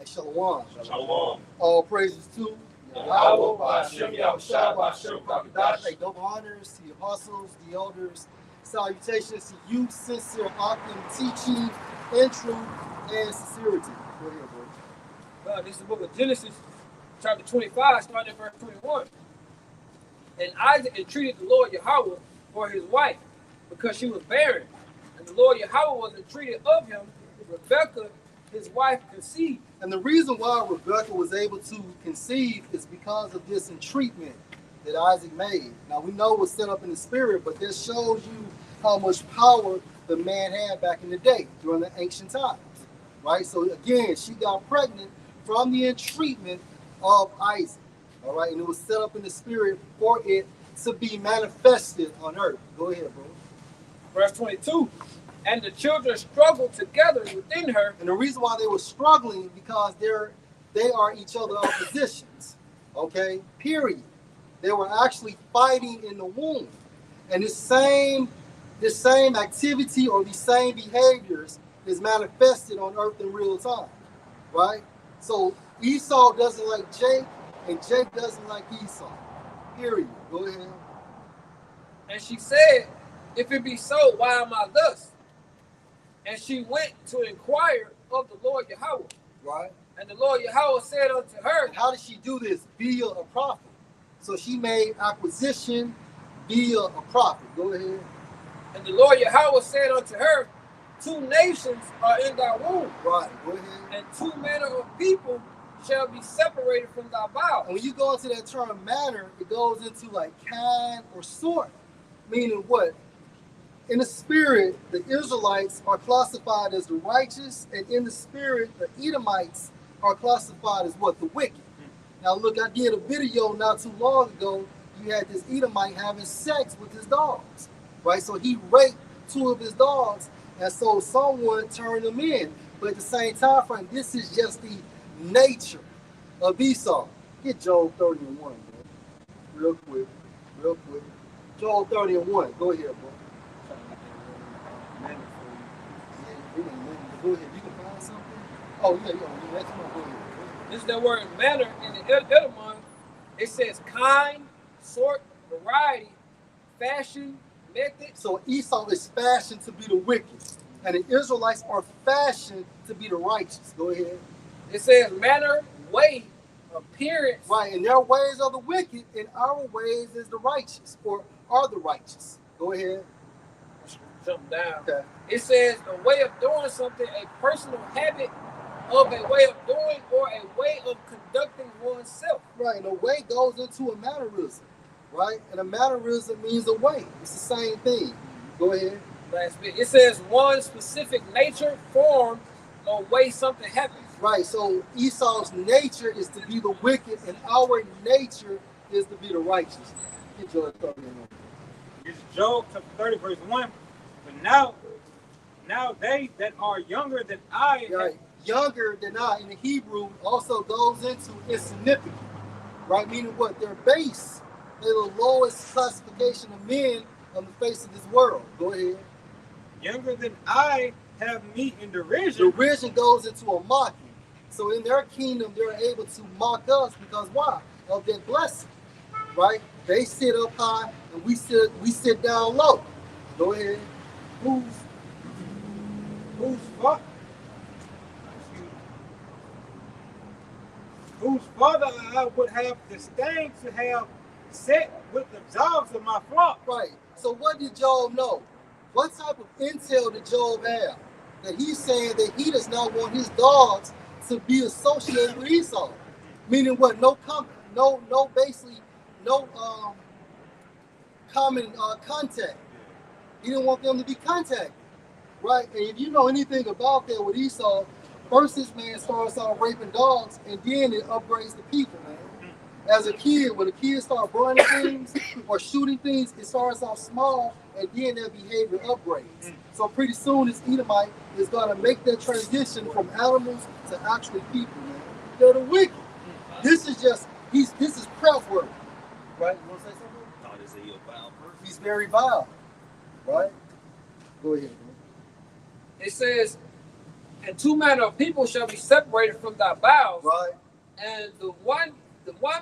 Hey, Shalom. Shalom. All praises to Yahweh, Ba'ashem, Yahushua, Ba'ashem, Kakadash. Hey, double honors to the apostles, the elders. Salutations to you, sincere, authentic teaching, in truth, and sincerity. Go ahead, bro. This is the book of Genesis, chapter 25, starting at verse 21. And Isaac entreated the Lord Yahweh for his wife, because she was barren. And the Lord Yahweh was entreated of him. Rebekah, his wife, conceived. And the reason why Rebekah was able to conceive is because of this entreatment that Isaac made. Now, we know it was set up in the spirit, but this shows you how much power the man had back in the day during the ancient times, right? So, again, she got pregnant from the entreatment of Isaac, all right? And it was set up in the spirit for it to be manifested on earth. Go ahead, bro. Verse 22. And the children struggled together within her. And the reason why they were struggling because they are each other's oppositions, okay? Period. They were actually fighting in the womb. And this same activity or these same behaviors is manifested on earth in real time, right? So Esau doesn't like Jake, and Jake doesn't like Esau. Period. Go ahead. And she said, if it be so, why am I thus? And she went to inquire of the Lord Yahweh. Right. And the Lord Yahweh said unto her. And how did she do this? Via a prophet. So she made acquisition via a prophet. Go ahead. And the Lord Yahweh said unto her, two nations are in thy womb. Right. Go ahead. And two manner of people shall be separated from thy bowels. And when you go into that term manner, it goes into like kind or sort. Meaning what? In the spirit, the Israelites are classified as the righteous, and in the spirit, the Edomites are classified as what? The wicked. Now look, I did a video not too long ago. You had this Edomite having sex with his dogs, right? So he raped two of his dogs, and so someone turned them in. But at the same time frame, this is just the nature of Esau. Get Job 30 and 1, bro. Real quick. Job 30 and 1. Go ahead, bro. Go ahead. You can find something? Oh, yeah. That's one. Go ahead. This is the word manner in the Edom. It says kind, sort, variety, fashion, method. So Esau is fashioned to be the wicked, and the Israelites are fashioned to be the righteous. Go ahead. It says manner, way, appearance. Right, and their ways are the wicked, and our ways is the righteous, or are the righteous. Go ahead. Jump down. Okay. It says a way of doing something, a personal habit of a way of doing, or a way of conducting oneself. Right, and a way goes into a mannerism, right? And a mannerism means a way. It's the same thing. Go ahead. Last bit. It says one specific nature, form, or way something happens. Right, so Esau's nature is to be the wicked, and our nature is to be the righteous. Get Job 30 and 1. It's Job chapter 30, verse 1. But now they that are younger than I. Right. Younger than I in the Hebrew also goes into insignificant, right? Meaning what? They're base. They're the lowest classification of men on the face of this world. Go ahead. Younger than I have me in derision. Derision goes into a mocking. So in their kingdom, they're able to mock us because why? Of their blessing, right? They sit up high and we sit down low. Go ahead. Whose father I would have disdained to have set with the dogs of my flock. Right. So what did Job know? What type of intel did Job have? That he's saying that he does not want his dogs to be associated with Esau. Meaning what? No common contact. He didn't want them to be contacted. Right? And if you know anything about that with Esau, first this man starts out raping dogs, and then it upgrades the people, man. As a kid, when a kid starts burning things or shooting things, it starts off small, and then their behavior upgrades. So pretty soon this Edomite is going to make that transition from animals to actually people, man. They're the wicked. This is prep work. Right? You want to say something? Is he a vile person? He's very vile. Right? Go ahead, bro. It says, And two manner of people shall be separated from thy bowels, Right. and the one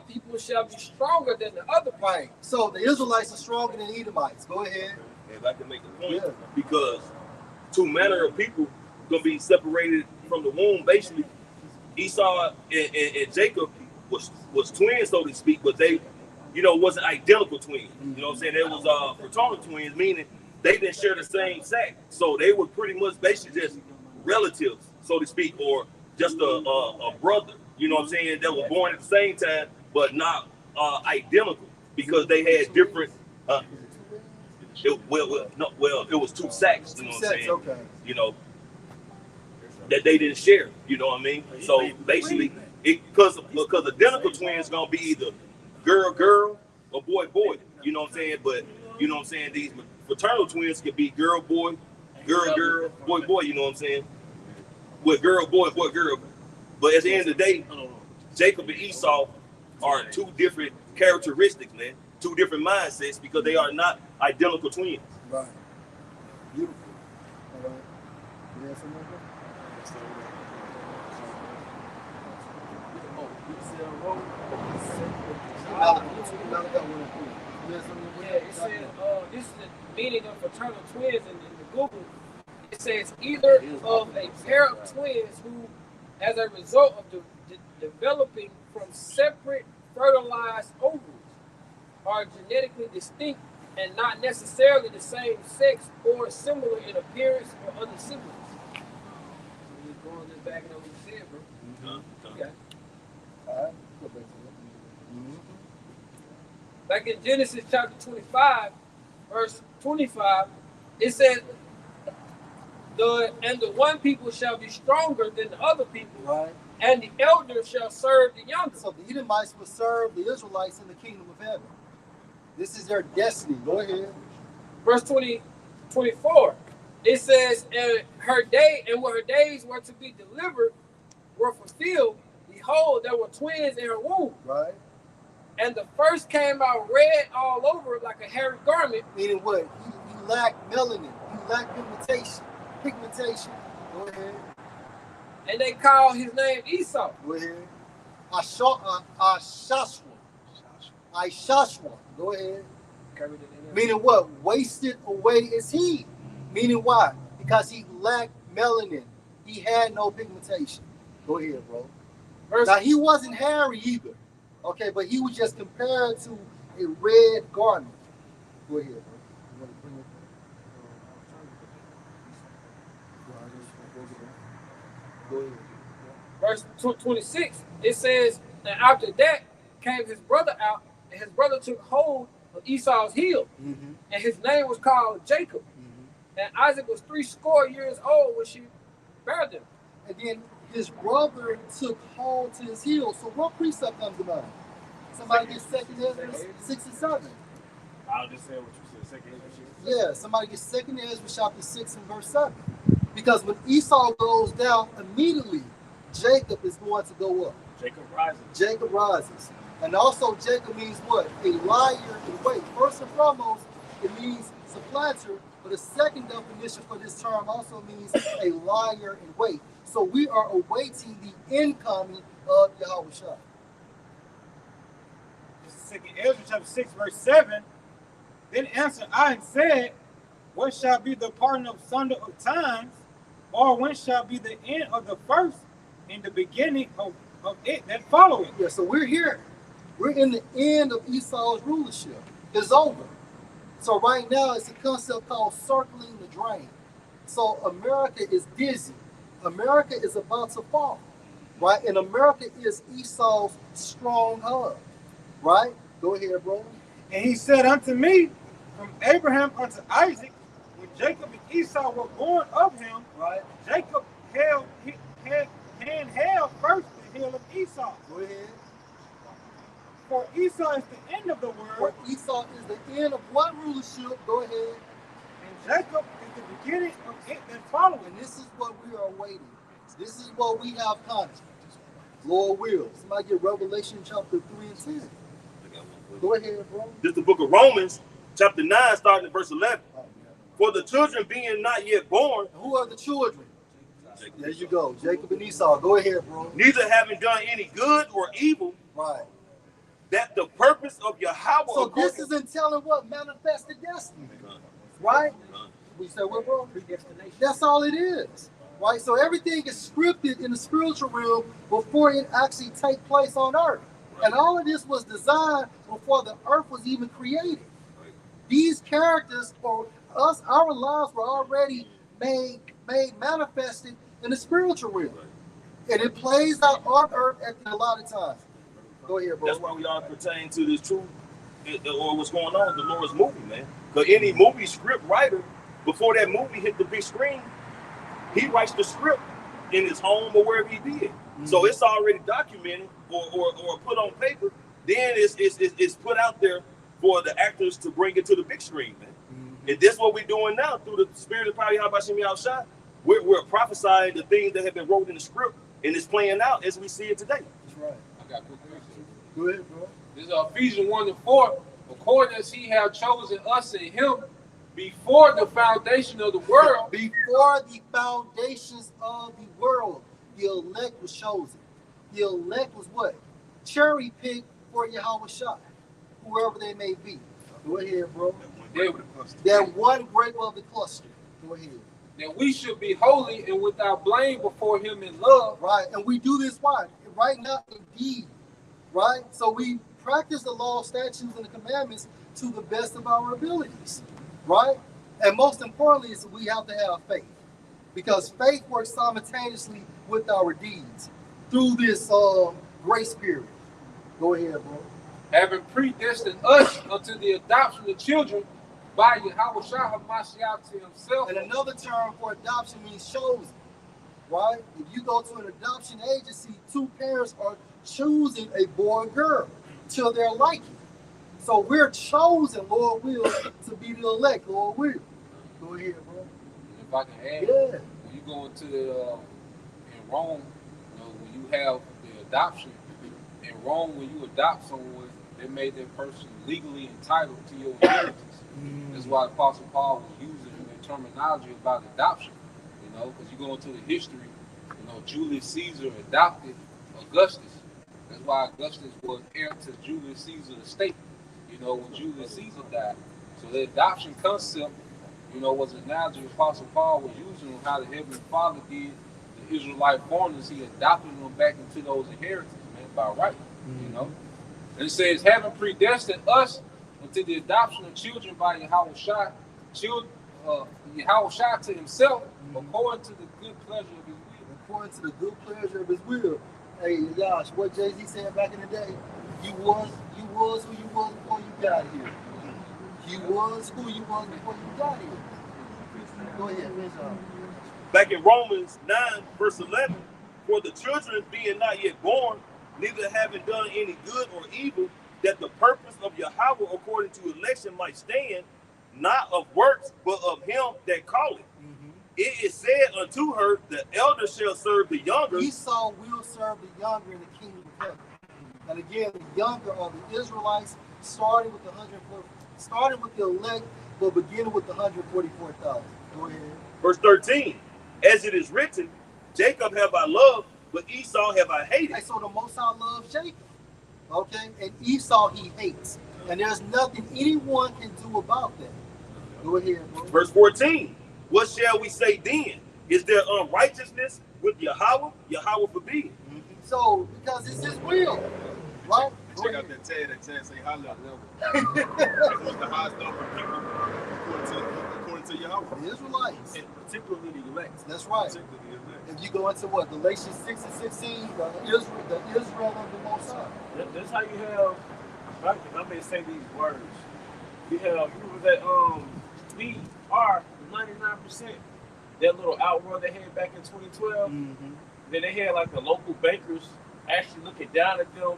people shall be stronger than the other. Right. So the Israelites are stronger than the Edomites. Go ahead. If I can make a point, Yeah. because two manner of people gonna be separated from the womb. Basically, Esau and Jacob was twins, so to speak, but they, wasn't identical twins. You know what I'm saying? They was fraternal twins, meaning they didn't share the same sac. So they were pretty much basically just relatives, so to speak, or just a brother. You know what I'm saying? That were born at the same time, but not identical because they had different. It was two sacks. You know what I'm saying? Okay. That they didn't share. You know what I mean? So basically, because identical twins gonna be either girl or boy. You know what I'm saying? But you know what I'm saying? These fraternal twins can be girl boy, boy. You know what I'm saying? With girl boy, girl. But at the end of the day, Jacob and Esau are two different characteristics, man. Two different mindsets because they are not identical twins. Right. Beautiful. All right. You have something like that? Yeah, it says this is the meaning of fraternal twins in the Google. It says either of a pair of twins who, as a result of developing from separate fertilized ovaries, are genetically distinct and not necessarily the same sex or similar in appearance or other siblings. So just going this back and what you said, bro. Okay. All right. Go back to that. Back in Genesis chapter 25, verse 25, it says, the one people shall be stronger than the other people, Right. and the elder shall serve the younger. So the Edomites will serve the Israelites in the kingdom of heaven. This is their destiny. Go ahead. Verse 24, it says, and when her days were to be delivered were fulfilled, behold, there were twins in her womb. Right. And the first came out red all over like a hairy garment. Meaning what? He lacked melanin. He lacked pigmentation. Go ahead. And they called his name Esau. Go ahead. Ishashwa. Go ahead. Meaning what? Wasted away is he. Meaning why? Because he lacked melanin. He had no pigmentation. Go ahead, bro. Now he wasn't hairy either. Okay, but he was just compared to a red garment. Go ahead, bro. You want to bring it? Go ahead. Verse 26, it says, and after that came his brother out, and his brother took hold of Esau's heel, Mm-hmm. and his name was called Jacob. Mm-hmm. And Isaac was 80 years old when she bare them. And then his brother took hold to his heel. So what precept comes to mind? Somebody gets 2nd Ezra 6 and 7. I'll just say what you said. Second Ezra 6. Yeah, somebody gets 2nd Ezra chapter 6 and verse 7. Because when Esau goes down, immediately Jacob is going to go up. Jacob rises. And also Jacob means what? A liar in wait. First and foremost, it means supplanter, but a second definition for this term also means a liar in wait. So we are awaiting the incoming of Yahweh Shah. This is Second Ezra chapter 6, verse 7. Then answered I and said, what shall be the pardon of sunder of times, or when shall be the end of the first in the beginning of it that following? Yeah, so we're here. We're in the end of Esau's rulership. It's over. So right now it's a concept called circling the drain. So America is dizzy. America is about to fall, right? And America is Esau's strong hub, right? Go ahead, bro. And he said unto me, from Abraham unto Isaac, when Jacob and Esau were born of him, Right. Jacob held first the heel of Esau. Go ahead. For Esau is the end of the For world, Esau is the end of what rulership? Go ahead. and Jacob is the beginning of it that following. And this is what we are awaiting. This is what we have content. Lord will. Somebody get Revelation chapter 3 and 10. Go ahead, bro. This is the book of Romans, chapter 9, starting at verse 11. For the children being not yet born, Who are the children? There you go. Jacob and Esau. Go ahead, bro. Neither having done any good or evil, Right. that the purpose of Yahweh. So this isn't telling what manifested destiny. Right? We said what, bro? Predestination. That's all it is. Right? So everything is scripted in the spiritual realm before it actually take place on earth. And all of this was designed before the earth was even created. These characters for us, our lives were already made manifested in the spiritual realm. And it plays out on earth at a lot of times. Go ahead, bro. That's why we all pertain to this truth or what's going on with the Lord's movie, man. Because any movie script writer, before that movie hit the big screen, he writes the script in his home or wherever he did. Mm-hmm. So it's already documented or put on paper. Then it's put out there for the actors to bring it to the big screen, man. Mm-hmm. And this is what we're doing now through the spirit of power. How about Shemi Al-Shai? We're prophesying the things that have been wrote in the script, and it's playing out as we see it today. That's right. I got a quick question. Go ahead, bro. This is Ephesians 1:4. According as he have chosen us in him before the foundation of the world. Before the foundations of the world, the elect was chosen. The elect was what? Cherry picked for Yahweh Shai, whoever they may be. Go ahead, bro. That one grape of the cluster. Go ahead. That we should be holy and without blame before him in love. Right, and we do this why? Right now, indeed. Right? So we practice the law, statutes, and the commandments to the best of our abilities. Right? And most importantly is we have to have faith. Because faith works simultaneously with our deeds through this grace period. Go ahead, bro. Having predestined us unto the adoption of children by Yahweh Shai HaMashiach to himself. And another term for adoption means chosen. Right? If you go to an adoption agency, two parents are choosing a boy or girl till their liking. So we're chosen, Lord will, to be the elect, Lord will. Go ahead, bro. If I can add, Yeah. when you go into the in Rome, you know, when you have the adoption in Rome, when you adopt someone, they made that person legally entitled to your inheritance. That's why the Apostle Paul was using the terminology about adoption. You know, because you go into the history, you know, Julius Caesar adopted Augustus. That's why Augustus was heir to Julius Caesar's estate, you know, when Julius Caesar died. So the adoption concept, you know, was an analogy Apostle Paul was using on how the Heavenly Father did the Israelite foreigners. He adopted them back into those inheritances, man, by right, you know. And it says, having predestined us unto the adoption of children by Yahweh Shai, Yahweh Shai to himself, according to the good pleasure of his will. According to the good pleasure of his will. Hey, gosh, what Jay-Z said back in the day, you was who you was before you got here. You was who you was before you got here. Go ahead, Back in Romans 9, verse 11, for the children being not yet born, neither having done any good or evil, that the purpose of Yahweh according to election might stand, not of works, but of him that calleth. It is said unto her, the elder shall serve the younger. Esau will serve the younger in the kingdom of heaven. And again, the younger are the Israelites, starting with the elect, but beginning with the 144,000. Go ahead. Verse 13, as it is written, Jacob have I loved, but Esau have I hated. And so the Most High loves Jacob. Okay? And Esau he hates. And there's nothing anyone can do about that. Go ahead, bro. Verse 14, what shall we say then? Is there unrighteousness with Yahweh? Yahweh forbid. So, because it's his will. Right? Check out that tag. That tag say high level. What's the highest number of people according to Yahweh? The Israelites. And particularly the elect. That's right. Particularly the elect. If you go into what? Galatians 6 and 16, the Israel of the Most High. That's how you have, if I may say these words, you have, you remember that we are 99%, that little outrun they had back in 2012. Then they had like the local bankers actually looking down at them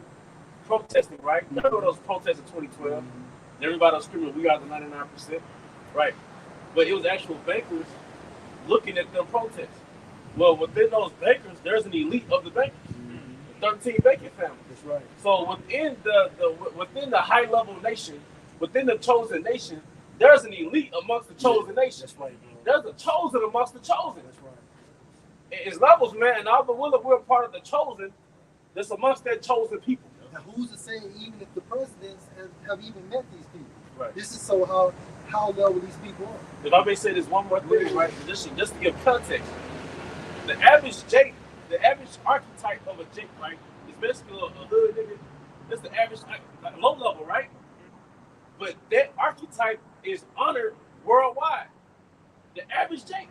protesting, right? You know those protests in 2012. Everybody was screaming, we are the 99%, right? But it was actual bankers looking at them protests. Well, within those bankers, there's an elite of the bankers, the 13 banking family. That's right. So within the high level nation, within the chosen nation, there's an elite amongst the chosen nation. That's right, bro. There's a chosen amongst the chosen. That's right. It's levels, man. And although we're a part of the chosen, that's amongst that chosen people. Now, who's to say even if the presidents have even met these people? Right. This is so how level these people are. If I may say this one more thing, right? Just to give context, the average Jake, the average archetype of a Jake, right, is basically a hood nigga. That's the average, like low level, right? But that archetype is honored worldwide. The average Jake,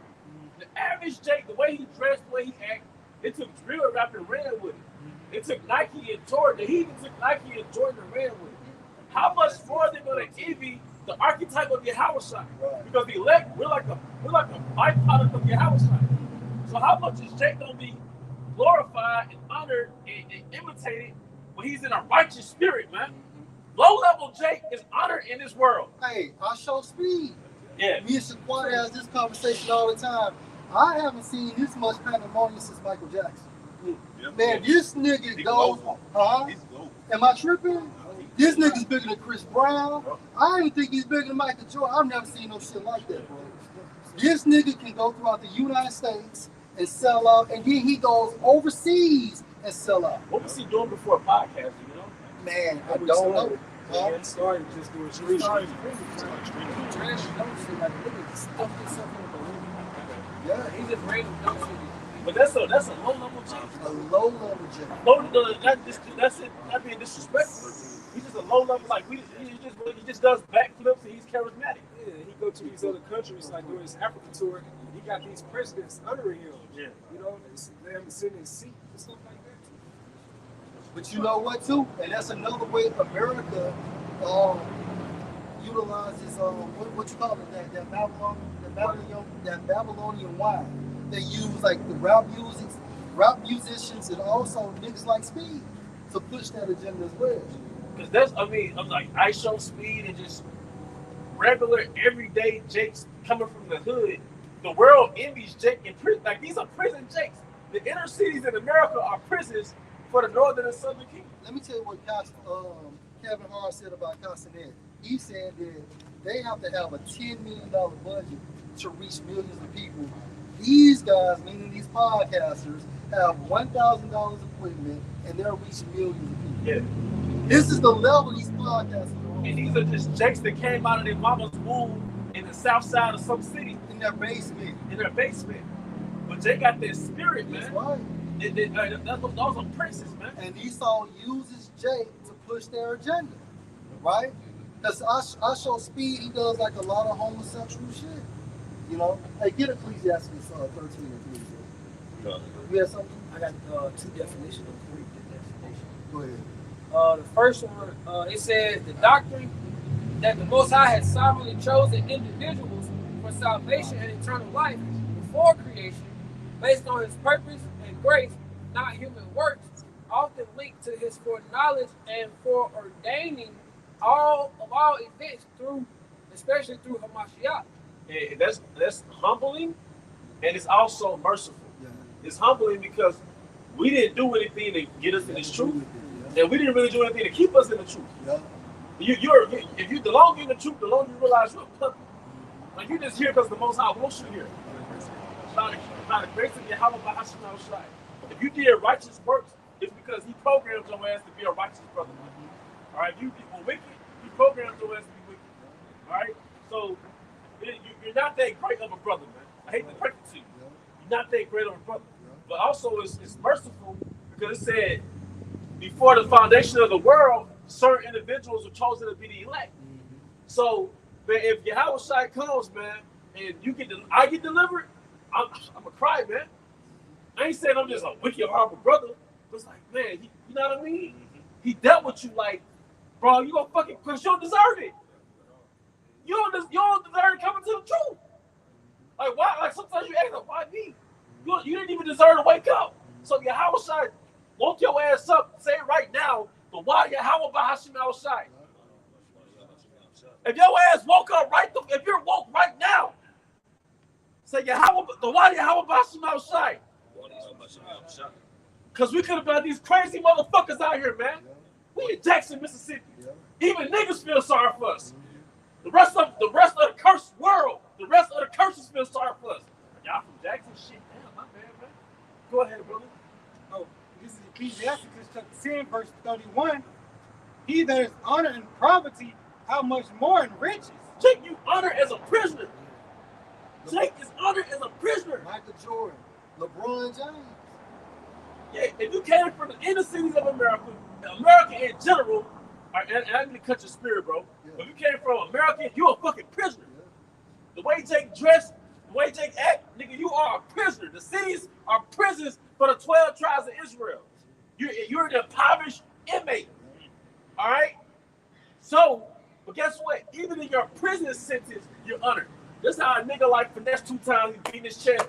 the way he dressed, the way he acted, it took drill rap and ran with it. It took Nike and Jordan. He even took Nike and Jordan and ran with it. How much more are they gonna envy the archetype of Yahushua? Because the elect, we're like a byproduct of Yahushua. So how much is Jake gonna be glorified and honored and imitated when he's in a righteous spirit, man? Low level Jake is honored in this world. Hey, I show speed. Yeah. Me and Shaquan has this conversation all the time. I haven't seen this much pandemonium since Michael Jackson. Man, this nigga goes, huh? Am I tripping? This nigga's bigger than Chris Brown. I don't even think he's bigger than Michael Jordan. I've never seen no shit like that, bro. This nigga can go throughout the United States and sell out, and then he goes overseas and sell out. What was he doing before podcasting, you know? Man, I don't know. Yeah, he started just doing street Started street. Trash dumb shit, like nigga stuff himself in the balloon. Yeah, He just random dumb shit. But that's a low level Jake. a low level Jake. That's it. Not being disrespectful. He's just a low level, like he just does backflips and he's charismatic. Yeah, he go to these other countries like doing his Africa tour. And he got these presidents honoring him. Yeah. You know, they haven't seen his seat and stuff like that. But you know what too? And that's another way America utilizes what you call it, that Babylonian wine. They use like the rap musicians and also niggas like Speed to push that agenda as well. Because I'm like, I show speed and just regular, everyday Jakes coming from the hood. The world envies Jake in prison. Like, these are prison Jakes. The inner cities in America are prisons for the northern and southern kingdom. Let me tell you what Kevin Hart said about Castanet. He said that they have to have a $10 million budget to reach millions of people. These guys, meaning these podcasters, have $1,000 equipment and they're reaching millions of people. Yeah. This is the level these podcasters are on. And these are just Jakes that came out of their mama's womb in the south side of some city. In their basement. But they got their spirit, man. That's right. Those are princes, man. And Esau uses Jake to push their agenda, right? Because I show Speed, he does like a lot of homosexual shit. You know? Hey, get Ecclesiastes 13 and 3. No. You have something? I got two definitions of three definitions. Go ahead. The first one, it says the doctrine that the Most High had sovereignly chosen individuals for salvation and eternal life before creation, based on His purpose and grace, not human works, often linked to His foreknowledge and foreordaining all events especially through Hamashiach. And that's humbling, and it's also merciful. Yeah. It's humbling because we didn't do anything to get us in this truth, and we didn't really do anything to keep us in the truth. Yeah. The longer you're in the truth, the longer you realize you're a puppet. Like, you're just here because the Most High wants you here. By the grace of Yahweh Bahashim Al-Shai. If you did righteous works, it's because He programmed your ass to be a righteous brother. All right, if you were wicked, He programmed your ass to be wicked. All right, so you're not that great of a brother, man. I hate to break it to you. You're not that great of a brother. But also, it's merciful because it said, before the foundation of the world, certain individuals were chosen to be the elect. So, man, if Yahweh comes, man, and I get delivered, I'm gonna cry, man. I ain't saying I'm just a wicked, horrible brother. But it's like, man, you know what I mean? He dealt with you like, bro, you gonna fucking, because you don't deserve it. You don't deserve coming to the truth. Like, why? Like, sometimes you ask, why me? You didn't even deserve to wake up. So Yahweh woke your ass up. Say it right now. The why Yahweh Bahashim Al-Shai. If your ass woke up if you're woke right now, say Yahweh, the why Yahweh Bahashim Al-Shai. Because we could have been these crazy motherfuckers out here, man. We in Jackson, Mississippi. Even niggas feel sorry for us. The rest of the cursed world, the rest of the curses feel sorry for us. Y'all from Jackson, shit, damn, my bad, man. Go ahead, brother. Oh, this is Ecclesiastes chapter 10, verse 31. He that is honored in poverty, how much more in riches? Jake, you honored as a prisoner. Jake is honored as a prisoner. Michael Jordan, LeBron James. Yeah, if you came from the inner cities of America, America in general, and I'm gonna cut your spirit, bro. Yeah. If you came from America, you're a fucking prisoner. Yeah. The way Jake dressed, the way Jake act, nigga, you are a prisoner. The cities are prisons for the 12 tribes of Israel. You're an impoverished inmate. All right? So, but guess what? Even in your prison sentence, you're honored. This how a nigga like finesse 2 times, he beating his chest,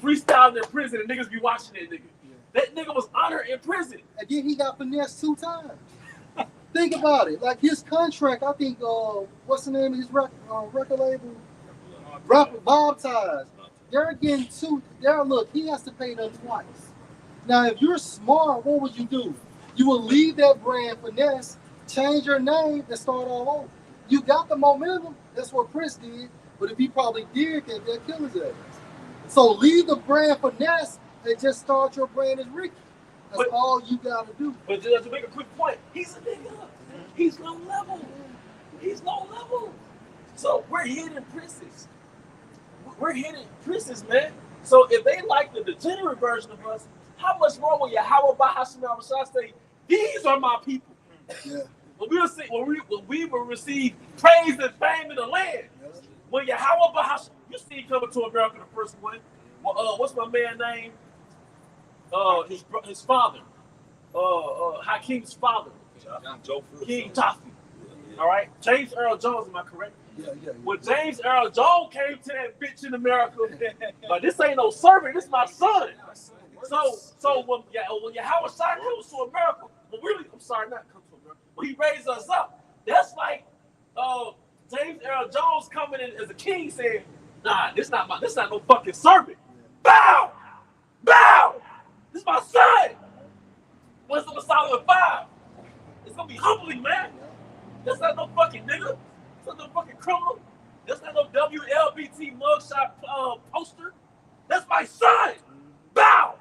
freestyling in prison, and niggas be watching that nigga. Yeah. That nigga was honored in prison. And then he got finessed 2 times. Think about it. Like his contract, I think, what's the name of his record label? Bob Ties. They're getting 2. Look, he has to pay them twice. Now, if you're smart, what would you do? You will leave that brand finesse, change your name, and start all over. You got the momentum. That's what Prince did. But if he probably did, they'll kill his ass. So leave the brand finesse and just start your brand as Ricky. That's all you gotta do. But just to make a quick point, he's a nigga. He's low level. He's low level. So we're hidden princes. We're hidden princes, man. So if they like the degenerate version of us, how much more will Yahweh Bahashim Al-Bashar say, these are my people? Yeah. When we will receive praise and fame in the land. Yeah. When Yahweh Bahashim, you see him coming to America the first one. Well, what's my man name? His father. Hakeem's father. King Taffi. All right. James Earl Jones, am I correct? Yeah. When James Earl Jones came to that bitch in America, like this ain't no servant, this my son. So when Yahweh Shai comes to America, well, really, I'm sorry, not come to America, when he raised us up, that's like James Earl Jones coming in as a king saying, nah, this not no fucking servant. Bow! This is my son. Wisdom of Solomon 5. It's gonna be humbling, man. That's not no fucking nigga. That's not no fucking criminal. That's not no WLBT mugshot poster. That's my son. Bow.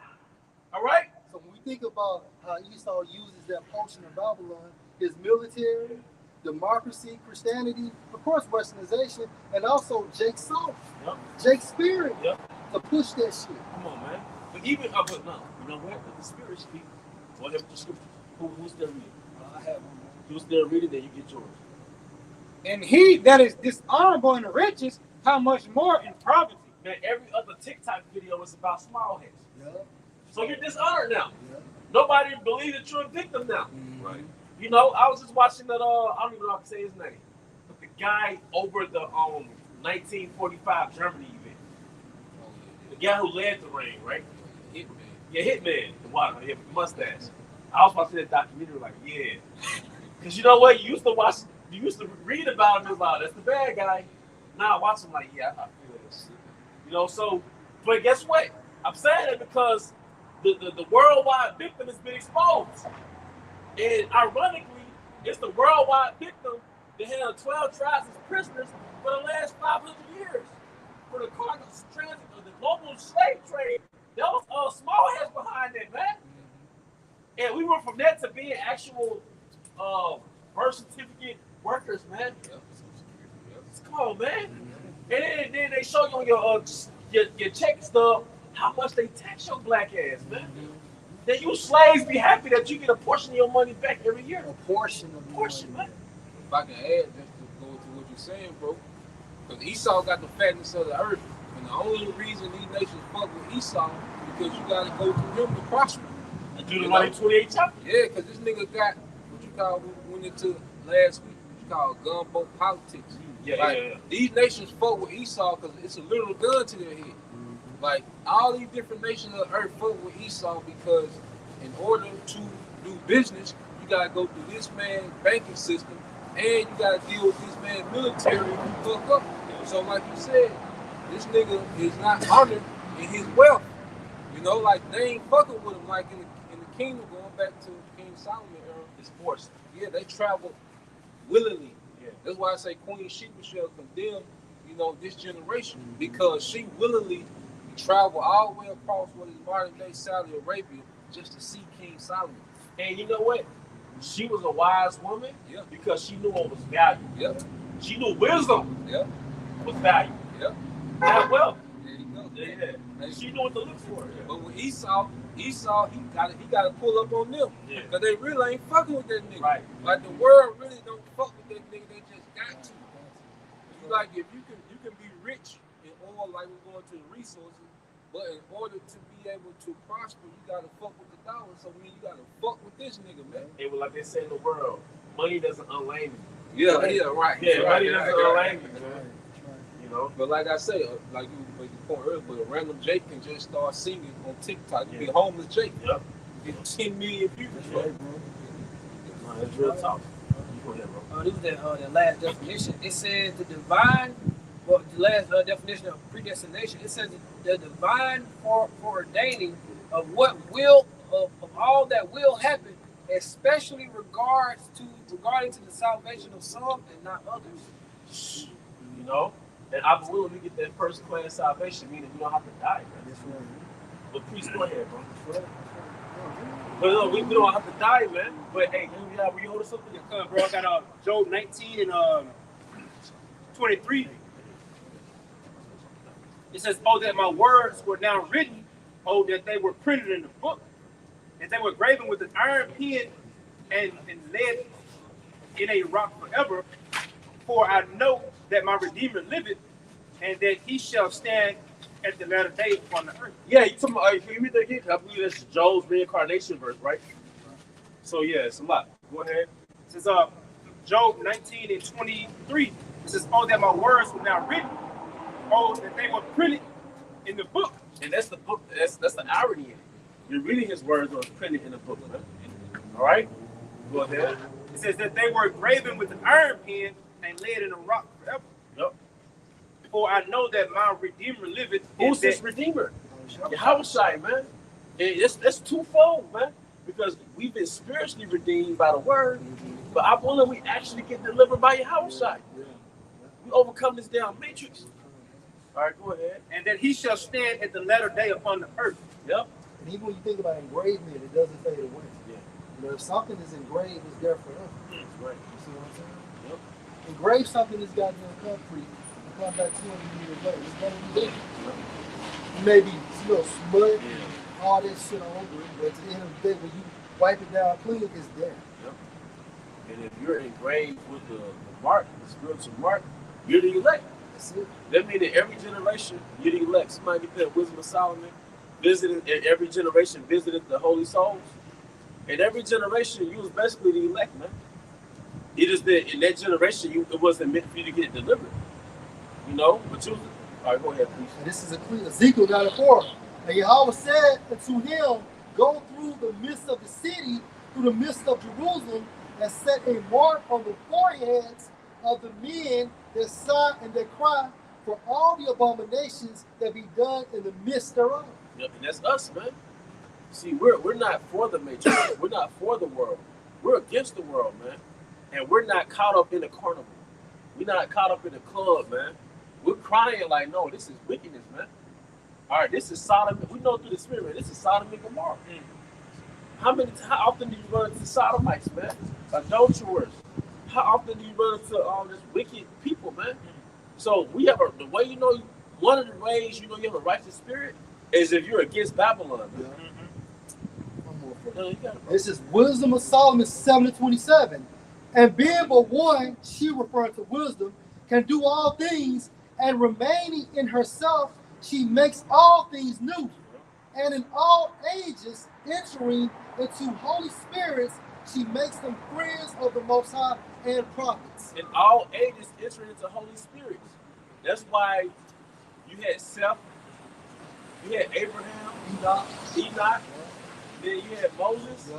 All right. So when we think about how Esau uses that portion of Babylon, his military, democracy, Christianity, of course, Westernization, and also Jake's soul, Jake's spirit, to push that shit. Come on, man. But even, but no, you know what? Let the spirit speak. Whatever the scripture. Who's there reading? I have one. Who's there reading? Then you get yours. And he that is dishonorable in riches, how much more in poverty? Man, every other TikTok video is about small heads. Yeah. So you're dishonored now. Yeah. Nobody believes that you're a victim now. Mm-hmm. Right. You know, I was just watching that. I don't even know how to say his name. But the guy over the 1945 Germany event. The guy who led the rain, right? Hitman. Yeah, Hitman. The water, yeah, with the mustache. I was watching that documentary, like, yeah. Because you know what? You used to read about him as like, that's the bad guy. Now I watch him like, yeah, I feel this. You know, so, but guess what? I'm saying it because the worldwide victim has been exposed. And ironically, it's the worldwide victim that held 12 tribes as prisoners for the last 500 years. For the cargo transit of the global slave trade, there was small heads behind that, man. And we went from that to being actual birth certificate workers, man. Come on, man. And then they show you on your check stub how much they tax your black ass, man. Then you slaves be happy that you get a portion of your money back every year. A portion of Portion, man. If I can add, just to go to what you're saying, bro, because Esau got the fatness of the earth, and the only reason these nations fuck with Esau because you got to go through him to prosper. Deuteronomy 28 chapter. Yeah, because this nigga got what you call, we went into last week, what you call gunboat politics. Yeah. These nations fuck with Esau because it's a little gun to their head. Like, all these different nations of the earth fuck with Esau because in order to do business, you gotta go through this man's banking system and you gotta deal with this man's military who fuck up. So like you said, this nigga is not honored in his wealth. You know, like they ain't fucking with him like in the kingdom, going back to King Solomon era. It's forced. Yeah, they travel willingly. Yeah. That's why I say Queen Sheba shall condemn, you know, this generation because she willingly travel all the way across what is modern day Saudi Arabia just to see King Solomon. And you know what? She was a wise woman Yeah. because she knew what was valuable. Yep. She knew wisdom Yep. was valuable. Yep. Not wealth. There you go. Yeah. And She knew what to look for. But with Esau, he got to pull up on them. Yeah. Because they really ain't fucking with that nigga. Right. Like the world really don't fuck with that nigga. They just got to. You like if you can be rich in oil like we're going to the resources, but in order to be able to prosper, you gotta fuck with the dollar. So you gotta fuck with this nigga, man. It was like they say in the world, money doesn't unlame you. Yeah, right. Yeah, Right, money doesn't unlame you, Right, man. right. You know? But like I say, like you made the point earlier, but a random Jake can just start singing on TikTok. You be homeless Jake. Yep. Get 10 million views. That's Bro. right, bro. No, that's real talk. You go ahead, bro. This is the last definition. It says the divine, well, the last definition of predestination. It says the divine foreordaining of what will, of all that will happen, especially regarding to the salvation of some and not others. You know? And I believe we get that first class salvation, meaning we don't have to die, man. That's right. But please go ahead, bro. That's right. But no, we don't have to die, man. But hey, you hold us something? Bro, I got Job 19 and 23. It says, "Oh, that my words were now written. Oh, that they were printed in the book. That they were graven with an iron pen and lead in a rock forever. For I know that my Redeemer liveth, and that he shall stand at the latter day upon the earth." Yeah, you talking about, can you read that again? I believe that's Job's reincarnation verse, right? So yeah, it's a lot. Go ahead. It says, Job 19 and 23. It says, "Oh, that my words were now written. Oh, that they were printed in the book." And that's the book, that's the irony in it. You're reading his words that was printed in the book, man. All right? Go ahead. It says that they were graven with an iron pen and laid in a rock forever. Yep. For I know that my Redeemer liveth. Who's and this Redeemer? Yahushua, man. And that's twofold, man. Because we've been spiritually redeemed by the word, but I believe we actually get delivered by Yahushua. We overcome this damn matrix. All right, go ahead. that he shall stand at the latter day upon the earth. Yep. And even when you think about engravement, it doesn't fade away. Yeah. You know, if something is engraved, it's there forever. That's right. You see what I'm saying? Yep. Engrave something that's goddamn concrete and come back 200 years later. It's gonna be there. Maybe smut, all that shit all over it, but at the end of the day, when you wipe it down clean, it's there. Yep. And if you're engraved with the mark, the spiritual mark, you're the elect. That's it. That means that every generation, you're the elect. Somebody get that Wisdom of Solomon. Every generation visited the holy souls. And every generation, you was basically the elect, man. It is that in that generation, it wasn't meant for you to get delivered. You know? But you, all right, go ahead, please. And this is a clear Ezekiel 9:4. And Yahweh said unto him, go through the midst of the city, through the midst of Jerusalem, and set a mark on the foreheads of the men that sigh and that cry for all the abominations that be done in the midst thereof. Yep, and that's us, man. See, we're not for the matrix. We're not for the world. We're against the world, man. And we're not caught up in the carnival. We're not caught up in the club, man. We're crying like, no, this is wickedness, man. All right, this is Sodom. We know through the Spirit, man, this is Sodom and Gomorrah. How often do you run into sodomites, man? Adulterers. How often do you run into all this wicked people, man? So we have the way you know, one of the ways you know you have a righteous spirit is if you're against Babylon, man. One more for No, you got it, bro. This is Wisdom of Solomon 7:27. And being but one, she referring to wisdom, can do all things, and remaining in herself, she makes all things new. And in all ages, entering into holy spirits, she makes them friends of the Most High and prophets. In all ages entering into Holy Spirits. That's why you had Seth, you had Abraham, Enoch, then you had Moses.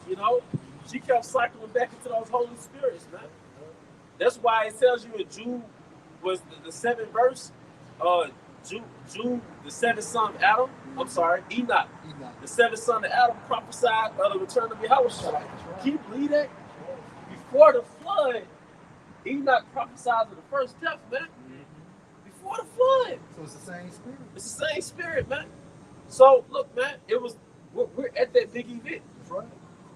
You know, she kept cycling back into those Holy Spirits, man. That's why it tells you in Jude was the 7th verse, Jude, the 7th son of Adam, I'm sorry, Enoch, the 7th son of Adam prophesied of the return of Yahushua. Can you believe that? Before the flood, Enoch prophesied of the first death, man. before the flood. So it's the same spirit. It's the same spirit, man. So look, man, we're at that big event. That's right.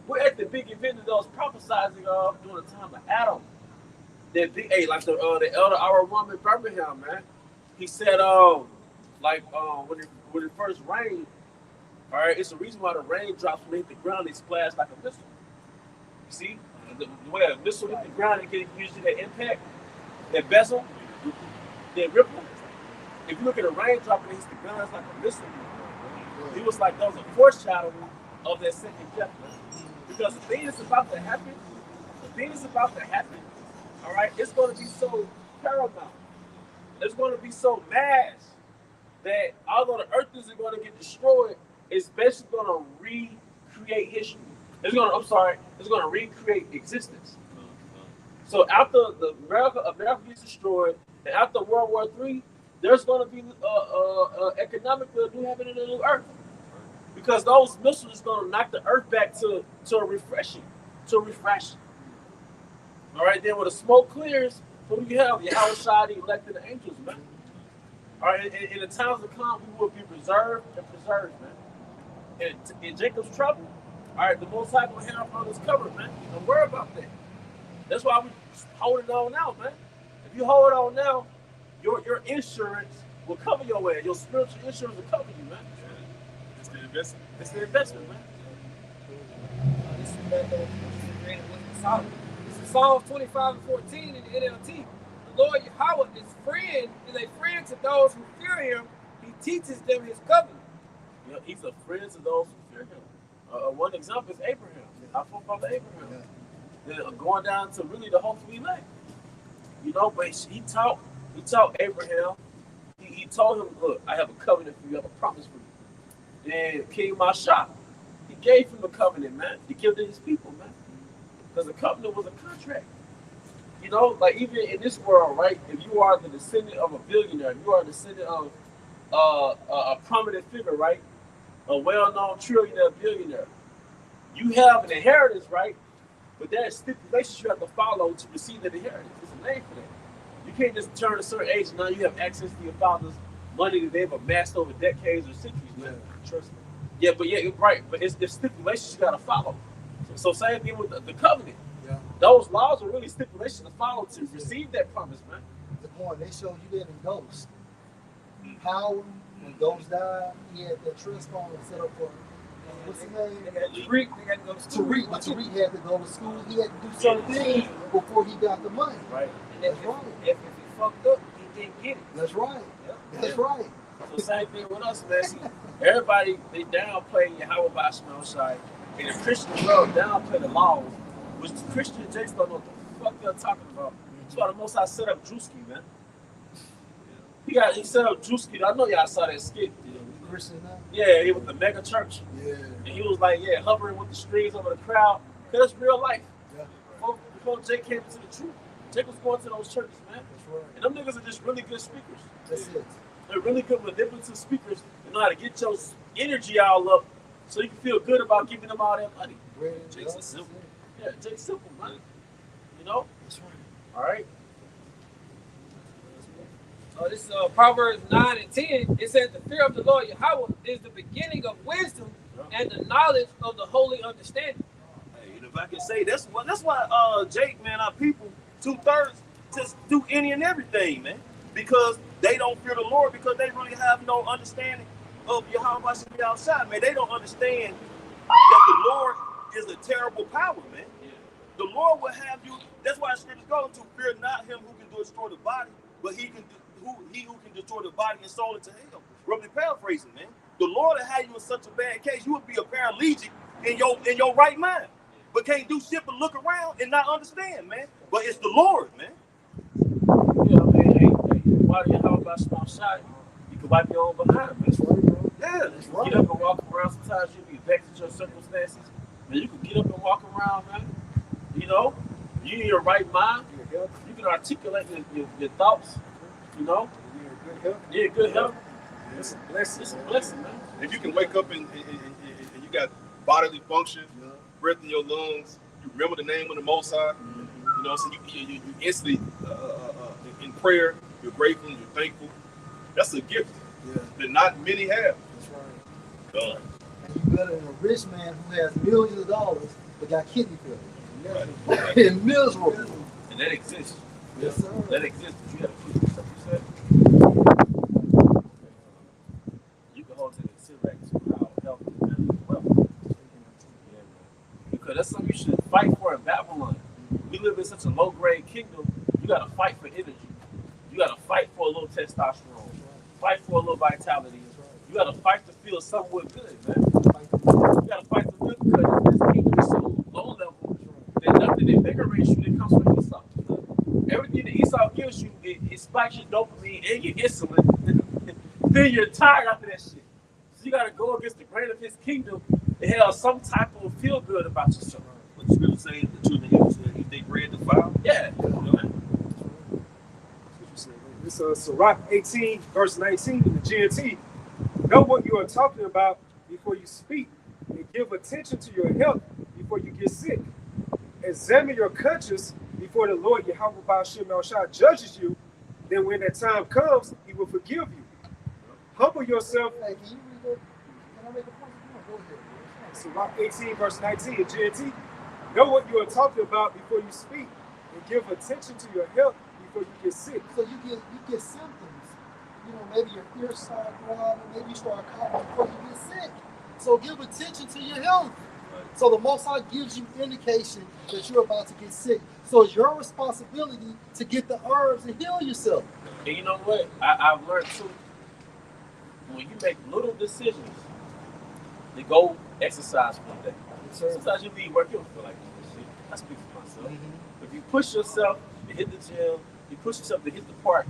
We're at the big event that I was prophesizing of during the time of Adam. That big, hey, like the elder our woman in Birmingham, man. He said, when it first rained, all right, it's the reason why the raindrops when they hit the ground, they splash like a missile. You see, the way a missile hit the ground, it can usually that impact, that bezel, that ripple. If you look at a raindrop and it hits the ground, it's like a missile. He was like, that was a foreshadowing of that second death. Because the thing that's about to happen, all right, it's going to be so paramount. It's going to be so mass that although the earth isn't going to get destroyed, it's basically going to recreate history. It's going to recreate existence. So after America gets destroyed, and after World War III, there's going to be economically a new heaven and a new earth. Because those missiles are going to knock the earth back to a refreshing. All right, then when the smoke clears, who do you have? Yahweh Shai, the elected angels, man. All right, in the times to come, we will be preserved, man. In Jacob's trouble, all right, the Most High will have on his cover, man. Don't worry about that. That's why we holding on now, man. If you hold on now, your insurance will cover your ass. Your spiritual insurance will cover you, man. It's the investment. It's the investment, man. This is Psalms 25:14 in the NLT. The Lord Yahweh is a friend to those who fear him. He teaches them his covenant. You know, he's a friend to those who fear him. One example is Abraham. Our forefather Abraham. Going down to really the hopeful elect. You know, but he taught Abraham. He told him, look, I have a covenant for you. I have a promise for you. Then King Mashah, he gave him a covenant, man. He gave it to his people, man. Because the covenant was a contract. You know, like even in this world, right? If you are the descendant of a billionaire, if you are a descendant of a prominent figure, right? A well-known trillionaire, billionaire, you have an inheritance, right? But there's stipulations you have to follow to receive that inheritance. There's a name for that. You can't just turn a certain age and now you have access to your father's money that they've amassed over decades or centuries, man. Trust me. Yeah, right. But it's stipulations you got to follow. So same thing with the covenant. Yeah. Those laws are really stipulations to follow to receive that promise, man. The point, they showed you that in Ghost. Howard, when Ghost died, he had that trust fund set up for, what's his name? Tariq, they had to go to school. Tariq, but Tariq had to go to school. He had to do certain things before he got the money. Right. And That's right. if he fucked up, he didn't get it. That's right. Yeah. That's right. So same thing with us, man. See, everybody, they downplay Yahweh Bashman Shai. And the Christian world downplay the laws, which the Christian Jakes don't know what the fuck they're talking about. That's why the Most High set up Drewski, man. He set up Drewski. I know y'all saw that skit. Christian now? Yeah, he was the mega church. Yeah. And he was like, hovering with the strings over the crowd. Because it's real life. Yeah. Before Jake came into the truth, Jake was going to those churches, man. That's right. And them niggas are just really good speakers. That's it. They're really good manipulative speakers. They know how to get your energy all up so you can feel good about giving them all that money. Jake's is simple. Yeah, Jake's simple, man. You know? That's right. All right. This is Proverbs 9 and 10. It says, the fear of the Lord Yahweh is the beginning of wisdom and the knowledge of the holy understanding. Hey, and if I can say, that's why Jake, man, our people, 2/3 just do any and everything, man. Because they don't fear the Lord, because they really have no understanding of Yahweh outside, man. They don't understand that the Lord is a terrible power, man. The Lord will have you. That's why the scriptures go to fear not him who can destroy the body, but he who can destroy the body and soul into hell. Roughly paraphrasing, man. The Lord will have you in such a bad case, you would be a paraplegic in your right mind, but can't do shit but look around and not understand, man. But it's the Lord, man. Yeah, man. Hey, why do you have about small shot? You can wipe your own behind, man. That's right, bro. Yeah, That's You right. get up and walk around. Sometimes you'll be vexed at your circumstances. Man, you can get up and walk around, man. You know, you in your right mind. You can articulate your thoughts. You know, good health. It's a blessing. It's a blessing, man. If you can wake up and you got bodily function, breath in your lungs, you remember the name of the Most High, you know, so you instantly in prayer, you're grateful, you're thankful. That's a gift Yeah, that not many have. that's right. Done. And you better than a rich man who has millions of dollars but got kidney failure. Right. And miserable. And that exists. Yes, sir. That exists. But you got to put yourself yourself. You can hold to the consideration of how health is better than wealth. Yeah, because that's something you should fight for in Babylon. We live in such a low grade kingdom. You got to fight for energy. You got to fight for a little testosterone. Fight for a little vitality. You got to fight to feel somewhat good, man. You got to fight to live because this kingdom is so low level that nothing that invigorates you that comes from Esau. Everything that Esau gives you, it spikes your dopamine and your insulin. Then you're tired after that shit. So you got to go against the grain of his kingdom and have some type of feel good about yourself. What the scripture say, the children of Israel eat their bread defiled. Yeah. This is Sirach 18, verse 19 in the GMT. Know what you are talking about before you speak, and give attention to your health before you get sick. Examine your conscience before the Lord Yahweh Ba'ashem El Shai judges you. Then when that time comes, he will forgive you. Humble yourself. Hey, can you read that? Can I make a point? Come on, go ahead. Sirach 18, verse 19 in GMT. Know what you are talking about before you speak, and give attention to your health before you get sick. So you get symptoms. You know, maybe your ears start throbbing, maybe you start coughing before you get sick. So give attention to your health. So the Most High gives you indication that you're about to get sick. So it's your responsibility to get the herbs and heal yourself. And you know what? I've learned too. When you make little decisions, to go exercise one day. Sometimes you leave work, you don't feel like doing this shit. I speak for myself. If you push yourself to hit the gym, you push yourself to hit the park,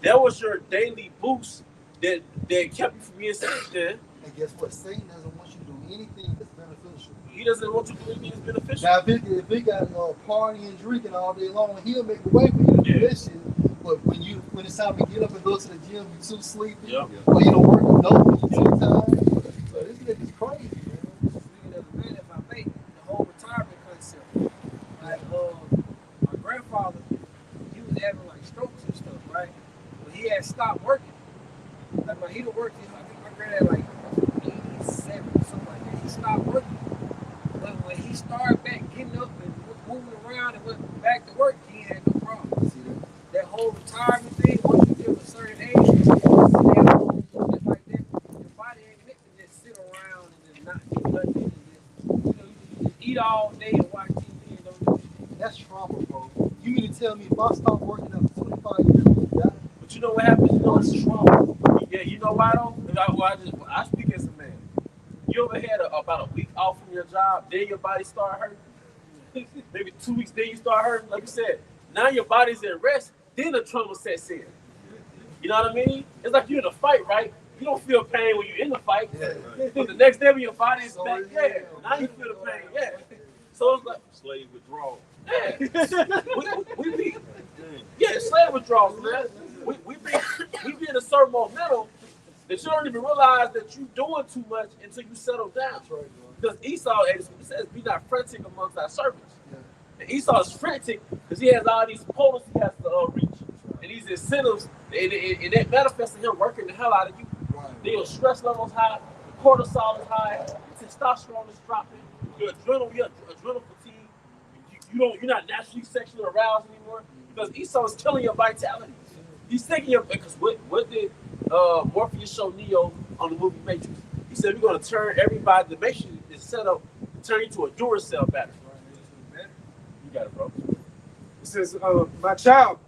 that was your daily boost that kept you from being sick then. And guess what? Satan doesn't want you to do anything that's beneficial. He doesn't want you to do anything that's beneficial. Now, if he got partying and drinking all day long, he'll make a way for you to do that shit. But when it's time to get up and go to the gym, you're too sleepy. Yep. Or you don't work enough, you're too tired. So this nigga's crazy, man. Speaking of the man, if I may, the whole retirement concept. Like, my grandfather, he was having like strokes and stuff, right? When he had stopped working, like when he would work, I think my granddad like 87 or something like that. He stopped working, but when he started back getting up and moving around and went back to work, he had no problem. See that whole retirement thing, once you get a certain age, you sit at home, stuff like that, your body ain't meant to just sit around and just not do nothing. And just, you just eat all day and watch TV and don't do shit. That's trauma, bro. You mean to tell me if I stop working after 25 years, I'm gonna die? But you know what happens? You know it's trauma. Yeah, you know why though? I speak as a man. You ever had about a week off from your job, then your body start hurting? Maybe 2 weeks, then you start hurting. Like you said, now your body's at rest, then the trauma sets in. You know what I mean? It's like you're in a fight, right? You don't feel pain when you're in the fight. Yeah. But the next day when your body is So back, yeah. now you feel the pain, yeah. So it's like, Slave withdrawal. yeah. we be, yeah, slave withdrawals, man. We be in a certain momentum that you don't even realize that you're doing too much until you settle down. That's right, bro. Because Esau, as it says, be not frantic amongst thy servants. Yeah. And Esau is frantic because he has all these quotas he has to reach. And these incentives, and that manifests in him working the hell out of you. Right. Then your stress level's high, cortisol is high, testosterone is dropping, your adrenal fatigue. You're not naturally sexually aroused anymore because Esau is killing your vitality. He's taking your, because what did Morpheus show Neo on the movie Matrix? He said we're going to turn everybody, the Matrix is set up to turn you to a Duracell battery. You got it, bro. It says, my child,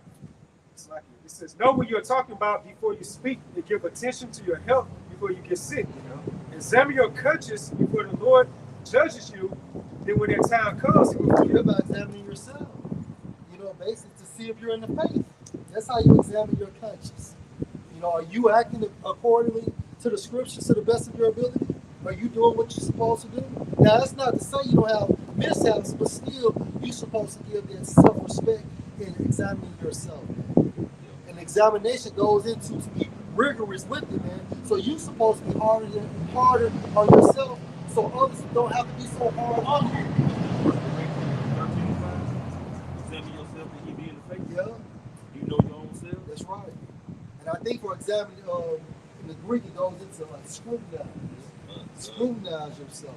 it says, know what you're talking about before you speak, and give attention to your health before you get sick. Examine your conscience before the Lord judges you. Then when that time comes, he will You're forgive you. about examining yourself. You know, basically to see if you're in the faith. That's how you examine your conscience. You know, are you acting accordingly to the scriptures to the best of your ability? Are you doing what you're supposed to do? Now, that's not to say you don't have mishaps, but still, you're supposed to give that self-respect in examining yourself. And examination goes into to be rigorous with it, man. So you're supposed to be harder on yourself, so others don't have to be so hard on you. Examine yourself and you be in the faith. Yeah, You know your own self. that's right. And I think, for example, in the Greek, it goes into like scrutinize yourself.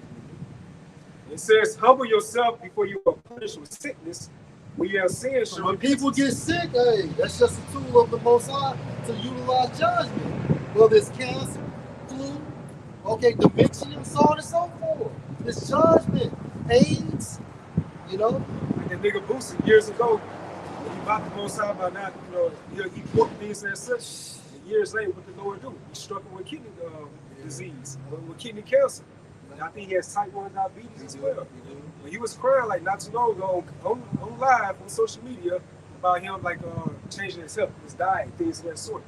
It says, humble yourself before you are punished with sickness. When you have sin, So when people get sick, hey, that's just a tool of the Most High to utilize judgment. Whether it's cancer, flu, okay, dementia, and so on and so forth. It's judgment, AIDS, you know. Like that nigga Boosie years ago, when he bought the Most High by now, he bought things as such. And years later, what the Lord do? He struggled with kidney disease, with kidney cancer. And I think he has type 1 diabetes as well. But he was crying like not too long ago on live on social media about him like changing his health, his diet, things of that sort.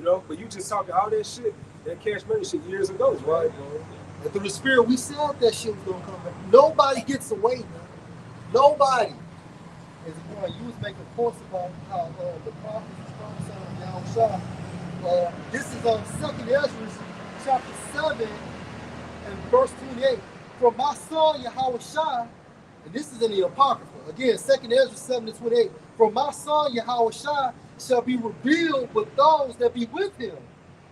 But you just talking all that shit, that cash money shit years ago. That's right, bro. And through the spirit, we said that shit was gonna come back. Nobody gets away, man. Nobody. As you was making points about how the prophet was prophesying on Yahweh. This is on 2nd Ezra, chapter 7, and verse 28. From my son Yahweh Shai, and this is in the Apocrypha. Again, 2nd Ezra 7 and 28. From my son Yahweh Shai shall be revealed with those that be with him,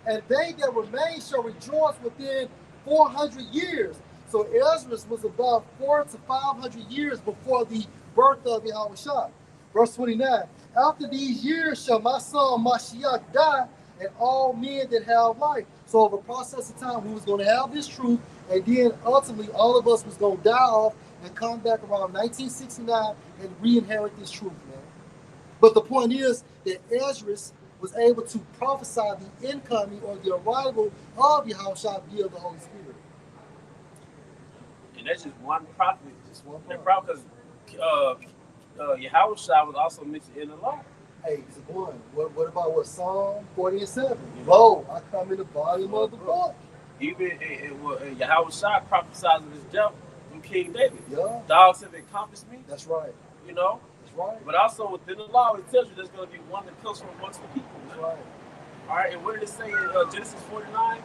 and they that remain shall rejoice within 400 years. So Ezra was about 400 to 500 years before the birth of Yahweh Shai. Verse 29. After these years shall my son Mashiach die, and all men that have life. So over a process of time, we was going to have this truth, and then ultimately all of us was going to die off and come back around 1969 and re-inherit this truth, man. But the point is that Ezra was able to prophesy the incoming or the arrival of Yahushua via the Holy Spirit. And that's just one prophet. Just one The prophet. prophet, Yahushua was also mentioned in the law. Hey, so one. What about Psalm 40 and 7? Lo, I come in the volume of the book. Even Yahushua prophesied of his death from King David. Yeah, Dogs have encompassed me, that's right. That's right. But also within the law, it tells you there's going to be one that comes from amongst the people. That's right. All right, and what did it say in Genesis 49?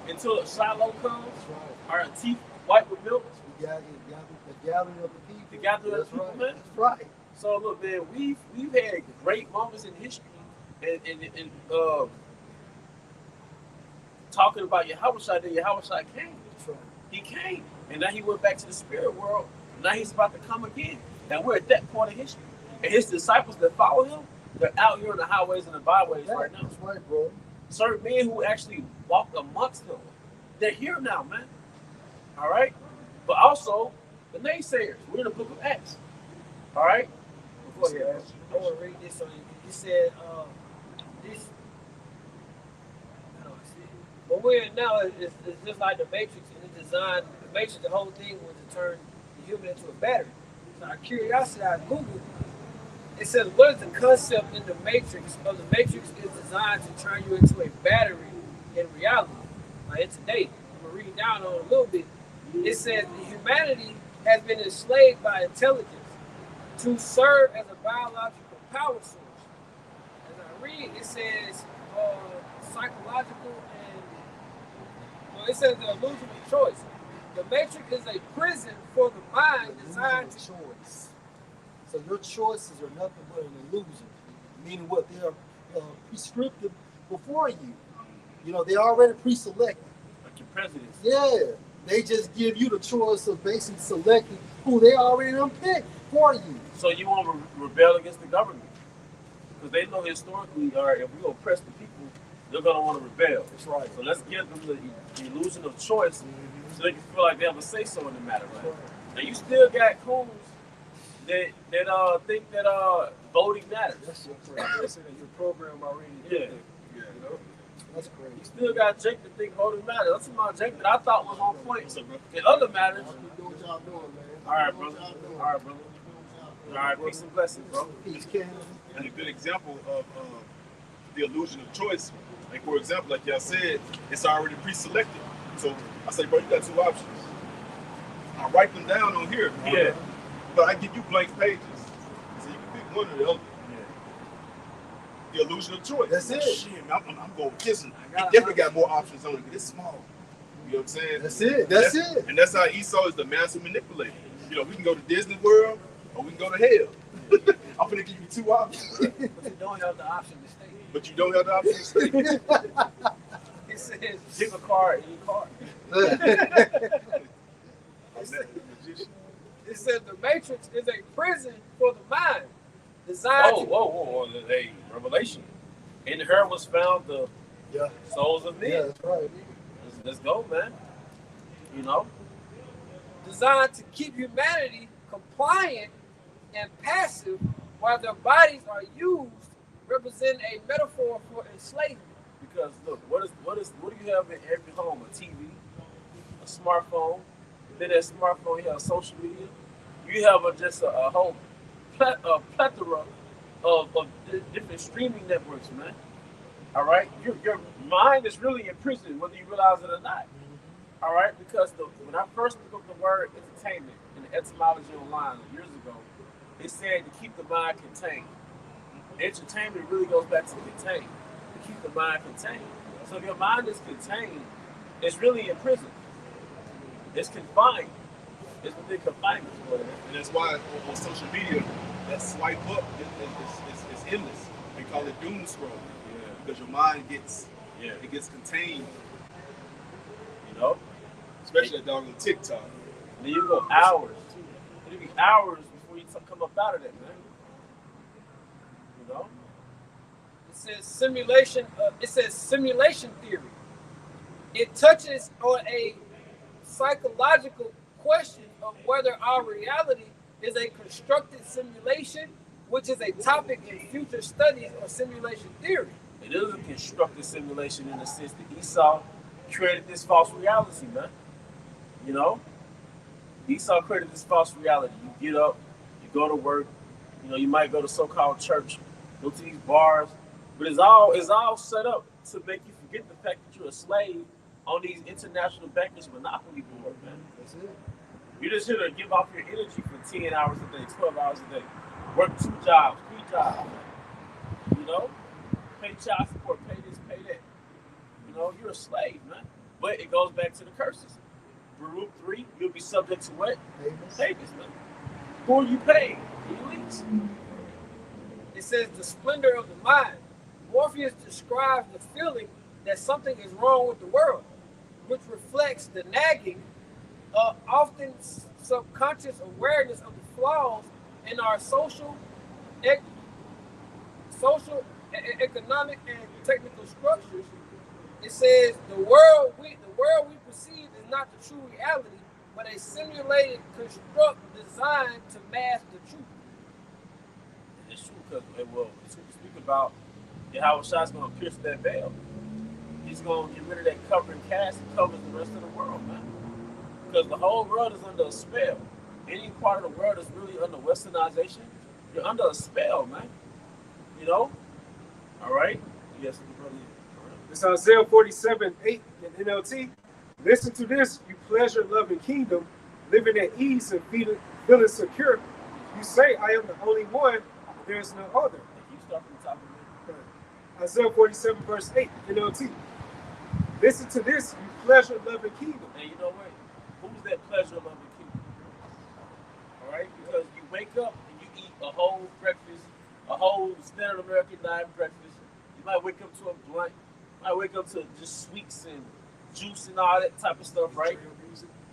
Until Shiloh comes, That's right. our teeth white with milk. The gathering of the people. The gathering of That's the people, right. man. That's right. So look, man, we've had great moments in history, and talking about Yahushua, that Yahushua came. That's right. He came, and now he went back to the spirit world. Now he's about to come again, and we're at that point of history. And his disciples that follow him, they're out here on the highways and the byways right now. That's right, bro. Certain men who actually walk amongst them, they're here now, man. All right, but also the naysayers. We're in the book of Acts. All right. Go ahead. I want to read this on you. He said, this. How do I say it? But we're in now, it's just like the Matrix, and it's designed, the Matrix, the whole thing was to turn the human into a battery. So our curiosity, I Googled, it says, what is the concept in the Matrix? Because the Matrix is designed to turn you into a battery in reality. Like in today, I'm going to read down on it a little bit. It says humanity has been enslaved by intelligence to serve as a biological power source. As I read, it says psychological and, well, it says the illusion of choice. The Matrix is a prison for the mind designed to choice. So your choices are nothing but an illusion. Meaning what? They are prescriptive before you. You know, they're already pre-selected. Like your presidents. Yeah. They just give you the choice of basically selecting who they already done picked for you. So you want to rebel against the government? Because they know historically, all right, if we oppress the people, they're going to want to rebel. That's right. So let's give them the illusion of choice so they can feel like they have a say-so in the matter, right? Now you still got coons that think that voting matters. That's They say that your program already did that. You know? That's crazy. You still got Jake that think voting matters. That's about Jake that I thought was on point in other matters. Keep doing what y'all doing, man. All right, brother. All right, brother. All right, peace and blessings, bro. Peace, Ken. And a good example of the illusion of choice. Like, for example, like y'all said, it's already pre-selected. So I say, bro, you got two options. I write them down on here. Yeah. But I give you blank pages. So you can pick one or the other. The illusion of choice. That's it. Shit, I'm going with this one. He definitely got more options on it, but it's small. You know what I'm saying? That's it. That's it. And that's how Esau is the master manipulator. You know, we can go to Disney World or we can go to hell. I'm gonna give you two options. But you don't have the option to stay. But you don't have the option to stay. It says pick a card, any card. It says the Matrix is a prison for the mind, designed Whoa. Hey, revelation. In her was found the Yeah. souls of men. Yeah, that's right. Let's go, man. You know? designed to keep humanity compliant and passive while their bodies are used, represent a metaphor for enslavement. Because look, what do you have in every home? A TV, a smartphone. Then that smartphone, you have social media. You have just a whole plethora of different streaming networks, man. All right, your mind is really in prison, whether you realize it or not. All right, because when I first looked up the word entertainment in the etymology online years ago, it said to keep the mind contained. Entertainment really goes back to contain, to keep the mind contained. So if your mind is contained, it's really in prison. It's confined. It's within confinement. And that's why on social media, that swipe up is endless. They call it doom scroll. Yeah. Because your mind gets Yeah. it gets contained. You know? Especially that dog on TikTok. And then you go hours. It'll be hours before you come up out of that, man. You know? It says simulation. It says simulation theory. It touches on a psychological question of whether our reality is a constructed simulation, which is a topic in future studies of simulation theory. It is a constructed simulation in the sense that Esau created this false reality, man. You know? Esau created this false reality. You get up, you go to work, you know, you might go to so-called church, go to these bars, but it's all set up to make you forget the fact that you're a slave on these international bankers monopoly board, man. That's it. You're just here to give off your energy for 10 hours a day, 12 hours a day. Work 2 jobs, 3 jobs. You know? Pay child support, pay this, pay that. You know, you're a slave, man. But it goes back to the curses. Baruch 3, you'll be subject to what? Payments, man. Who are you paying? The elites. It says the splendor of the mind. Morpheus describes the feeling that something is wrong with the world, which reflects the nagging, often subconscious awareness of the flaws in our social, economic, and technical structures. It says the world we perceive is not the true reality, but a simulated construct designed to mask the truth. It's true because it's what we speak about. Yahweh Shah's going to pierce that veil. He's going to get rid of that covering cast and covers the rest of the world, man. Because the whole world is under a spell. Any part of the world is really under westernization. You're under a spell, man. You know? All right? Yes, brother. It's Isaiah 47:8 in NLT. Listen to this, you pleasure-loving kingdom, living at ease and feeling secure. You say, I am the only one, there is no other. You start from the top of it. Isaiah 47 verse 8 NLT. Listen to this, you pleasure-loving kingdom. And you know what? Who's that pleasure-loving kingdom? All right? Because you wake up and you eat a whole breakfast, a whole standard American diet breakfast. You might wake up to a blunt. You might wake up to just sweets and juice and all that type of stuff, right?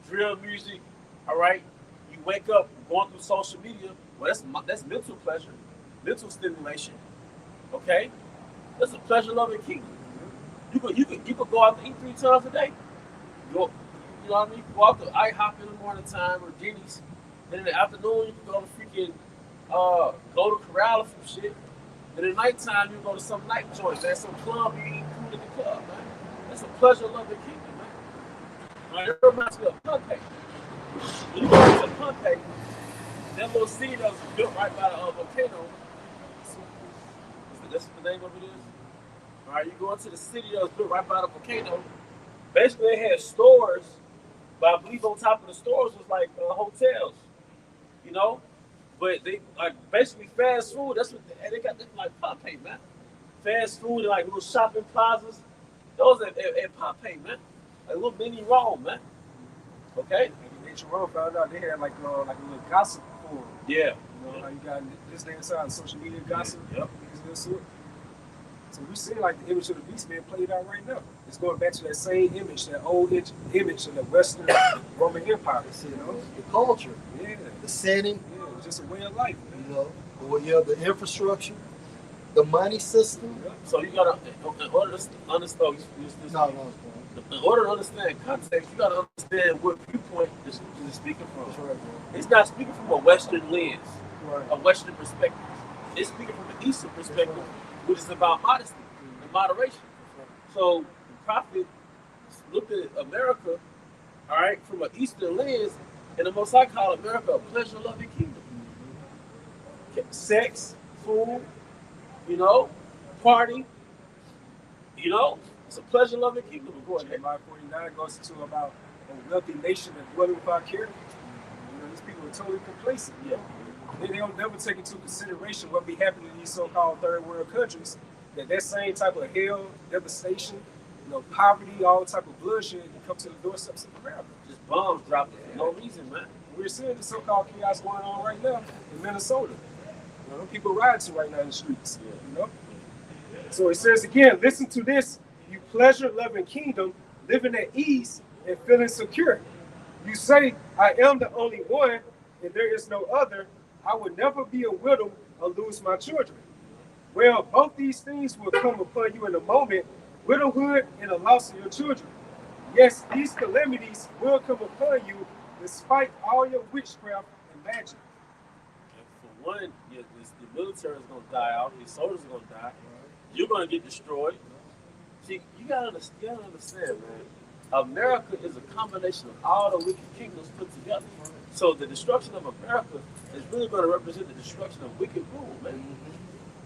Drill music. All right? You wake up going through social media. Well, that's mental pleasure, mental stimulation. Okay? That's a pleasure-loving kingdom. You could go out to eat 3 times a day. You know what I mean? Go out to IHOP in the morning time or Denny's. Then in the afternoon, you can go to freaking, go to Corral or some shit. Then at nighttime, you go to some night joint. There's some club, you eat food in the club, man. That's a pleasure-loving kingdom, man. Right, it reminds me of Pompeii. When you go to Pompeii, that little city that was built right by the volcano, that's what the name of it is. All right, you go into the city that was built right by the volcano. Basically, they had stores, but I believe on top of the stores was like hotels, you know. But they like basically fast food. That's what they got. Like Pompeii, man. Fast food and like little shopping plazas. Those at Pompeii, man. Like little mini Rome, man. Okay. And ancient Rome found out they had like a little gossip forum. Yeah. You know how you got this day inside social media gossip. Yep. So we see like the image of the beast being played out right now. It's going back to that same image, that old image of the Western Roman Empire. You know, The culture, yeah, the setting, yeah, it's just a way of life. Man. you know, the infrastructure, the money system. So you gotta, in order to understand, in order to understand context, you gotta understand what viewpoint is speaking from. That's right, It's not speaking from a Western lens, right. a Western perspective. It's speaking from an Eastern perspective, which is about modesty and moderation. So the prophet looked at America, all right, from an Eastern lens, and the Most High called America a pleasure-loving kingdom. Sex, food, you know, party, you know, it's a pleasure-loving kingdom. Go ahead. Jeremiah 49 goes into about a wealthy nation and dwelling without care. You know, these people are totally complacent. Yeah. They don't never take into consideration what be happening in these so-called third world countries. That same type of hell, devastation, you know, poverty, all type of bloodshed that come to the doorsteps of America. Just bombs dropping for no reason, man. We're seeing the so-called chaos going on right now in Minnesota. You know, people rioting right now in the streets. You know. So it says again, listen to this, you pleasure-loving kingdom, living at ease and feeling secure. You say, I am the only one, and there is no other. I would never be a widow or lose my children. Well, both these things will come upon you in a moment, widowhood and the loss of your children. Yes, these calamities will come upon you despite all your witchcraft and magic. And for one, the military is going to die out, your soldiers are going to die, you're going to get destroyed. See, you got to understand, man, America is a combination of all the wicked kingdoms put together. So the destruction of America is really going to represent the destruction of wicked rule, man.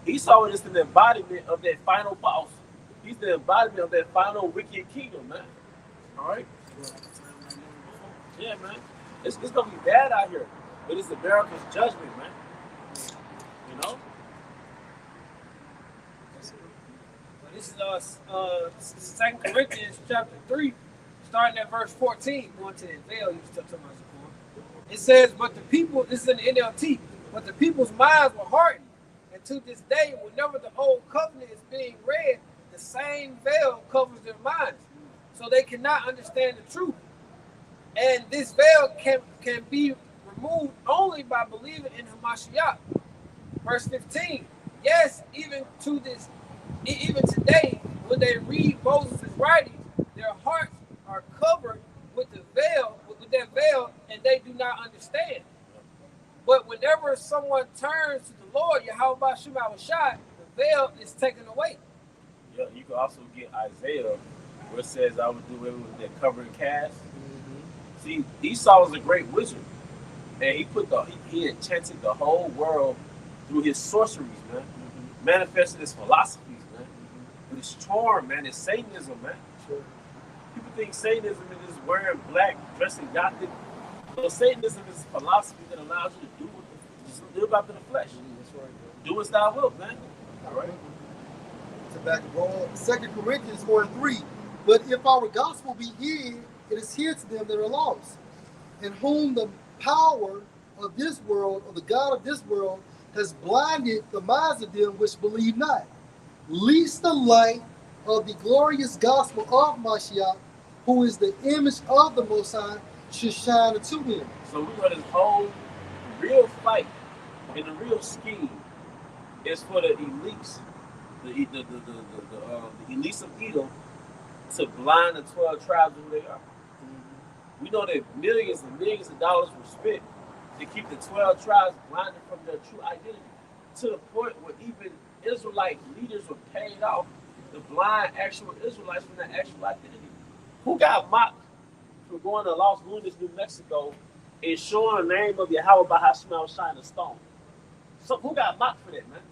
Esau is the embodiment of that final boss. He's the embodiment of that final wicked kingdom, man. All right? Yeah, man. It's going to be bad out here. But it's America's judgment, man. You know? This is 2 Corinthians chapter 3, starting at verse 14, going to the veil you touched on before. It says, but the people, this is in the NLT, but the people's minds were hardened. And to this day, whenever the old covenant is being read, the same veil covers their minds. So they cannot understand the truth. And this veil can be removed only by believing in Hamashiach. Verse 15. Yes, even today, when they read Moses' writings, their hearts are covered with the veil, with that veil, and they do not understand. But whenever someone turns to the Lord, Yahweh Bashim Awashai, the veil is taken away. Yeah, you can also get Isaiah, where it says, I would do away with that covering cast. See, Esau was a great wizard, and he enchanted the whole world through his sorceries, man. Manifested his philosophies, man. With his charm, man, his Satanism, man. People think Satanism is just wearing black, dressing gothic. But Satanism is a philosophy that allows you to just live after the flesh. That's right. Do as thou wilt, man. All right. To back it all, 2 Corinthians 4:3. But if our gospel be hid, it is hid to them that are lost, in whom the power of this world, or the God of this world, has blinded the minds of them which believe not, lest the light of the glorious gospel of Mashiach, who is the image of the Most High, should shine unto him. So we know this whole real fight and the real scheme is for the elites, the elites of Edom, to blind the 12 tribes of who they are. We know that millions and millions of dollars were spent to keep the 12 tribes blinded from their true identity, to the point where even Israelite leaders were paid off to blind actual Israelites from their actual identity. Who got mocked for going to Los Lunas, New Mexico, and showing the name of Yahweh Bahashmal shine a stone? So who got mocked for that, man?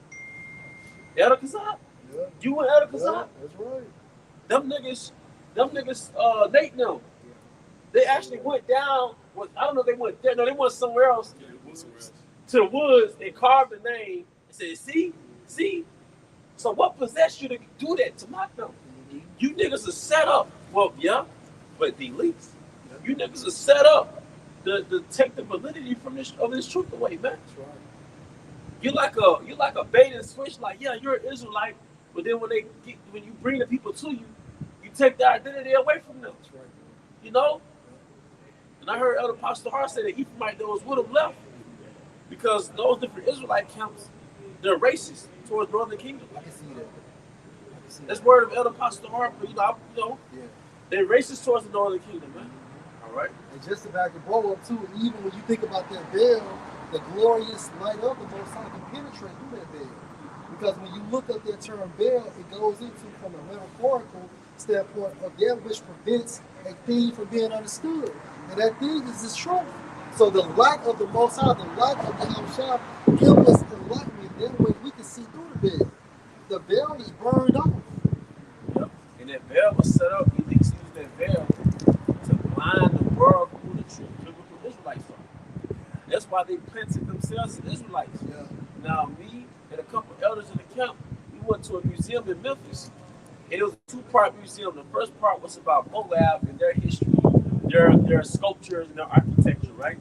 Elder Kazab? Yeah. You and Elder Kazab? That's right. Them niggas, Nate and them, they actually went down. I don't know if they went there. No, they went somewhere else. Yeah, it was somewhere else. To the woods and carved the name and said, see? So what possessed you to do that, to mock them? You niggas are set up. Well, yeah, but the elites. You niggas are set up to take the validity from this truth away, man. That's right. You're like a bait and switch, like, yeah, you're an Israelite, But then when you bring the people to you, you take their identity away from them. That's right. You know? And I heard Elder Pastor Hart say that Ephraimite that was with him left because those different Israelite camps, they're racist towards Northern Kingdom. I can see that. I can see That's that. word of Elder Pastor Hart, but Yeah. they're racist towards the Northern Kingdom, man. All right. And just to back the bro up too, even when you think about that veil, the glorious light of the Most High can penetrate through that veil. Because when you look up that term veil, it goes into from a metaphorical standpoint of that which prevents a thing from being understood. And that thing is this truth. So the light of the Most High, the light of the Yahushua, give us enlightenment. That way we can see through the veil. The veil is burned off. Yep. And that veil was set up, elites used that veil to blind the world from who the true biblical Israelites are. That's why they planted themselves as Israelites. Yeah. Now, me and a couple elders in the camp, we went to a museum in Memphis, and it was a two-part museum. The first part was about Moab and their history, their sculptures and their architecture, right?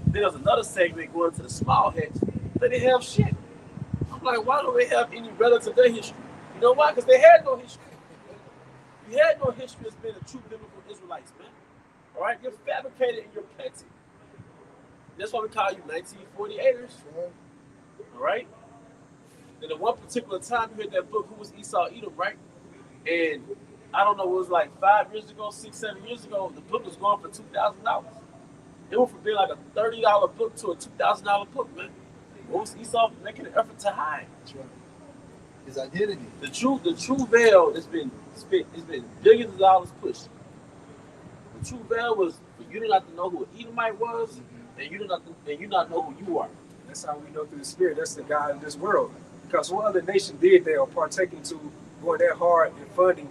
Then there was another segment going to the small heads. They didn't have shit. I'm like, why don't they have any relevance of their history? You know why? Because they had no history. You had no history as being a true biblical Israelites, man. All right? You're fabricated and you're petty. That's why we call you 1948ers. All right? And at one particular time, you heard that book, Who Was Esau Edom, right? And I don't know, it was like 5 years ago, 6, 7 years ago, the book was going for $2,000. It went from being like a $30 book to a $2,000 book, man. What was Esau making an effort to hide? That's right. His identity. The true veil has been spent, it's been billions of dollars pushed. The true veil was for you to not to know who an Edomite was, and you not know who you are. That's how we know through the Spirit. That's the God of this world. Because what other nation did they or partaking to going that hard in funding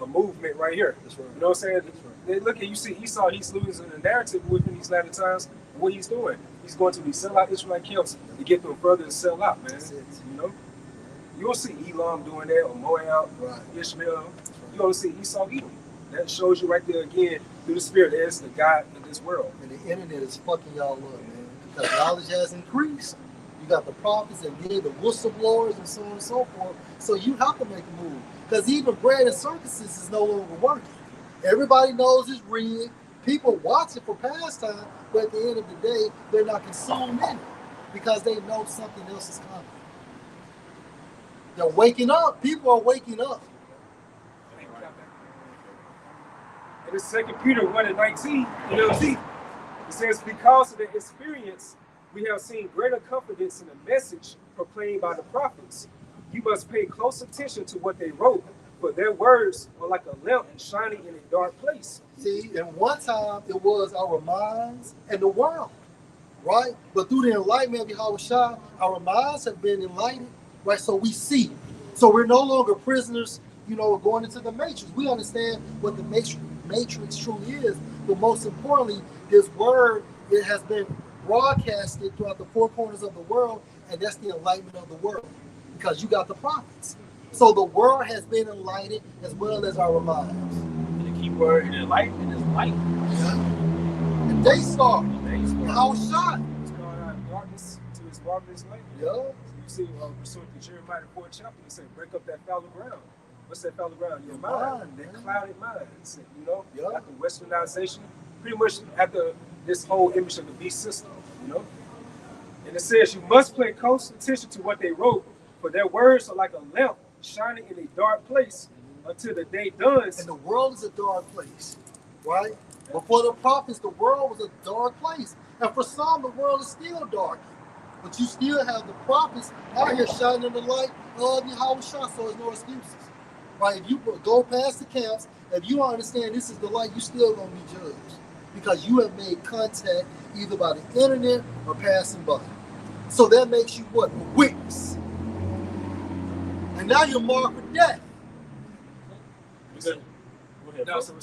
a movement right here? That's right. You know what I'm saying? That's right. They look at you see Esau, he's losing the narrative within these latter times. What he's doing, he's going to these sellout Israelite camps to get them further to sell out, man. That's it. You know, you don't see Elam doing that or Moab, Right. Ishmael. You don't see Esau Edom. That shows you right there again through the Spirit. There's the God of this world. And the internet is fucking y'all up, man. Because knowledge has increased. You got the prophets and then the whistleblowers and so on and so forth. So you have to make a move. Because even bread and circuses is no longer working. Everybody knows it's rigged. People watch it for pastime, but at the end of the day, they're not consumed in it because they know something else is coming. They're waking up. People are waking up. And it's 2 Peter 1:19, it says, because of the experience, we have seen greater confidence in the message proclaimed by the prophets. You must pay close attention to what they wrote, for their words are like a lamp shining in a dark place. See, and one time it was our minds and the world, right? But through the enlightenment of Yahushua, our minds have been enlightened, right? So we see. So we're no longer prisoners, going into the matrix. We understand what the matrix truly is. But most importantly, this word, it has been broadcasted throughout the four corners of the world, and that's the enlightenment of the world. Because you got the prophets. So the world has been enlightened as well as our minds. And the key word in enlightenment is light. Yeah. And they start. How shine. It's going out of darkness to its marvelous light. Yeah. So you see, pursuant to Jeremiah 4th chapter, he said, break up that fallow ground. What's that fallow ground? Your mind, that clouded mind. Yeah. After westernization, pretty much after this whole image of the beast system, And it says, you must pay close attention to what they wrote, for their words are like a lamp shining in a dark place until the day dawns. And the world is a dark place, right? Before the prophets, the world was a dark place. And for some, the world is still dark. But you still have the prophets out here shining the light of Yahushua, so there's no excuses. Right? If you go past the camps, if you don't understand this is the light, you still going to be judged. Because you have made contact either by the internet or passing by. So that makes you what? A witness. And now you're marked for death. No, so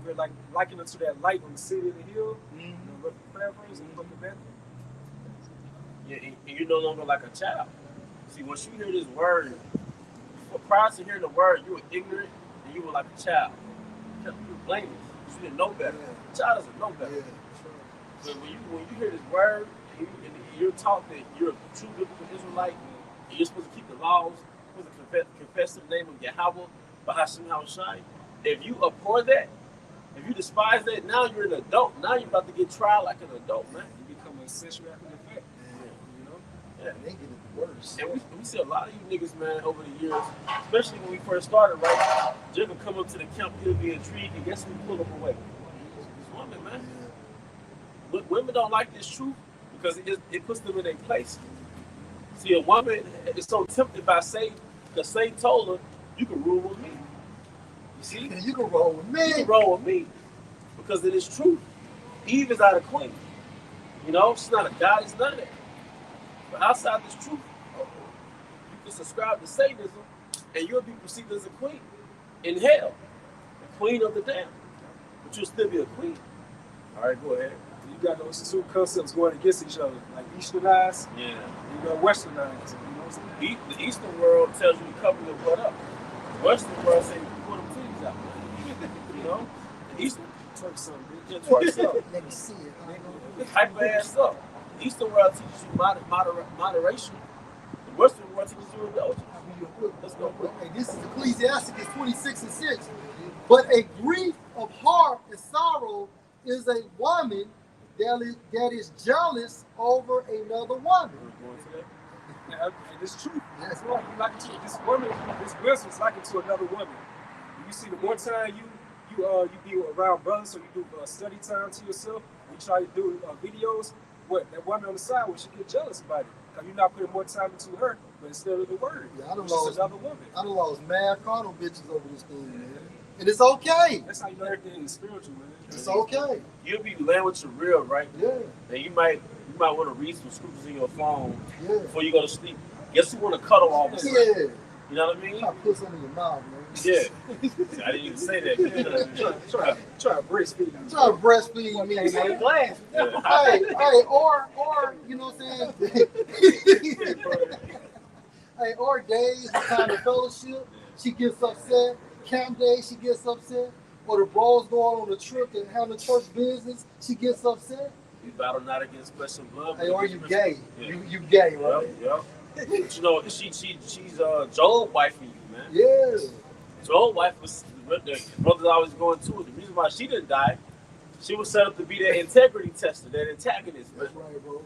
we're like likened unto that light on the city of the hill. Paraphrase and book of Matthew. Yeah, and you're no longer like a child. See, once you hear this word, prior to hearing the word, you were ignorant and you were like a child. You were blameless. You didn't know better. A child doesn't know better. Yeah. But when you hear this word, and you're taught that you're a true biblical Israelite, and you're supposed to keep the laws, confess the name of Yahweh, Bahashim Hawashai. If you abhor that, if you despise that, now you're an adult. Now you're about to get tried like an adult, man. You become a sexual after the fact. You know? Yeah. They get it worse. And we see a lot of you niggas, man, over the years, especially when we first started, right? Jim would come up to the camp, he'll be intrigued, and guess who pull him away? This woman, man. But women don't like this truth because it puts them in their place. See, a woman is so tempted by Satan because Satan told her, you can rule with me. You see? And you can roll with me. You can roll with me because it is truth. Eve is not a queen. You know, she's not a goddess, none of that. But outside this truth, you can subscribe to Satanism and you'll be perceived as a queen in hell, the queen of the damned. But you'll still be a queen. All right, go ahead. You got those two concepts going against each other, like Easternized Yeah. and you got Westernized. You know what I'm saying? The Eastern world tells you to cover your butt up. The Western world says you pull them titties out. You know? The Eastern Twerk something, bitch. just twerks up. Let me see it. Hype ass up. The Eastern world teaches you moderation. The Western world teaches you indulgence. Let's go. Okay, this is Ecclesiasticus 26:6. But a grief of heart and sorrow is a woman that is jealous over another woman. And it's true. It's like you like this woman, this wisdom is like it to another woman. You see, the more time you be around brothers, so you do study time to yourself. You try to do videos. What that woman on the side, when she get jealous about it, because you're not putting more time into her, but instead of the word, Yeah, I done it's lost another woman. I done lost mad carnal bitches over this thing, man. And it's okay. That's how you know everything is spiritual, man. It's okay. You'll be laying with your real, right? Yeah, And you might want to read some scriptures in your phone yeah. before you go to sleep. Guess who want to cuddle all of a sudden? Yeah. You know what I mean? Try to put something in your mouth, man. Yeah. I didn't even say that. Try to breastfeed you. Try to breastfeed me, Okay, man. glass. Yeah. Hey, or you know what I'm saying? Hey, or days of time of fellowship, she gets upset. Camp day, she gets upset. Or the bros going on a trip and having church business, she gets upset. We battle not against flesh and blood. Hey, are you gay? Yeah. You gay, right? Yep. But you know, she's Joel's wife for you, man. Yeah. Joel's wife was the brothers always going to it. The reason why she didn't die, she was set up to be that integrity tester, that antagonist, man. That's right, bro.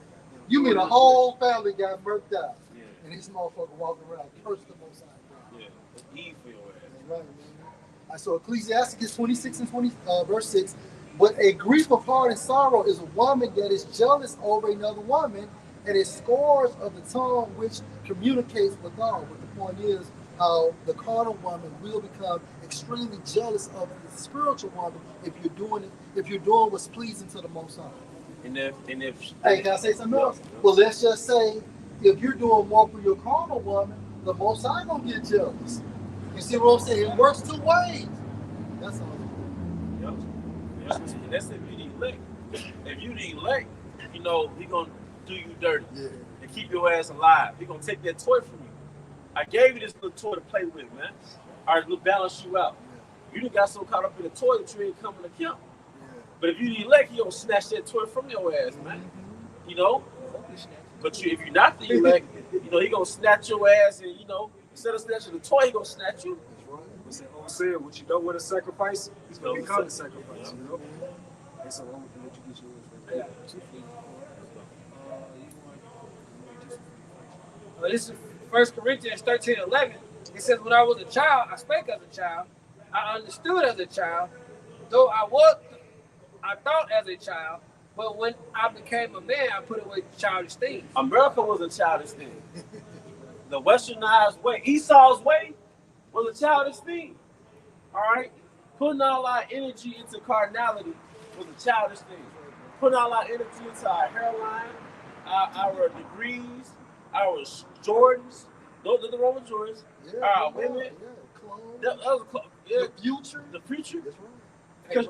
You mean a whole family got murked out, Yeah. and this motherfucker walking around cursed the Most High God. Yeah. It's Eve for your ass. That's right, man. All right, so Ecclesiasticus 26 and 20, verse 6. But a grief of heart and sorrow is a woman that is jealous over another woman, and it scores of the tongue which communicates with all. But the point is how the carnal woman will become extremely jealous of the spiritual woman if you're doing what's pleasing to the Most High. And if Hey, can I say something else? Well, let's just say if you're doing more for your carnal woman, the Most High gonna get jealous. You see what I'm saying? It works two ways. That's all. Yep. That's if you elect. If you the elect, you know, he gonna do you dirty Yeah. and keep your ass alive. He gonna take that toy from you. I gave you this little toy to play with, man. All right, we'll balance you out. You done got so caught up in the toy that you ain't coming to camp. But if you the elect, he gonna snatch that toy from your ass, man. You know? But if you're not the elect, you know, he gonna snatch your ass and, you know, instead of snatching the toy, he gonna snatch you. What's that old saying? What you don't want to sacrifice, he's going to become the sacrifice, you know? And so I'm going to let you get yours right This is 1 Corinthians 13:11. It says, when I was a child, I spake as a child. I understood as a child. Though I thought as a child. But when I became a man, I put away childish things. America was a childish thing. The westernized way, Esau's way, was a childish thing. All right? Putting all our energy into carnality was a childish thing. Putting all our energy into our hairline, our degrees, our Jordans. Those are the Roman Jordans. Our women. That was The future. the future. That's right. Because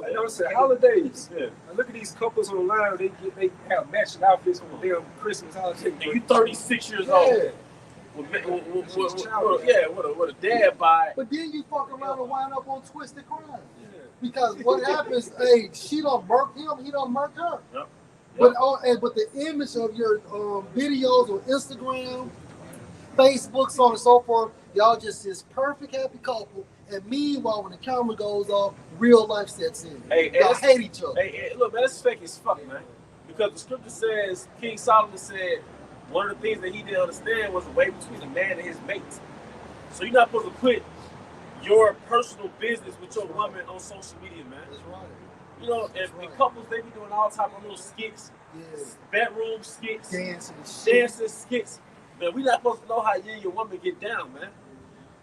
I know it's holidays. Yeah. I look at these couples online, they have matching outfits for their Christmas holiday. And you 36 years old. Yeah. With a dad by. But then you fuck around and wind up on Twisted Crime. Because what happens, hey, she don't murk him, he don't murk her. Yep. But the image of your videos on Instagram, Facebook, so on and so forth. Y'all just this perfect happy couple. And meanwhile, when the camera goes off, real life sets in. Y'all hate each other. Hey, look, man, that's fake as fuck, man. Because the scripture says, King Solomon said, one of the things that he didn't understand was the way between a man and his mate. So you're not supposed to put your personal business with your woman on social media, man. That's right. You know, and couples, they be doing all type of little skits, bedroom skits, dancing skits. Man, we not supposed to know how you and your woman get down, man.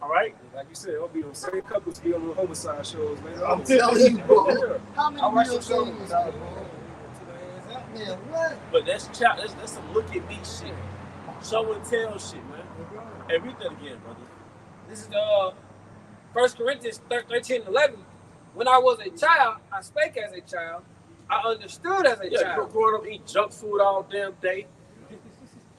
All right? Like you said, it'll be on same couples be on the homicide shows, man. I'm telling you, bro. How many watch real the show. things out, bro? Man, what? But that's some look at me shit. Show and tell shit, man. Hey, read that again, brother. This is 1 Corinthians 13:11. When I was a child, I spake as a child. I understood as a child. Growing up eating junk food all damn day.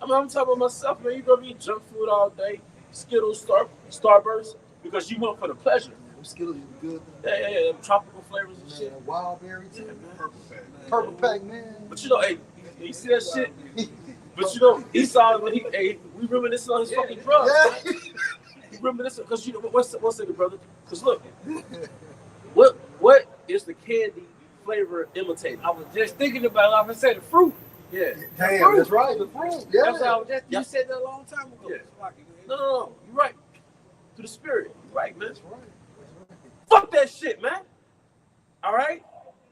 I mean, I'm talking about myself, man. You gonna eat junk food all day, Skittles, Starburst, because you want for the pleasure. Them Skittles is good. Yeah, tropical flavors and Man, shit. wild berry too. Perfect. Purple pack, man. But you know, hey, you see that shit? But you know, Esau, when we reminiscing on his fucking drugs. Yeah. We reminiscing, because you know, one second, brother. Because look, what is the candy flavor imitating? I was just thinking about it. I said the fruit. Yeah. Damn, that's right. The fruit. Yeah. That's what I was just. You said that a long time ago. Yeah. Like, No. You're right. To the spirit. You're right, man. That's right. Fuck that shit, man. All right?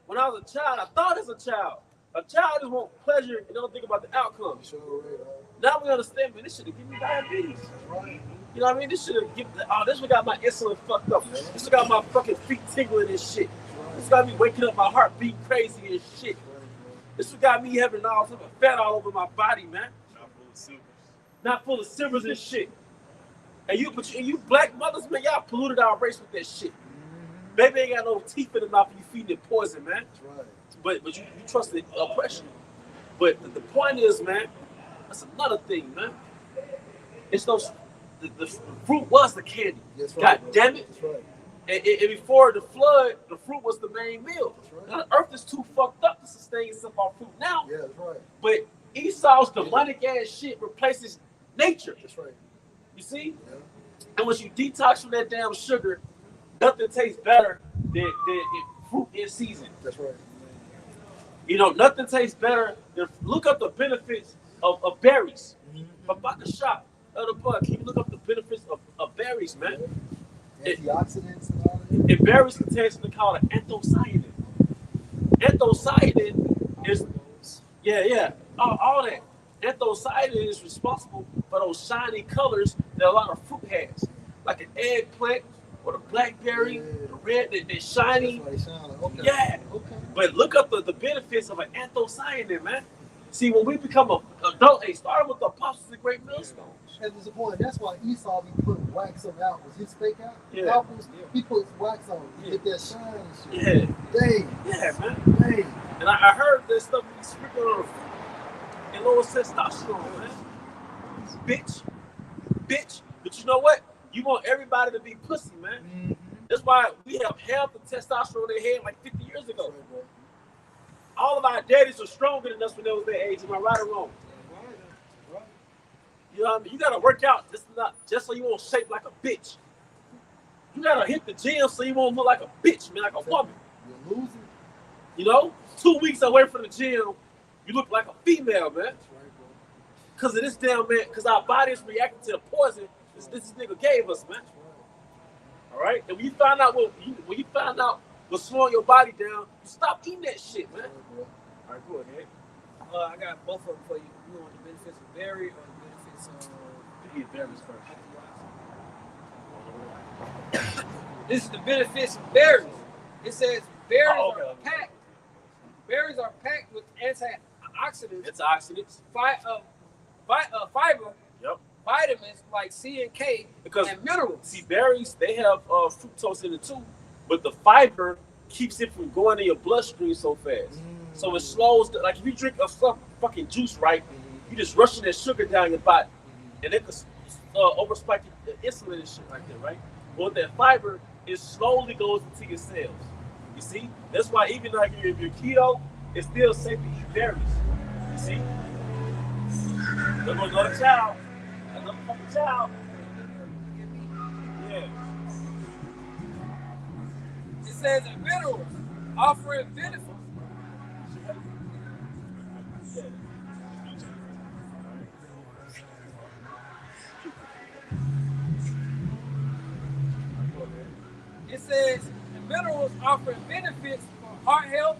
When I was a child, I thought as a child. A child just want pleasure and don't think about the outcome. Sure, right. Now we understand, man, this should have given me diabetes. That's right. You know what I mean? This should have given, this one got my insulin fucked up. This one got my fucking feet tingling and shit. This got me waking up, my heart beating crazy and shit. This one got me having all type of fat all over my body, man. Not full of silvers and shit. And you black mothers, man, y'all polluted our race with that shit. Baby ain't got no teeth in the mouth and you feeding it poison, man. That's right. But you trust the oppression. But the point is, man, that's another thing, man. It's those the fruit was the candy. That's right. God damn it. That's right. And before the flood, the fruit was the main meal. That's right. Now, the earth is too fucked up to sustain itself on fruit now. Yeah, that's right. But Esau's demonic ass shit replaces nature. That's right. You see? Yeah. And once you detox from that damn sugar, nothing tastes better than fruit in season. That's right. You know, nothing tastes better than look up the benefits of berries. But by the shop, other part, can you look up the benefits of berries, man? Antioxidants and all that. And berries contain something called an anthocyanin. Anthocyanin is, all that. Anthocyanin is responsible for those shiny colors that a lot of fruit has, like an eggplant or the blackberry, the red, they're shiny. That's why they shine like, okay. Yeah. Okay. But look up the benefits of an anthocyanin, man. See, when we become an adult, they started with the apostles and great millstones. And there's a point. That's why Esau be putting wax on apples. His fake Yeah. apples, he puts wax on it. Get that shine and shit. Yeah. Dang. Yeah, man. Dang. And I heard that stuff be sprinkled on and lower testosterone, man. Bitch. But you know what? You want everybody to be pussy, man. Mm-hmm. That's why we have half the testosterone they had like 50 years ago. All of our daddies are stronger than us when they was their age. Am I right or wrong? You know what I mean? You gotta work out just so you won't shape like a bitch. You gotta hit the gym so you won't look like a bitch, man, like a woman. You're losing. You know? 2 weeks away from the gym, you look like a female, man. Because of this damn man, because our bodies reacting to the poison this nigga gave us, man. All right? And when you find out what's slowing your body down, you stop eating that shit, man. All right, go ahead. I got both of them for you. You want the benefits of berry or the benefits of You get berries first. This is the benefits of berries. It says berries Oh, okay. are packed. Berries are packed with antioxidants, Antioxidants. fiber, Yep. vitamins like C and K, Because and minerals. see, berries, they have fructose in it too, but the fiber keeps it from going in your bloodstream so fast. So it slows, like if you drink a fucking juice, right, you just rushing that sugar down your body, and it could overspike the insulin and shit right there, right? Well, that fiber, it slowly goes into your cells. You see? That's why even like if you're keto, it's still safe to eat berries. You see? Look, another child. Another fucking child. Yeah. It says in minerals, offering benefits. It says the minerals offering benefits for heart health,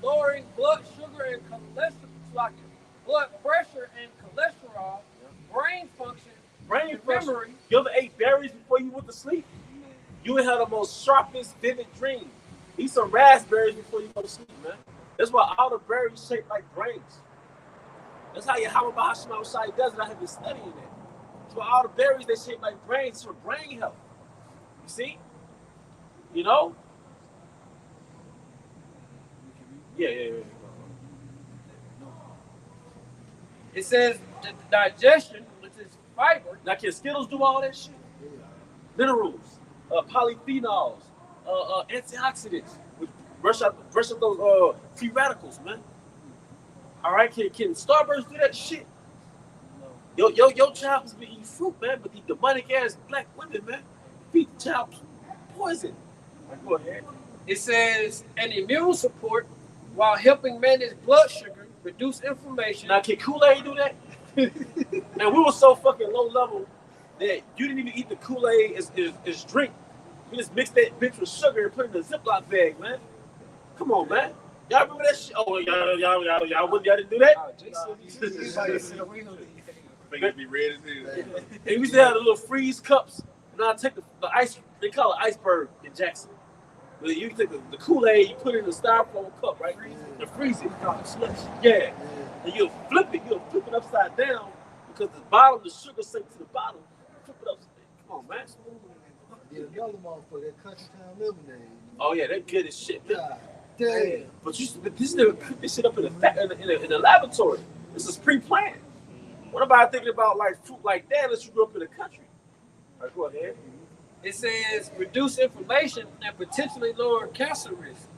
lowering blood sugar and cholesterol, blood pressure and cholesterol, brain function, Brain and function. memory. You ever ate berries before you went to sleep? You would have the most sharpest, vivid dream. Eat some raspberries before you go to sleep, man. That's why all the berries shape like brains. That's how Yahweh Bahashim Shai does it. I have been studying that. That's why all the berries they shape like brains for brain health. You see? You know? Yeah. It says the digestion, which is fiber. Now, can Skittles do all that shit? Minerals, polyphenols, antioxidants, which brush out those free radicals, man. All right, can Starburst do that shit? Your child has been eating fruit, man, but the demonic ass black women, man, feed the child poison. Go ahead. It says an immune support while helping manage blood sugar, reduce inflammation. Now, can Kool-Aid do that? And we were so fucking low level that you didn't even eat the Kool-Aid as drink. You just mixed that bitch with sugar and put it in a Ziploc bag, man. Come on, man. Y'all remember that shit? Oh, y'all didn't do that? Fingers be red as hell. And we used to have the little freeze cups. And I take the ice, they call it iceberg in Jackson. But you take the Kool-Aid, you put it in a styrofoam cup, right? And freeze it. Yeah. And you'll flip it upside down because the bottom, the sugar sinks to the bottom. Flip it upside down. Come on, man. Yeah, the other motherfucker, that Country Town lemonade. Oh yeah, that good as shit. God damn. But this nigga cook this shit up in the laboratory. This is pre-planned. What about thinking about like fruit like that unless you grew up in the country? All right, go ahead. It says reduce inflammation and potentially lower cancer risk.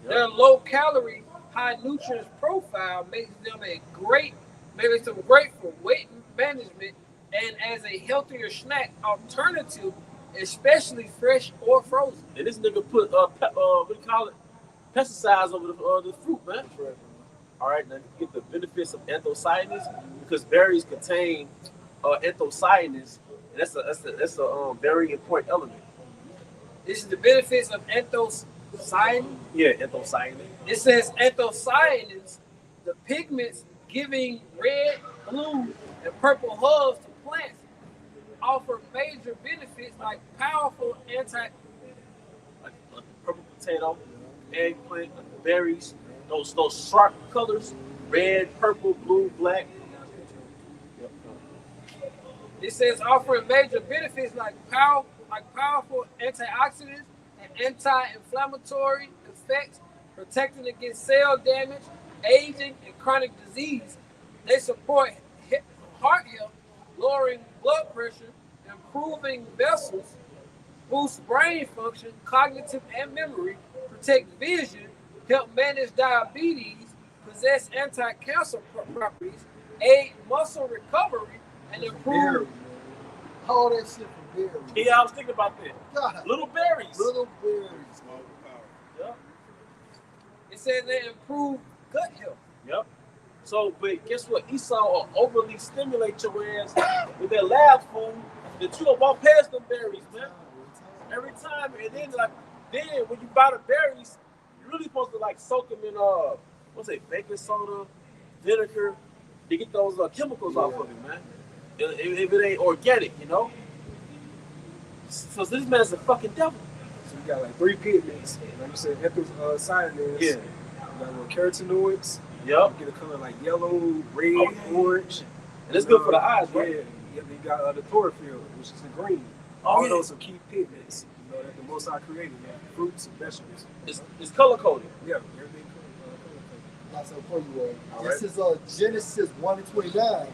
Their low calorie, high nutrients profile makes them great for weight management and as a healthier snack alternative, especially fresh or frozen. And this nigga put what do you call it? Pesticides over the fruit, man. All right, now you get the benefits of anthocyanins because berries contain anthocyanins. And that's a very important element. This is the benefits of anthocyanin. Yeah, anthocyanin. It says anthocyanins, the pigments giving red, blue, and purple hubs to plants, offer major benefits like powerful like purple potato, eggplant, berries, those sharp colors, red, purple, blue, black. It says offering major benefits like powerful antioxidants and anti-inflammatory effects, protecting against cell damage, aging, and chronic disease. They support heart health, lowering blood pressure, improving vessels, boost brain function, cognitive and memory, protect vision, help manage diabetes, possess anti-cancer properties, aid muscle recovery, and improve. All that shit for berries. Yeah, I was thinking about that. God. Little berries. Little berries. Yep. It says they improve gut health. Yep. So, but guess what? Esau will overly stimulate your ass with that lab food that you don't walk past them berries, man. Every time, and then when you buy the berries, you're really supposed to like soak them in baking soda, vinegar, to get those chemicals off of it, man. If it ain't organic, you know. So this man's a fucking devil. So you got like 3 pigments, like you said, anthocyanins. Yeah. You got little carotenoids. Yep. You get a color like yellow, red, orange. And it's good for the eyes, right? Yeah. You got the chlorophyll, which is the green. All those are key pigments, that the Most High created, man. Fruits and vegetables. It's color coded. Yeah, everything Not so for you. All This is Genesis 1:29.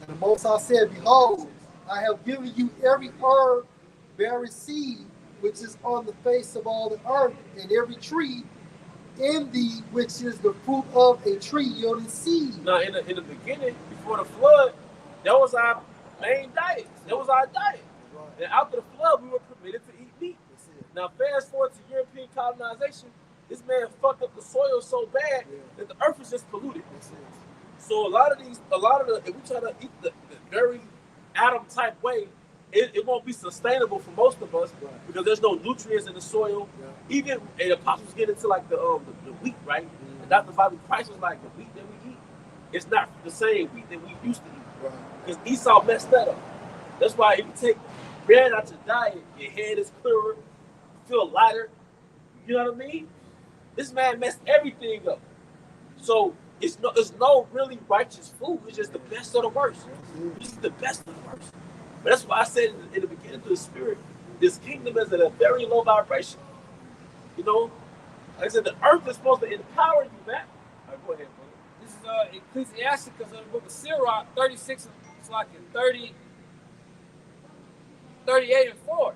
And the Most High said, behold, I have given you every herb bearing seed, which is on the face of all the earth, and every tree in thee, which is the fruit of a tree yielding seed. Now, in the beginning, before the flood, that was our main diet. That was our diet. And after the flood, we were permitted to eat meat. Now, fast forward to European colonization, this man fucked up the soil so bad that the earth was just polluted. So a lot of the, if we try to eat the very atom type way, it won't be sustainable for most of us because there's no nutrients in the soil. Even and the apostles get into like the wheat, right? And Dr. Bobby Price was like, the wheat that we eat, it's not the same wheat that we used to eat. Because Esau messed that up. That's why if you take bread out your diet, your head is clearer, you feel lighter. You know what I mean? This man messed everything up. So it's no really righteous food. It's just the best of the worst. This is the best of the worst. But that's why I said in the beginning to the spirit, this kingdom is at a very low vibration. You know, like I said, the earth is supposed to empower you, man. All right, go ahead, brother. This is Ecclesiasticus of the book of Sirach, 36, it's like in 30, 38 and 4.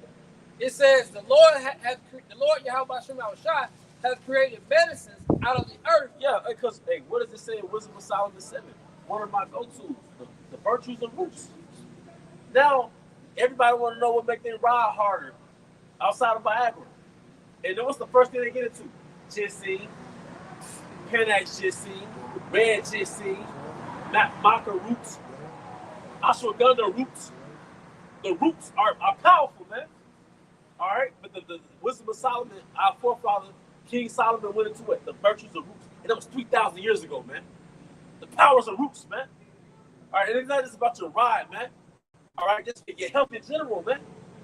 It says, the Lord Yahweh Shai has created medicines out of the earth. Yeah, because, hey, what does it say in Wisdom of Solomon 7? One of my go-tos, the virtues and roots. Now, everybody want to know what makes them ride harder outside of Viagra. And then what's the first thing they get into? Ginseng, Panax ginseng, red ginseng, maca roots, ashwagandha roots. The roots are powerful, man. All right? But the Wisdom of Solomon, our forefather, King Solomon, went into it, the virtues of roots. And that was 3,000 years ago, man. The powers of roots, man. All right? And it's not just about your ride, man. All right? Just your health in general, man.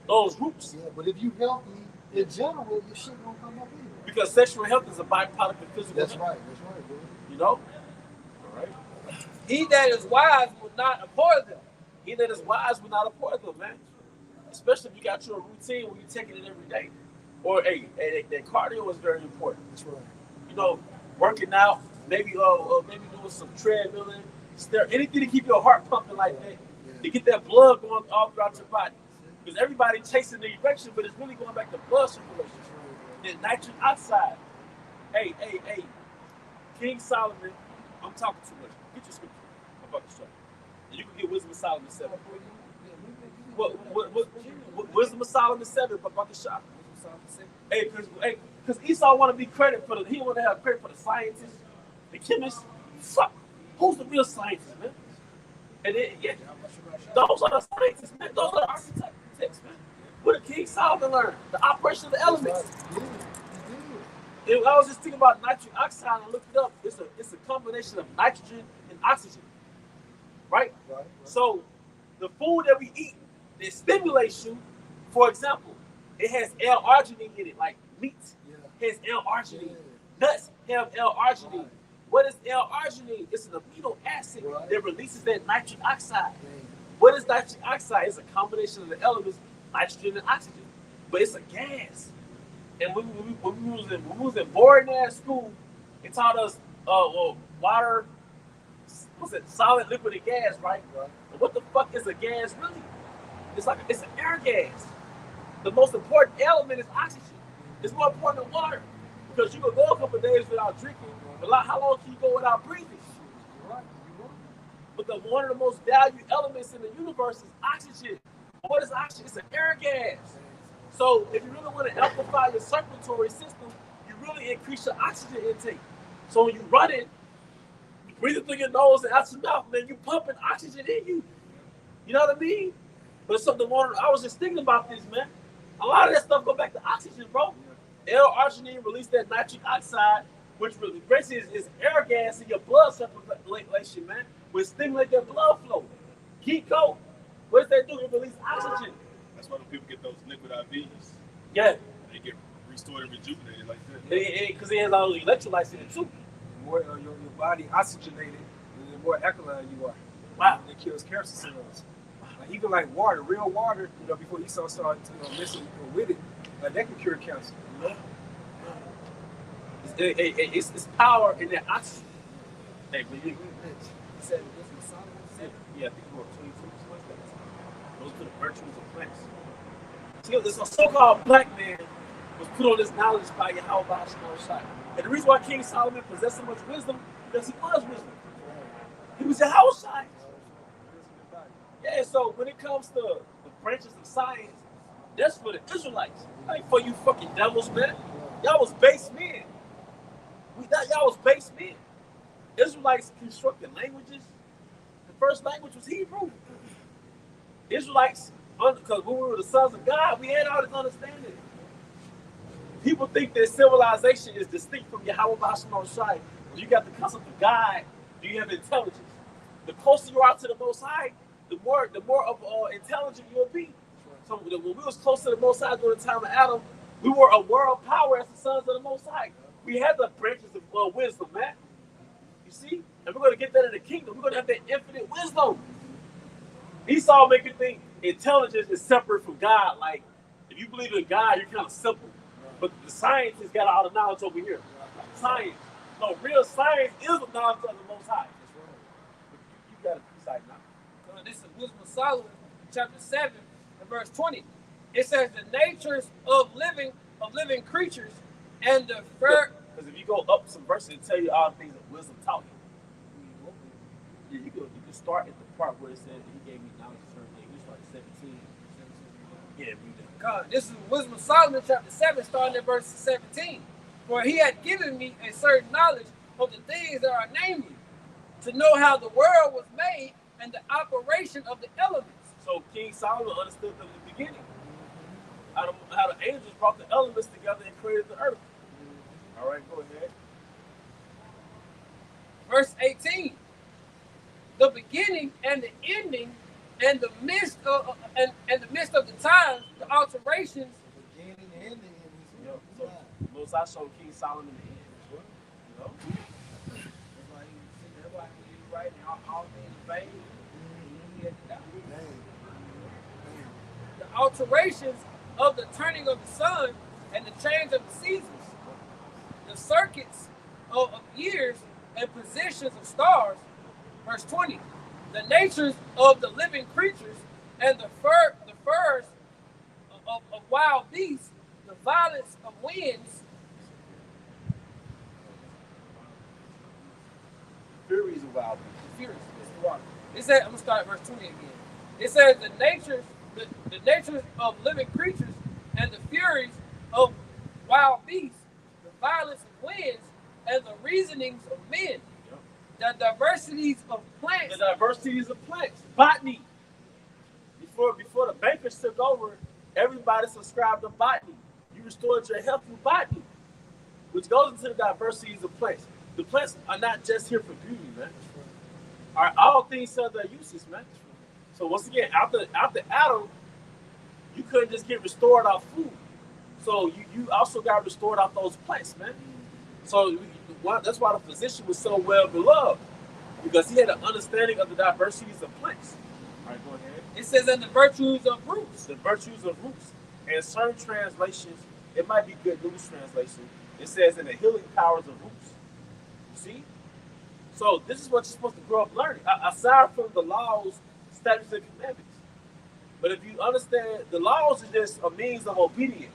Those roots. Yeah, but if you healthy in general, your shit won't come up anyway. Because sexual health is a byproduct of physical health. That's right, bro. You know? All right? He that is wise will not abhor them. He that is wise will not abhor them, man. Especially if you got your routine where you're taking it every day. Or, hey, that cardio is very important. That's right. You know, working out, maybe doing some treadmilling, anything to keep your heart pumping like that, to get that blood going all throughout your body. Because everybody chasing the erection, but it's really going back to blood circulation. Then nitric oxide. Hey, King Solomon, I'm talking too much. Get your scripture. I'm about to show you. And you can get Wisdom of Solomon 7. What Wisdom of Solomon 7 about the shop. Hey, because Esau want to be credit for he want to have credit for the scientists, the chemists. Fuck, who's the real scientists, man? And then, yeah, those are the scientists, man. Those are the architects, man. What did King Solomon learn? The operation of the elements. I was just thinking about nitric oxide and looked it up. It's a combination of nitrogen and oxygen, right? So the food that we eat that stimulates you, for example, it has L-arginine in it, like meat has L-arginine. Nuts have L-arginine. What is L-arginine? It's an amino acid that releases that nitric oxide. What is nitric oxide? It's a combination of the elements, nitrogen and oxygen. But it's a gas. And when we was in boarding ass school, it taught us water, what's it, solid, liquid, and gas, right? But what the fuck is a gas really? It's an air gas. The most important element is oxygen. It's more important than water. Because you can go a couple of days without drinking, but how long can you go without breathing? But one of the most valued elements in the universe is oxygen. What is oxygen? It's an air gas. So if you really want to amplify your circulatory system, you really increase your oxygen intake. So when you run it, you breathe it through your nose and out your mouth, man, you pumping oxygen in you. You know what I mean? But something more, I was just thinking about this, man. A lot of that stuff go back to oxygen, bro. L-arginine release that nitric oxide, which really basically is air gas in your blood circulation, man, which stimulate that blood flow. Keep going. What does that do? It release oxygen. That's why when people get those liquid IVs, Yeah. they get restored and rejuvenated like that. Because it has all the electrolytes in it, too. The more your body oxygenated, the more alkaline you are. Wow. It kills cancer cells. Like even like water, real water, before Esau started messing with it, that can cure cancer. It's power in that oxygen. Hey, but you Said yeah, I think we're 22. Those are the virtues of plants. See, this so-called black man was put on this knowledge by Yahweh Shai. And the reason why King Solomon possessed so much wisdom, because he was wisdom. He was Yahweh Shai. Yeah, so when it comes to the branches of science, that's for the Israelites. Like for you fucking devils, man. Y'all was base men. We thought y'all was base men. Israelites constructed languages. The first language was Hebrew. Israelites, because when we were the sons of God, we had all this understanding. People think that civilization is distinct from Yahweh Bashar Shai. When you got the concept of God, do you have intelligence? The closer you are to the Most High, the more of intelligent you'll be. So when we was close to the Most High during the time of Adam, we were a world power as the sons of the Most High. We had the branches of wisdom, man. You see? And we're going to get that in the kingdom. We're going to have that infinite wisdom. Esau make you think intelligence is separate from God. Like, if you believe in God, you're kind of simple. But the science has got all the knowledge over here. Science. No, real science is the knowledge of the Most High. You got to decide now. This is Wisdom of Solomon, chapter 7, and verse 20. It says the natures of living creatures and the fur. Because if you go up some verses, it tell you all the things that wisdom taught you. Yeah, you can start at the part where it says that he gave me knowledge of certain things. You start at 17. Yeah, read that. God, this is Wisdom of Solomon, chapter 7, starting at verse 17. For he had given me a certain knowledge of the things that are namely, to know how the world was made and the operation of the elements. So King Solomon understood from the beginning how the angels brought the elements together and created the earth. All right, go ahead. Verse 18. The beginning and the ending and the midst of the times, the alterations. The beginning and the ending. Yep. So Most High showed King Solomon the end as well. You know? That's why he writing all things vain. The alterations of the turning of the sun and the change of the seasons, the circuits of years and positions of stars. Verse 20, the natures of the living creatures and the furs of wild beasts, the violence of winds, Furies of wild beasts. Furies. It said, I'm gonna start at verse 20 again. It says the natures of living creatures and the furies of wild beasts, the violence of winds, and the reasonings of men, the diversities of plants. The diversities of plants. Botany. Before the bankers took over, everybody subscribed to botany. You restored your health through botany, which goes into the diversities of plants. The plants are not just here for beauty, man. All things have their uses, man. So once again, after Adam, you couldn't just get restored off food. So you also got restored off those plants, man. So that's why the physician was so well beloved, because he had an understanding of the diversities of plants. All right, go ahead. It says that the virtues of roots. The virtues of roots. And certain translations, it might be Good News translation, it says in the healing powers of roots. See? So this is what you're supposed to grow up learning, aside from the laws, statutes, and commandments. But if you understand, the laws are just a means of obedience.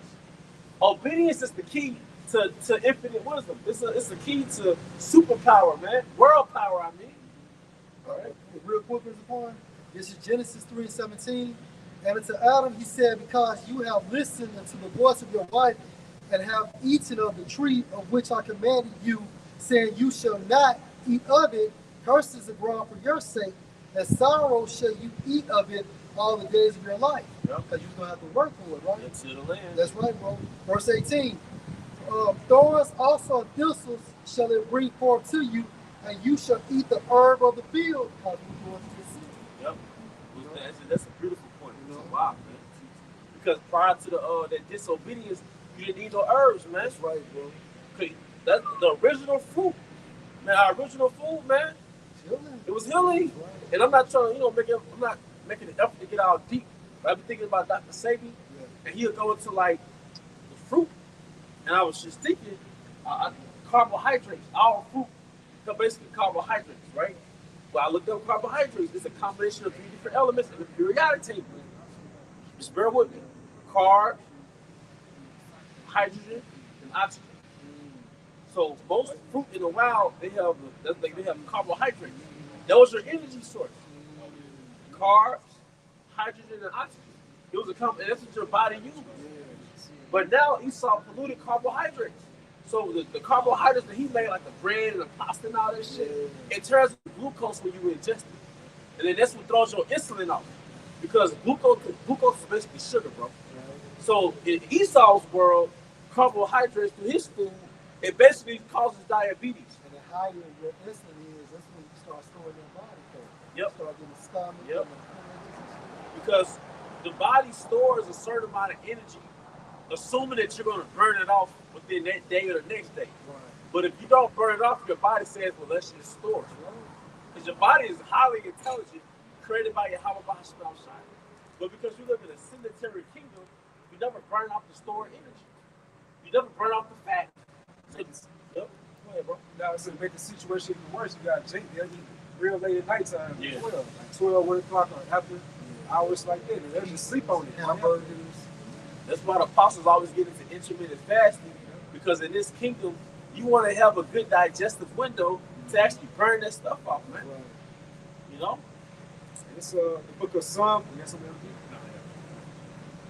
Obedience is the key to infinite wisdom. It's a key to superpower, man. World power, I mean. All right. Real quick, Mr. Point. This is Genesis 3:17. And unto Adam he said, because you have listened unto the voice of your wife and have eaten of the tree of which I commanded you, saying you shall not eat of it, cursed is the ground for your sake, and sorrow shall you eat of it all the days of your life. Because you're going to have to work for it, right? Into the land. That's right, bro. Verse 18. Thorns also and thistles shall it bring forth to you, and you shall eat the herb of the field. Because we're going to the sea. Yep. That's a beautiful point. Wow, man. Because prior to that disobedience, you didn't eat no herbs, man. That's right, bro. That's the original fruit. Man, our original food, man. Healing. It was healing. Right. And I'm not trying, I'm not making an effort to get all deep. But I've been thinking about Dr. Sabi, and he'll go into like the fruit. And I was just thinking, carbohydrates, all fruit, they're basically carbohydrates, right? Well, I looked up carbohydrates. It's a combination of 3 different elements in the periodic table. Just bear with me. Carbs, hydrogen, and oxygen. So most fruit in the wild, they have carbohydrates. Those are energy sources. Carbs, hydrogen and oxygen. It was a that's what your body used. But now Esau polluted carbohydrates. So the carbohydrates that he made, like the bread and the pasta and all this shit, it turns into glucose when you ingest it. And then that's what throws your insulin off. Because glucose is basically sugar, bro. So in Esau's world, carbohydrates through his food, it basically causes diabetes. And the higher your insulin is, that's when you start storing your body fat. Yep. You start getting stomach. Yep. And Because the body stores a certain amount of energy, assuming that you're going to burn it off within that day or the next day. right. But if you don't burn it off, your body says, well, let's just store it. Because your body is highly intelligent, created by Yahweh Bahasham Shai. But because you live in a sedentary kingdom, you never burn off the stored energy. You never burn off the fat. So, yep. Go ahead, bro. Now, to make the situation even worse, you got Jake there eating real late at nighttime. Yeah. 12, 1 o'clock, or after hours like that. And they'll just sleep on it. Hamburgers. That's why the apostles always get into intermittent fasting, because in this kingdom, you want to have a good digestive window to actually burn that stuff off, man. Right. You know? It's the book of Psalm. Yes,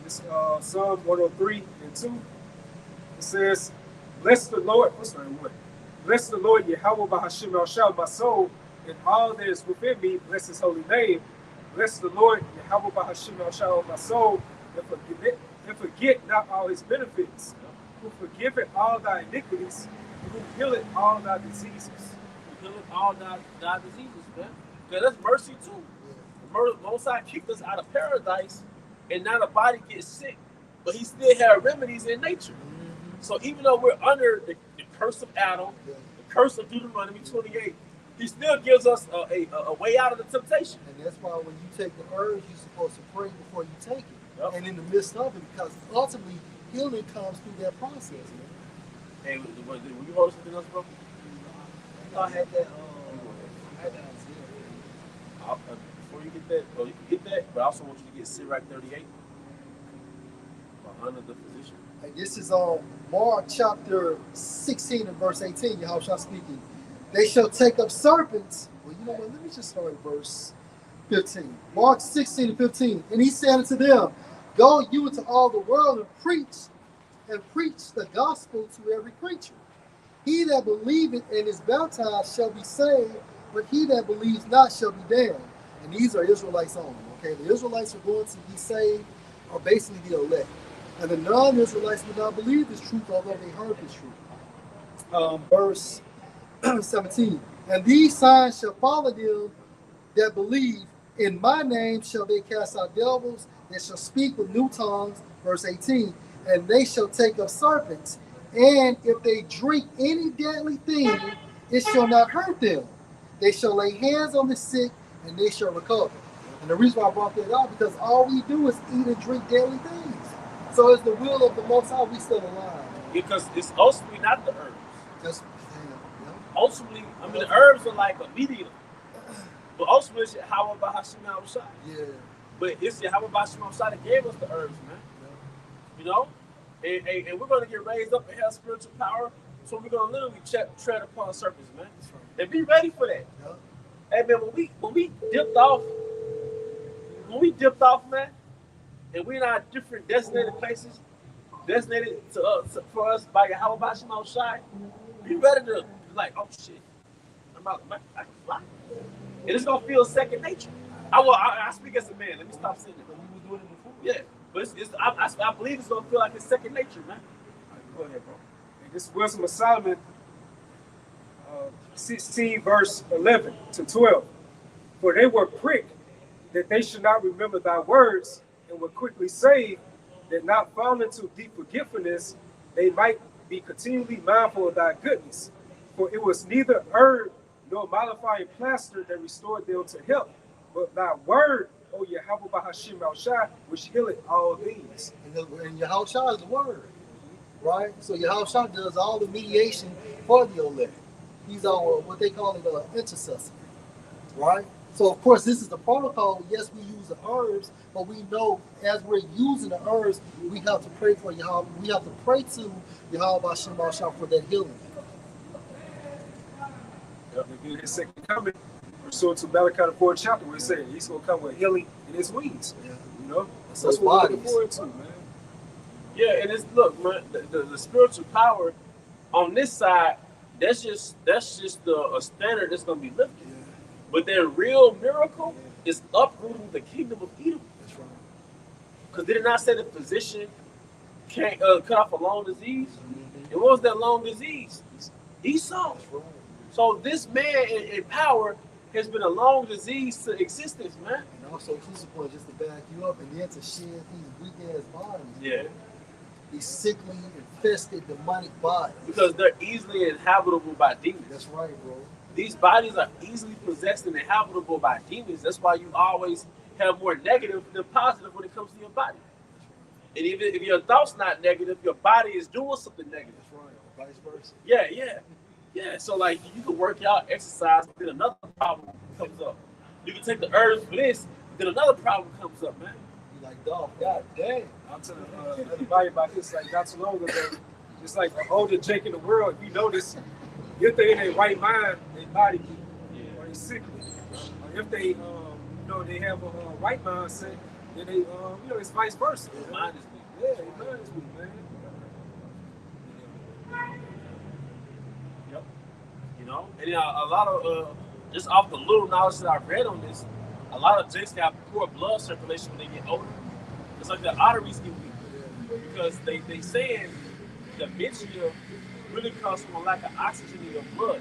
it's Psalm 103 and 2. It says, "Bless the Lord." What's that one? "Bless the Lord, Yahweh Bahasham Shah, my soul, and all that is within me. Bless His holy name. Bless the Lord, Yahweh Bahasham Shah, my soul, and forget not all His benefits. Who forgiveth all thy iniquities, and who healeth all thy diseases." Who healeth all thy diseases, man. Because that's mercy too. The Most High kicked us out of paradise, and now the body gets sick, but He still had remedies in nature. So even though we're under the curse of Adam, the curse of Deuteronomy 28, He still gives us a way out of the temptation. And that's why when you take the herbs, you're supposed to pray before you take it. Yep. And in the midst of it, because ultimately healing comes through that process, man. Hey, will you hold something else, bro? I had that. Before you get that, you can get that, but I also want you to get Sirach 38. Honor the physician. And this is on Mark chapter 16 and verse 18. Yahushua speaking. "They shall take up serpents." Well, you know what? Let me just start at verse 15. Mark 16 and 15. "And He said unto them, Go you into all the world and preach the gospel to every creature. He that believeth and is baptized shall be saved, but he that believes not shall be damned." And these are Israelites only. Okay, the Israelites are going to be saved, are basically the elect. And the non-Israelites will not believe this truth, although they heard this truth. Verse 17. "And these signs shall follow them that believe. In my name shall they cast out devils. They shall speak with new tongues." Verse 18. "And they shall take up serpents. And if they drink any deadly thing, it shall not hurt them. They shall lay hands on the sick, and they shall recover." And the reason why I brought that up, because all we do is eat and drink deadly things. So it's the will of the Most High we still alive. Because it's ultimately not the herbs. That's Ultimately, I mean, the herbs are like a medium. But ultimately, it's Yahweh Bahasham Shai. yeah. But it's Yahweh Bahasham Shai that gave us the herbs, man. You know? And we're going to get raised up and have spiritual power. So we're going to literally tread upon serpents, man. And be ready for that. Yeah. Hey, man, when we dipped off, man, and we're in our different designated places, designated for us by Yahweh Bahasham Shai, be ready to be like, oh shit, I can fly. And it's gonna feel second nature. I speak as a man. Let me stop saying that. You were doing it before. Yeah, but I believe it's gonna feel like it's second nature, man. Right, go ahead, bro. And this is Wisdom of Solomon, 16 verse 11 to 12. "For they were pricked that they should not remember thy words, and were quickly saved, that not falling into deep forgetfulness, they might be continually mindful of thy goodness. For it was neither herb nor mollifying plaster that restored them to health, but thy word, O Yahweh Bahasham Shai, which healeth all things." And Yahushua is the word, right? So Yahushua does all the mediation for the elect. He's our, what they call it, intercessor, right? So of course this is the protocol. Yes, we use the herbs, but we know as we're using the herbs, we have to pray for Yahweh. We have to pray to Yahweh Bahasham Shai for that healing. His second coming, pursuant to Malachi the 4th chapter, where it says he's gonna come with healing in his wings. Yeah. You know, That's that's those what we're looking bodies. forward to, man. Yeah, and it's look, man, the spiritual power on this side, that's just a standard that's gonna be lifted. Yeah. But their real miracle is uprooting the kingdom of Edom. That's right. Because did it not say the physician can't cut off a long disease? And what was that long disease? Esau. That's right. So this man in power has been a long disease to existence, man. And also, he's supposed just to back you up and then to shed these weak ass bodies. Yeah. These sickly, infested, demonic bodies. Because they're easily inhabitable by demons. That's right, bro. These bodies are easily possessed and inhabitable by demons. That's why you always have more negative than positive when it comes to your body. And even if your thoughts not negative, your body is doing something negative. That's right. Vice versa. Yeah. So like you can work out, exercise, then another problem comes up. You can take the herbs for this, then another problem comes up, man. You like, dog, God dang. I'll tell everybody about this like not too long ago. It's like the older Jake in the world. If you notice, if they in their right mind, their body weak, or they sickly. Or if they, they have a right mindset, then they, it's vice versa. Your mind is weak. Yeah, their mind is weak, man. Yep. You know, and a lot of just off the little knowledge that I've read on this, a lot of Jakes have poor blood circulation when they get older. It's like the arteries get weak because they saying dementia really comes from a lack of oxygen in your blood.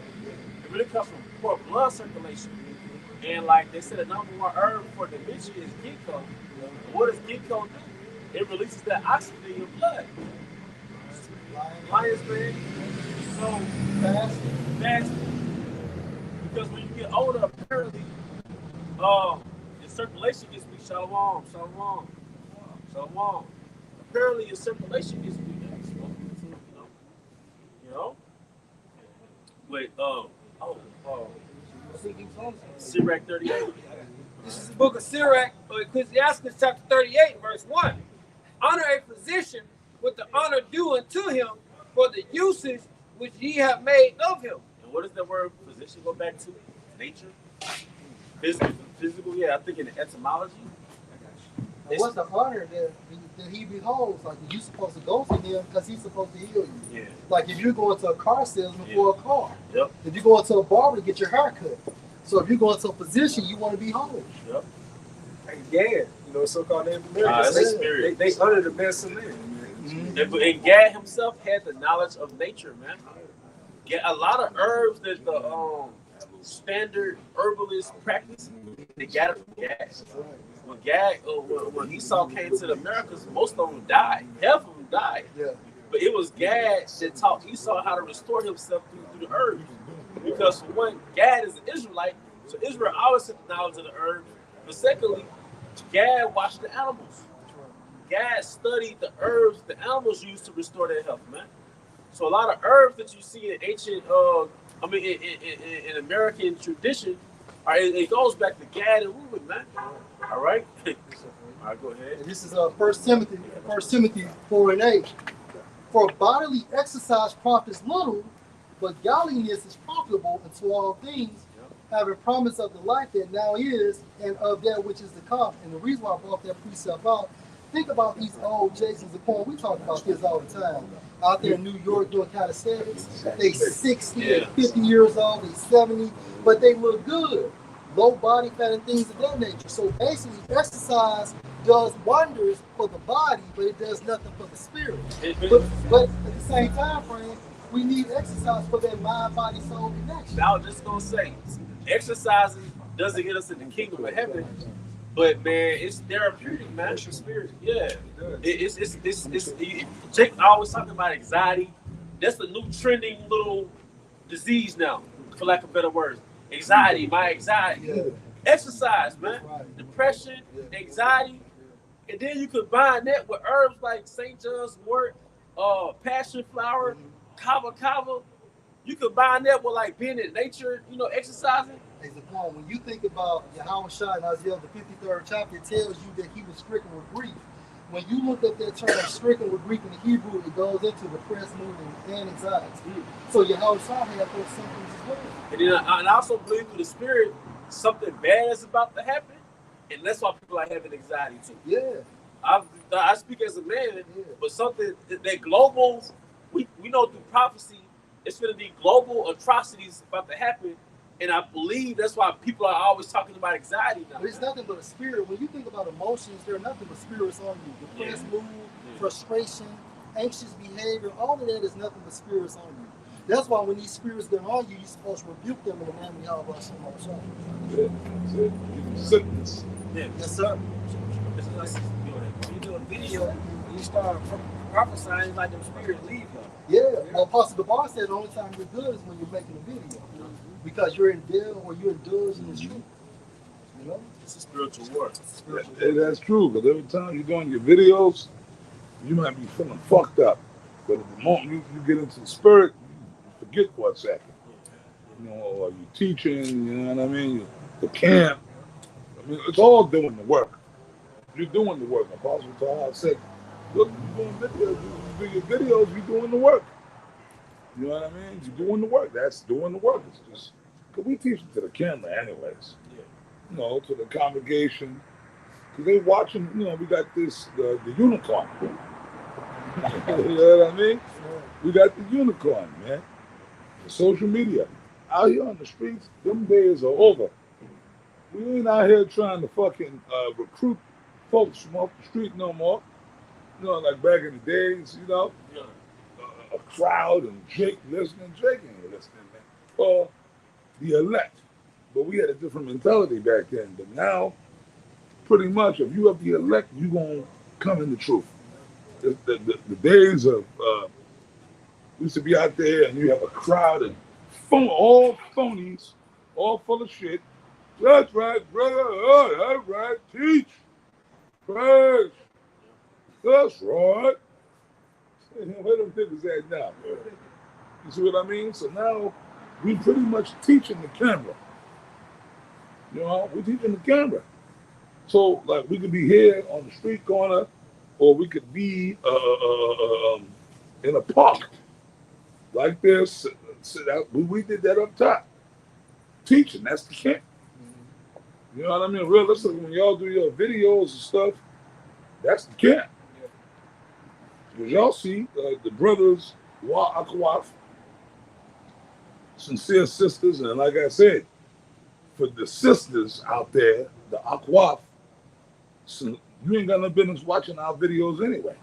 It really comes from poor blood circulation. And like they said, the number one herb for dementia is ginkgo. What does ginkgo do? It releases that oxygen in your blood. Lion's mane. So fasting. Because when you get older, apparently, your circulation gets weak. Shalom. Apparently, your circulation gets weak. You know? Wait, Sirach 38. This is the book of Sirach, or Ecclesiastes chapter 38, verse 1. Honor a physician with the honor due unto him for the usage which ye have made of him. And what does the word physician go back to? Nature? Physical, yeah, I think in the etymology. And what's the honor that he beholds? Like, you're supposed to go to him because he's supposed to heal you. Yeah. Like, if you're going to a car salesman for a car. Yep. If you're going to a barber to get your hair cut. So if you're going to a physician, you want to be whole. Yep. And Gad, so-called Native That's Americans, a spirit. they honor the medicine man. And Gad himself had the knowledge of nature, man. Yeah, a lot of herbs that the standard herbalists practice, they got it from Gad. When Esau came to the Americas, most of them died. Half of them died. Yeah. But it was Gad that taught Esau how to restore himself through the herbs. Because for one, Gad is an Israelite, so Israel always had the knowledge of the herbs. But secondly, Gad watched the animals. Gad studied the herbs the animals used to restore their health, man. So a lot of herbs that you see in ancient, in American tradition, it goes back to Gad and Reuben, man. All right? All right, go ahead. And this is 1 Timothy 4:8. For bodily exercise profits little, but godliness is profitable unto all things, having promise of the life that now is and of that which is to come. And the reason why I brought that precept out, think about these old Jasons of porn. We talk about this all the time. Out there in New York doing calisthenics, they 60, they 50 years old, they 70, but they look good. Low body fat and things of that nature. So basically, exercise does wonders for the body, but it does nothing for the spirit. But at the same time frame, we need exercise for that mind, body, soul connection. I was just gonna say, exercising doesn't get us in the kingdom of heaven, but man, it's therapeutic, man. It's your spirit. Yeah, it's Jake always talking about anxiety. That's the new trending little disease now, for lack of better words. Anxiety, my anxiety. Yeah. Exercise, man. Right. Depression, anxiety, and then you combine that with herbs like St. John's wort, passion flower, kava. You combine that with like being in nature, exercising. As a point, when you think about Yahweh Shah in Isaiah, the 53rd chapter, it tells you that he was stricken with grief. When you look up that term stricken with grief in the Hebrew, it goes into depressed mood and anxiety. So Yahweh Shah had those symptoms as well. And then I also believe through the spirit, something bad is about to happen, and that's why people are having anxiety too. Yeah. I speak as a man, Yeah. but something that global, we know through prophecy, it's going to be global atrocities about to happen, and I believe that's why people are always talking about anxiety now. But it's nothing but a spirit. When you think about emotions, there are nothing but spirits on you. Depressed mood, frustration, anxious behavior, all of that is nothing but spirits on you. That's why when these spirits get on you, you're supposed to rebuke them in the name of Yahweh Hashem Shah. Sickness. Yeah. Yes, sir. It's like, When you do a video, when you start prophesying, it's like them spirits leave you. Yeah. Well, Apostle Gabar said the only time you're good is when you're making a video. Because you're in deal or you're indulging in the truth. You know? it's a spiritual war. That's true, because every time you're doing your videos, you might be feeling fucked up. But at the moment you get into the spirit, you forget for a second. You know, or you're teaching, you know what I mean? The camp. I mean, it's all doing the work. You're doing the work. Apostle Tahar said, look, you're doing videos. You do your videos, you're doing the work. You know what I mean? You're doing the work. That's doing the work. It's just, because we teach it to the camera anyways. You know, to the congregation. Because they watching, you know, we got this, the unicorn. You know what I mean? We got the unicorn, man. The social media. Out here on the streets, them days are over. We ain't out here trying to fucking recruit folks from off the street no more. You know, like back in the days, you know, a crowd and Jake listening. Jake ain't listening, man. Well, the elect. But we had a different mentality back then. But now, pretty much, if you have the elect, you're going to come in the truth. The days of, we used to be out there and you have a crowd and all phonies, all full of shit. That's right, brother. Oh, that's right. Teach. Praise. That's right. Where them niggas at now? You see what I mean? So now we pretty much teaching the camera. You know, we're teaching the camera. So like we could be here on the street corner, or we could be in a park like this. We did that up top. Teaching, that's the camp. You know what I mean? Realistically, when y'all do your videos and stuff, that's the camp. Because y'all see the brothers, Wa Akwaf, sincere sisters, and like I said, for the sisters out there, the Akwaf, so you ain't got no business watching our videos anyway.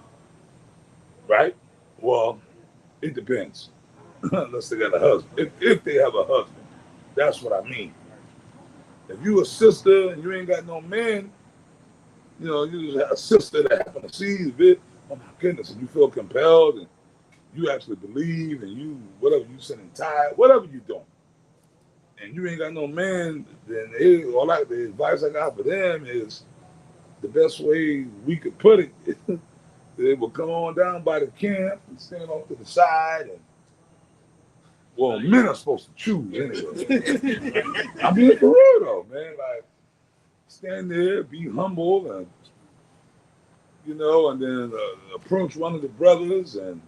Right? Well, it depends. Unless they got a husband. If they have a husband. That's what I mean. If you a sister and you ain't got no man, you know, you just have a sister that happen to see the vid, oh my goodness, and you feel compelled and you actually believe and you, whatever you sending tithe, whatever you doing, and you ain't got no man, then the advice I got for them is the best way we could put it, they will come on down by the camp and stand off to the side and, well, men are supposed to choose anyway. I'm being for real though, man. Like, stand there, be humble, and you know, and then approach one of the brothers and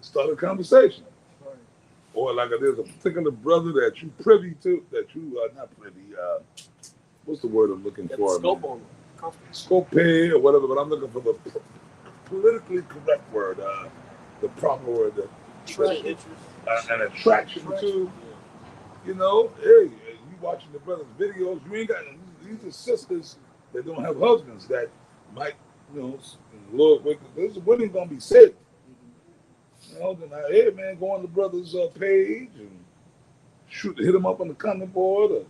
start a conversation. Right. Or like there's a particular brother that you privy to, that you are not privy. What's the word I'm looking for? Scope on Scope or whatever, but I'm looking for the politically correct word, the proper word. An attraction to, you know, hey, you watching the brothers' videos, you ain't got, these are sisters that don't have husbands that might, you know, Lord, this women gonna be saved. You know, then hey man, go on the brother's page and hit them up on the comment board. Or,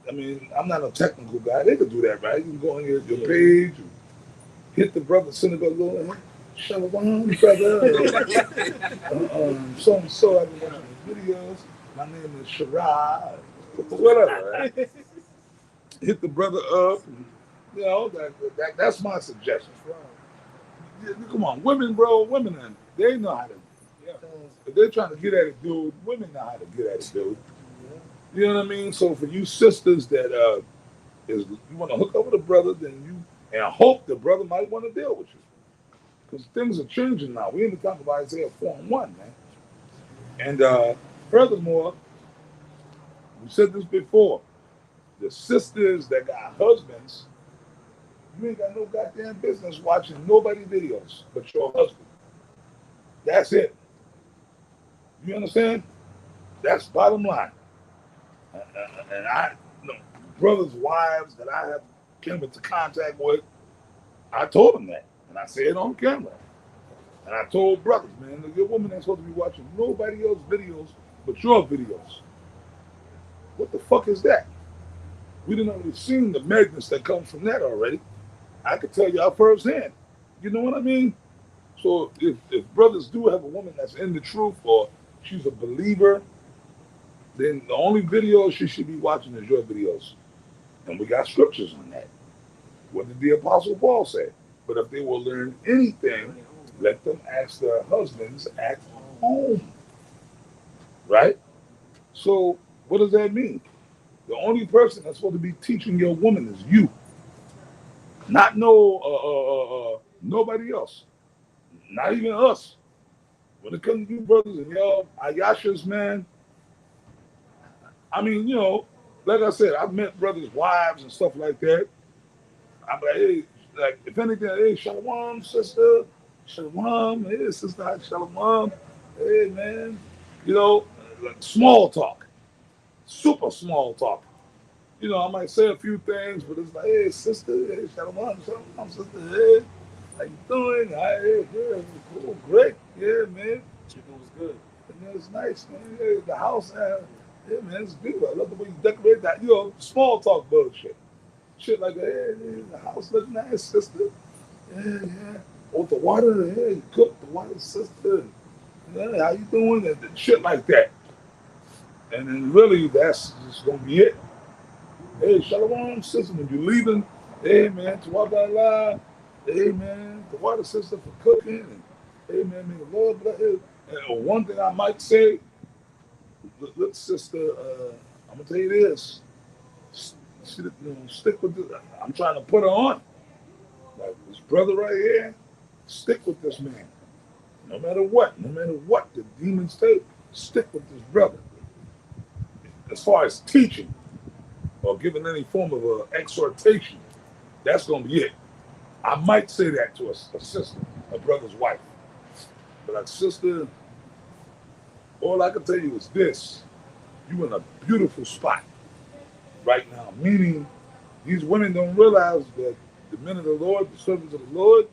I mean, I'm not a technical guy. They could do that, right? You can go on your page and hit the brother synagogue, go, Shalom, brother. So and so, I've been watching the videos. My name is Shara. Whatever, right? Hit the brother up. You know, that's my suggestion. Come on, women, bro, women, they know how to. If they're trying to get at it, dude, women know how to get at it, dude. You know what I mean? So for you sisters that you want to hook up with a brother, then you and hope the brother might want to deal with you. Because things are changing now. We ain't talking about Isaiah 4:1, man. And furthermore, we said this before. the sisters that got husbands, you ain't got no goddamn business watching nobody videos but your husband. That's it. You understand? That's bottom line. And I, you know, brothers' wives that I have came into contact with, I told them that, and I said it on camera. And I told brothers, man, your woman ain't supposed to be watching nobody else's videos but your videos. What the fuck is that? We didn't already seen the madness that comes from that already. I could tell y'all firsthand. You know what I mean? So if brothers do have a woman that's in the truth or she's a believer, then the only videos she should be watching is your videos. And we got scriptures on that. What did the Apostle Paul say? But if they will learn anything, let them ask their husbands at home. Right? So what does that mean? The only person that's supposed to be teaching your woman is you. Not nobody else. Not even us. When it comes to you brothers and y'all Ayashas, man, I mean, you know, like I said, I've met brothers' wives and stuff like that. I'm like, hey, like, if anything, hey, shalom, sister. Shalom, hey, sister, shalom. Hey, man. You know, like small talk. Super small talk. You know, I might say a few things, but it's like, hey, sister, hey, shalom, shalom, sister, hey, how you doing? Hey, yeah, cool, great, yeah, man. Chicken was good. And it's nice, man. Hey, the house, yeah, man, it's beautiful. I love the way you decorate that. You know, small talk bullshit. Shit like that. Hey, the house looks nice, sister. Yeah, yeah. Oh, the water, yeah, you cook the water, sister. Yeah, how you doing? And shit like that. And then really, that's just gonna be it. Hey, shalom, sister. When you're leaving, hey man, Tawabala. Hey man, the water sister for cooking. And hey man, may the Lord bless you. And one thing I might say, look, sister, I'm gonna tell you this. Stick with this. I'm trying to put her on. Like this brother right here, stick with this man. No matter what the demons take, stick with this brother. As far as teaching or giving any form of exhortation, that's gonna be it. I might say that to a sister, a brother's wife. But a sister, all I can tell you is this: you in a beautiful spot right now. Meaning, these women don't realize that the men of the Lord, the servants of the Lord,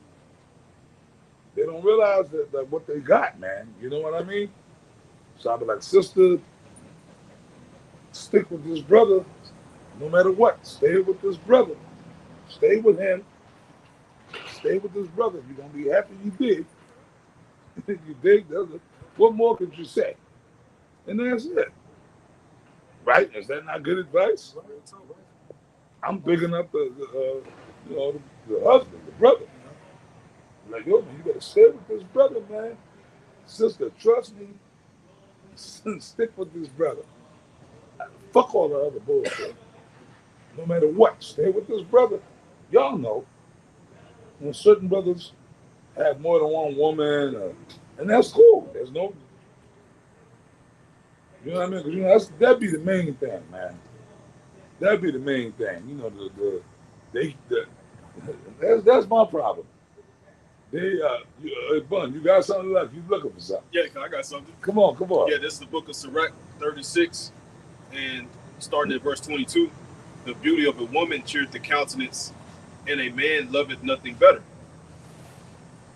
they don't realize that what they got, man. You know what I mean? So I'll be like, sister, stick with this brother, no matter what. Stay with this brother. Stay with him. Stay with this brother. You're gonna be happy you did. You dig? What more could you say? And that's it. Right? Is that not good advice? I'm bigging up the husband, the brother. Like, yo, man, you better stay with this brother, man. Sister, trust me. Stick with this brother. Fuck all the other bullshit. No matter what, stay with this brother. Y'all know when certain brothers have more than one woman, and that's cool. There's no, you know what I mean? 'Cause, you know, that'd be the main thing, man. That'd be the main thing. You know, that's my problem. Bun, you got something left? You looking for something? Yeah, I got something. Come on. Yeah, this is the book of Sirach 36, and starting at verse 22. The beauty of a woman cheereth the countenance, and a man loveth nothing better.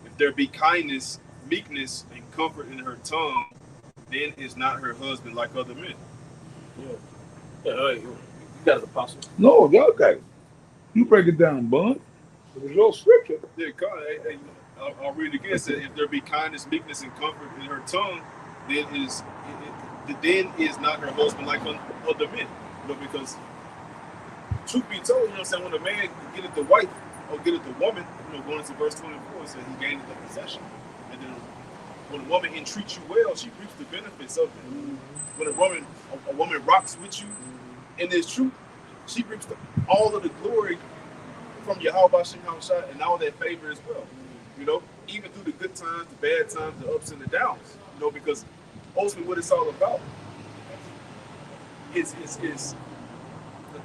If there be kindness, meekness, and comfort in her tongue, then is not her husband like other men. Yeah, you got an apostle. No, y'all got it. You break it down, Bun. It was your scripture. Yeah, God, I'll read it again. It says, if there be kindness, meekness, and comfort in her tongue, then is not her husband like other men. You know, because truth be told, you know what I'm saying, when a man get at the wife or get at the woman, you know, going into verse 24, it says he gained the possession. And then when a woman entreats you well, she reaps the benefits of it. When a woman rocks with you in this truth, she reaps all of the glory from Yahweh Shemham and all that favor as well. You know, even through the good times, the bad times, the ups and the downs. You know, because ultimately what it's all about is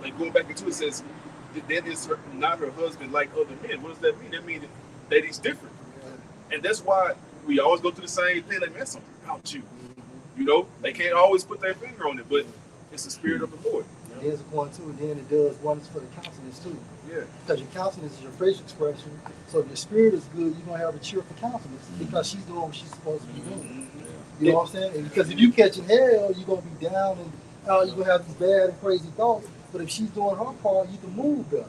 like going back into it, says that is not her husband like other men. What does that mean? That means that he's different. And that's why we always go through the same thing. Like, man, something about you. You know, they can't always put their finger on it, but it's the spirit of the Lord. There's one too, and then it does wonders for the countenance too. Yeah. Because your countenance is your facial expression. So if your spirit is good, you're gonna have a cheerful countenance because she's doing what she's supposed to be doing. You know what I'm saying? And because if you catching hell, you're gonna be down and you're gonna have these bad and crazy thoughts. But if she's doing her part, you can move better.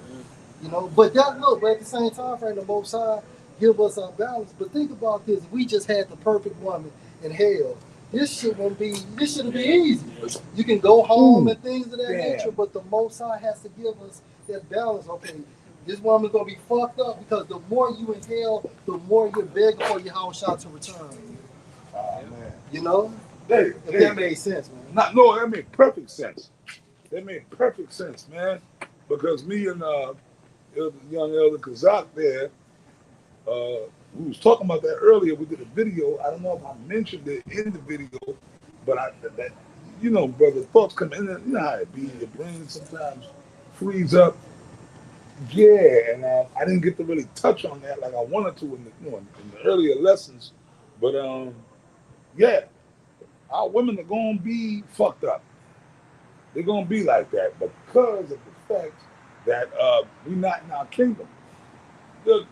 You know, but at the same time frame, the Most High give us our balance. But think about this: we just had the perfect woman in hell. This should be easy. You can go home and things of that nature, but the Most High has to give us that balance. Okay, this woman's gonna be fucked up because the more you in hell, the more you're begging for your house shot to return. Man. You know? If that made sense, man. No, that made perfect sense. That made perfect sense, man. Because me and young Elder Kazak there, we was talking about that earlier. We did a video. I don't know if I mentioned it in the video, but brother, thoughts come in. You know how it be. Your brain sometimes frees up. Yeah, and I didn't get to really touch on that like I wanted to in the earlier lessons. But yeah, our women are gonna be fucked up. They're gonna be like that because of the fact that we're not in our kingdom. Look,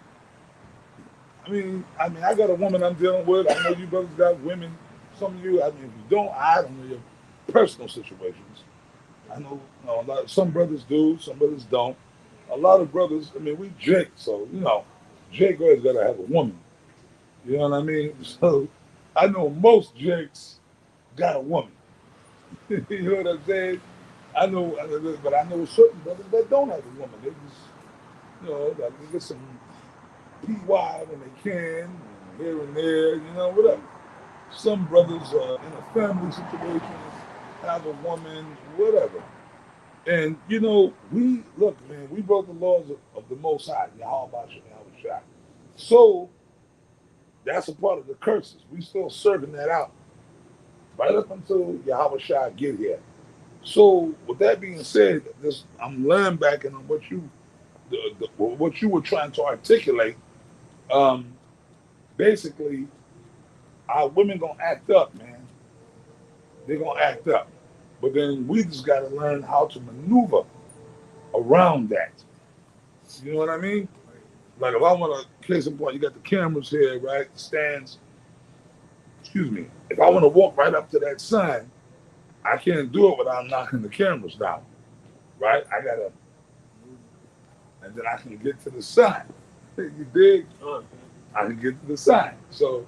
I got a woman I'm dealing with. I know you brothers got women. Some of you, if you don't, I don't know your personal situations. I know, some brothers do, some brothers don't. A lot of brothers, we Jake, so Jake always gotta have a woman. You know what I mean? So I know most Jakes got a woman. You know what I'm saying? But I know certain brothers that don't have a woman. They just, they get some PY when they can, here and there, whatever. Some brothers are in a family situation, have a woman, whatever. And, we broke the laws of the Most High, Yahweh Shai. So, that's a part of the curses. We still serving that out right up until Yahweh Shai get here. So, with that being said, I'm laying back on what what you were trying to articulate. Basically, our women gonna act up, man. They're gonna act up, but then we just gotta learn how to maneuver around that. You know what I mean? Like if I want to case in point, you got the cameras here, right? The stands. Excuse me. If I want to walk right up to that sign, I can't do it without knocking the cameras down, right? I gotta, and then I can get to the sign. You dig? I can get to the sign. So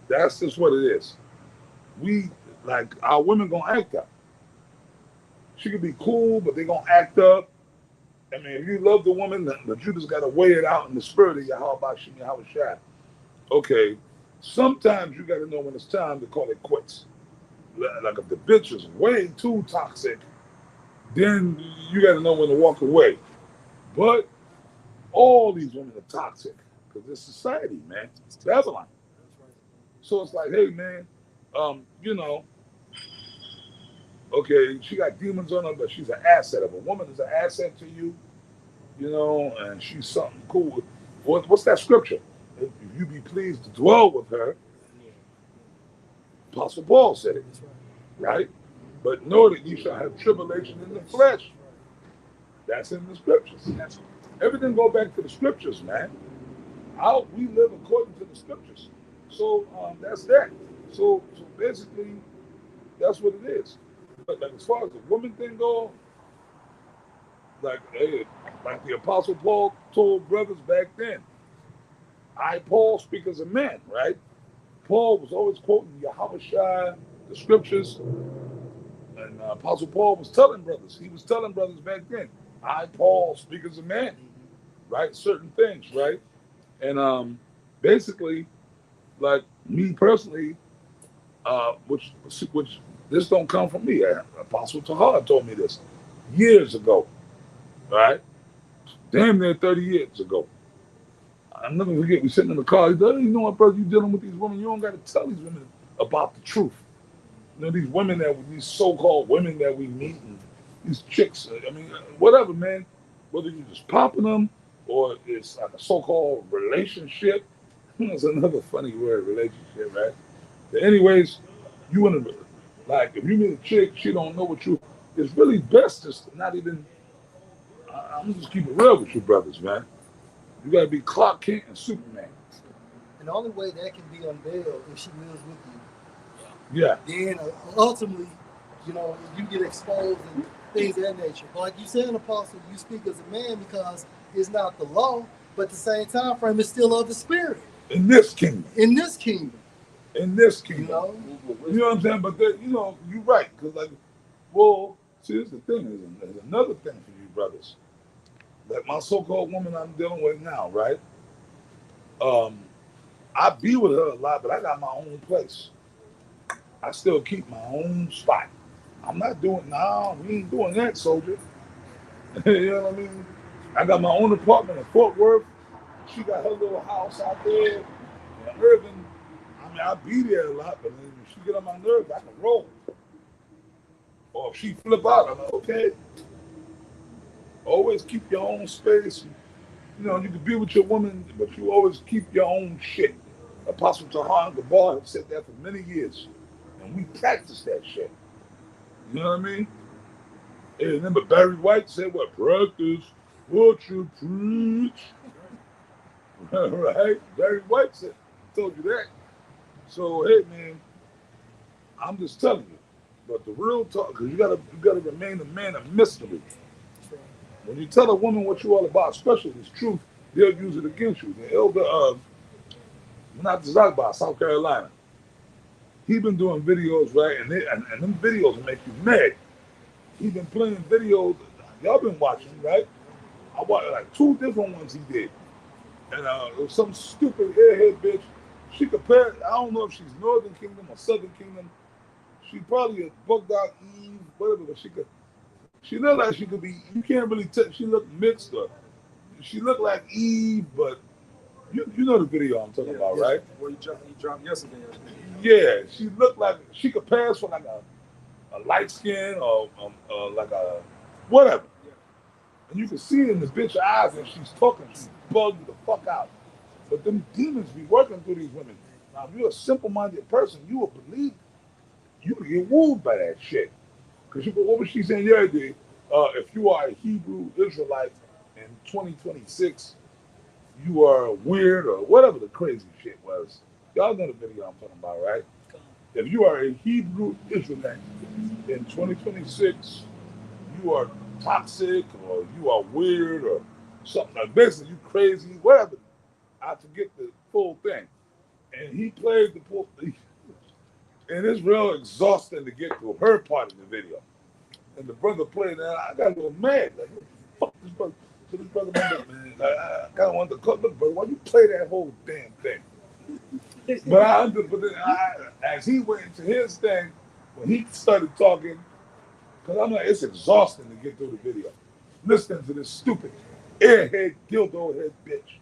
that's just what it is. Our women gonna act up. She could be cool, but they gonna act up. If you love the woman, but you just gotta weigh it out in the spirit of Yahweh Shai. Okay, sometimes you gotta know when it's time to call it quits. Like if the bitch is way too toxic, then you gotta know when to walk away. But all these women are toxic because it's society, man. It's Babylon. So it's like, hey, man, okay, she got demons on her, but she's an asset. If a woman is an asset to you, and she's something cool. What's that scripture? If you be pleased to dwell with her, Apostle Paul said it, right? But know that you shall have tribulation in the flesh. That's in the scriptures. Everything go back to the scriptures, man. We live according to the scriptures. So that's that. So basically, that's what it is. But as far as the woman thing goes, like the Apostle Paul told brothers back then, Paul, speak as a man, right? Paul was always quoting Yahweh Shai, the scriptures, and Apostle Paul was telling brothers. He was telling brothers back then, Paul, speak as a man, right? Certain things, right? And basically, like me personally, which this don't come from me. Apostle Tahar told me this years ago, right? Damn near 30 years ago. I'll never forget, we sitting in the car. He said, you know what, brother, you dealing with these women, you don't got to tell these women about the truth. These women these so-called women that we meet, and, these chicks. I mean, whatever, man. Whether you're just popping them or it's like a so-called relationship. It's another funny word, relationship, right? But anyways, you want to like if you meet a chick, she don't know what you. It's really best just to not even. I'm just keep it real with you, brothers, man. You gotta be Clark Kent and Superman. And the only way that can be unveiled if she lives with you. Yeah. Then ultimately, you get exposed and things of that nature. But like you said, Apostle, you speak as a man because it's not the law, but at the same time frame, it's still of the spirit. In this kingdom. In this kingdom. In this kingdom. You know what I'm saying? But you're right. Because like, well, see, here's the thing. There's another thing for you brothers. Like my so-called woman I'm dealing with now, right? I be with her a lot, but I got my own place. I still keep my own spot. I'm not doing, we ain't doing that, soldier. You know what I mean? I got my own apartment in Fort Worth. She got her little house out there in Irving. I mean, I be there a lot, but when she get on my nerves, I can roll. Or if she flip out, I'm like, okay. Always keep your own space. You know, you can be with your woman, but you always keep your own shit. Apostle Tahan Gabar has said that for many years. And we practice that shit. You know what I mean? And remember Barry White said, what? Practice what you preach. Right? Barry White told you that. So, hey, man, I'm just telling you. But the real talk, because you gotta remain a man of mystery. When you tell a woman what you're all about, especially if it's truth, they'll use it against you. The elder, not Zagba, South Carolina, he been doing videos, right? And them videos make you mad. He been playing videos. Y'all been watching, right? I watched like 2 different ones he did. And it was some stupid airhead bitch. She compared, I don't know if she's Northern Kingdom or Southern Kingdom. She probably a bugged out Eve, whatever, but she looked like she could be, you can't really tell, she looked mixed up. She looked like Eve, but you know the video I'm talking about, right? Well, you dropped yesterday. Yeah, she looked like, she could pass for like a light skin or like a whatever. And you can see it in the bitch's eyes and she's talking, she's bugged the fuck out. But them demons be working through these women. Now, if you're a simple-minded person, you will believe, you will get wooed by that shit. Because what was she saying the other day? If you are a Hebrew Israelite in 2026, you are weird or whatever the crazy shit was. Y'all know the video I'm talking about, right? If you are a Hebrew Israelite in 2026, you are toxic or you are weird or something like basically you crazy, whatever. I forget the full thing. And he played the full thing. And it's real exhausting to get to her part of the video. And the brother played that. I got a little mad. Like, what the fuck this brother? So this brother, man, I kind of wanted to cut, look, brother, why you play that whole damn thing? But as he went into his thing, when he started talking, because I'm like, it's exhausting to get through the video. Listening to this stupid airhead, dildo head bitch.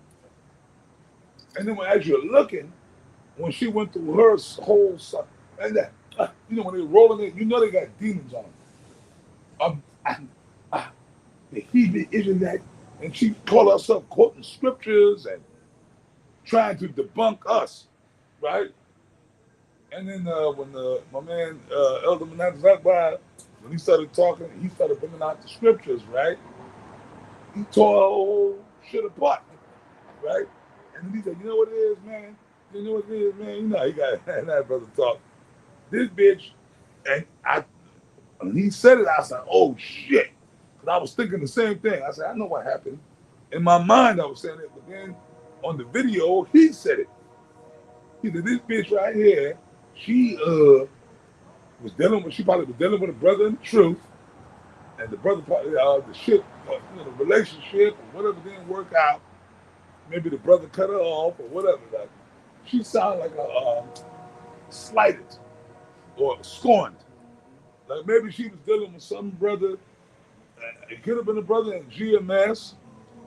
And then as you're looking, when she went through her whole stuff, and that, when they're rolling it, you know they got demons on them. The Hebrew Israelite, and she called herself quoting scriptures and trying to debunk us, right? And then when my man Elder Menat Zakbai, when he started talking, he started bringing out the scriptures, right? He tore our whole shit apart, right? And then he said, you know what it is, man? You know what it is, man? You know, he got that brother talk. This bitch, and when he said it, I said, oh shit. Because I was thinking the same thing. I said, I know what happened. In my mind, I was saying it, but then on the video, he said it. He said, this bitch right here, she probably was dealing with a brother in the truth. And the brother probably, the relationship or whatever didn't work out. Maybe the brother cut her off or whatever. Like, she sounded like a slighted or scorned. Like maybe she was dealing with some brother. It could have been a brother in GMS.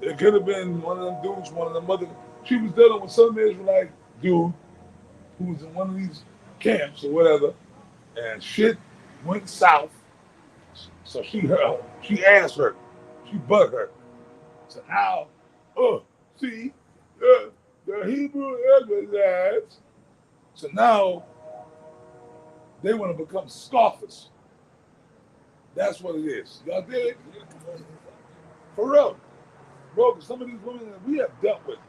It could have been one of them dudes, one of them other. She was dealing with some Israelite dude who was in one of these camps or whatever. And shit went south. So she asked her, she bugged her. So now, see, the Hebrew Israelites. So now they want to become scoffers. That's what it is. Y'all dig? For real. Bro, 'cause some of these women that we have dealt with,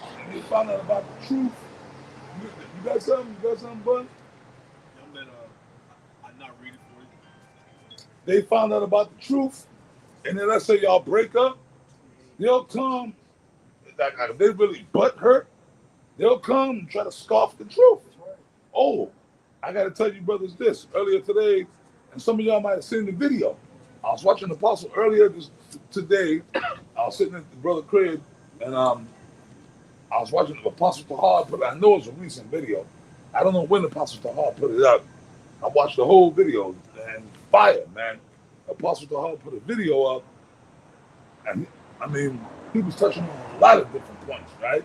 and they found out about the truth. You got something? You got something, bud? I'm not reading for you. They found out about the truth, and then let's say y'all break up, they'll come, like if they really butt hurt, they'll come and try to scoff the truth. Oh, I got to tell you, brothers, this. Earlier today, and some of y'all might have seen the video. I was watching Apostle earlier today. I was sitting at the brother crib, and I was watching Apostle Tahar, but I know it's a recent video. I don't know when Apostle Tahar put it up. I watched the whole video, and fire, man. Apostle Tahar put a video up, and I mean, he was touching on a lot of different points, right?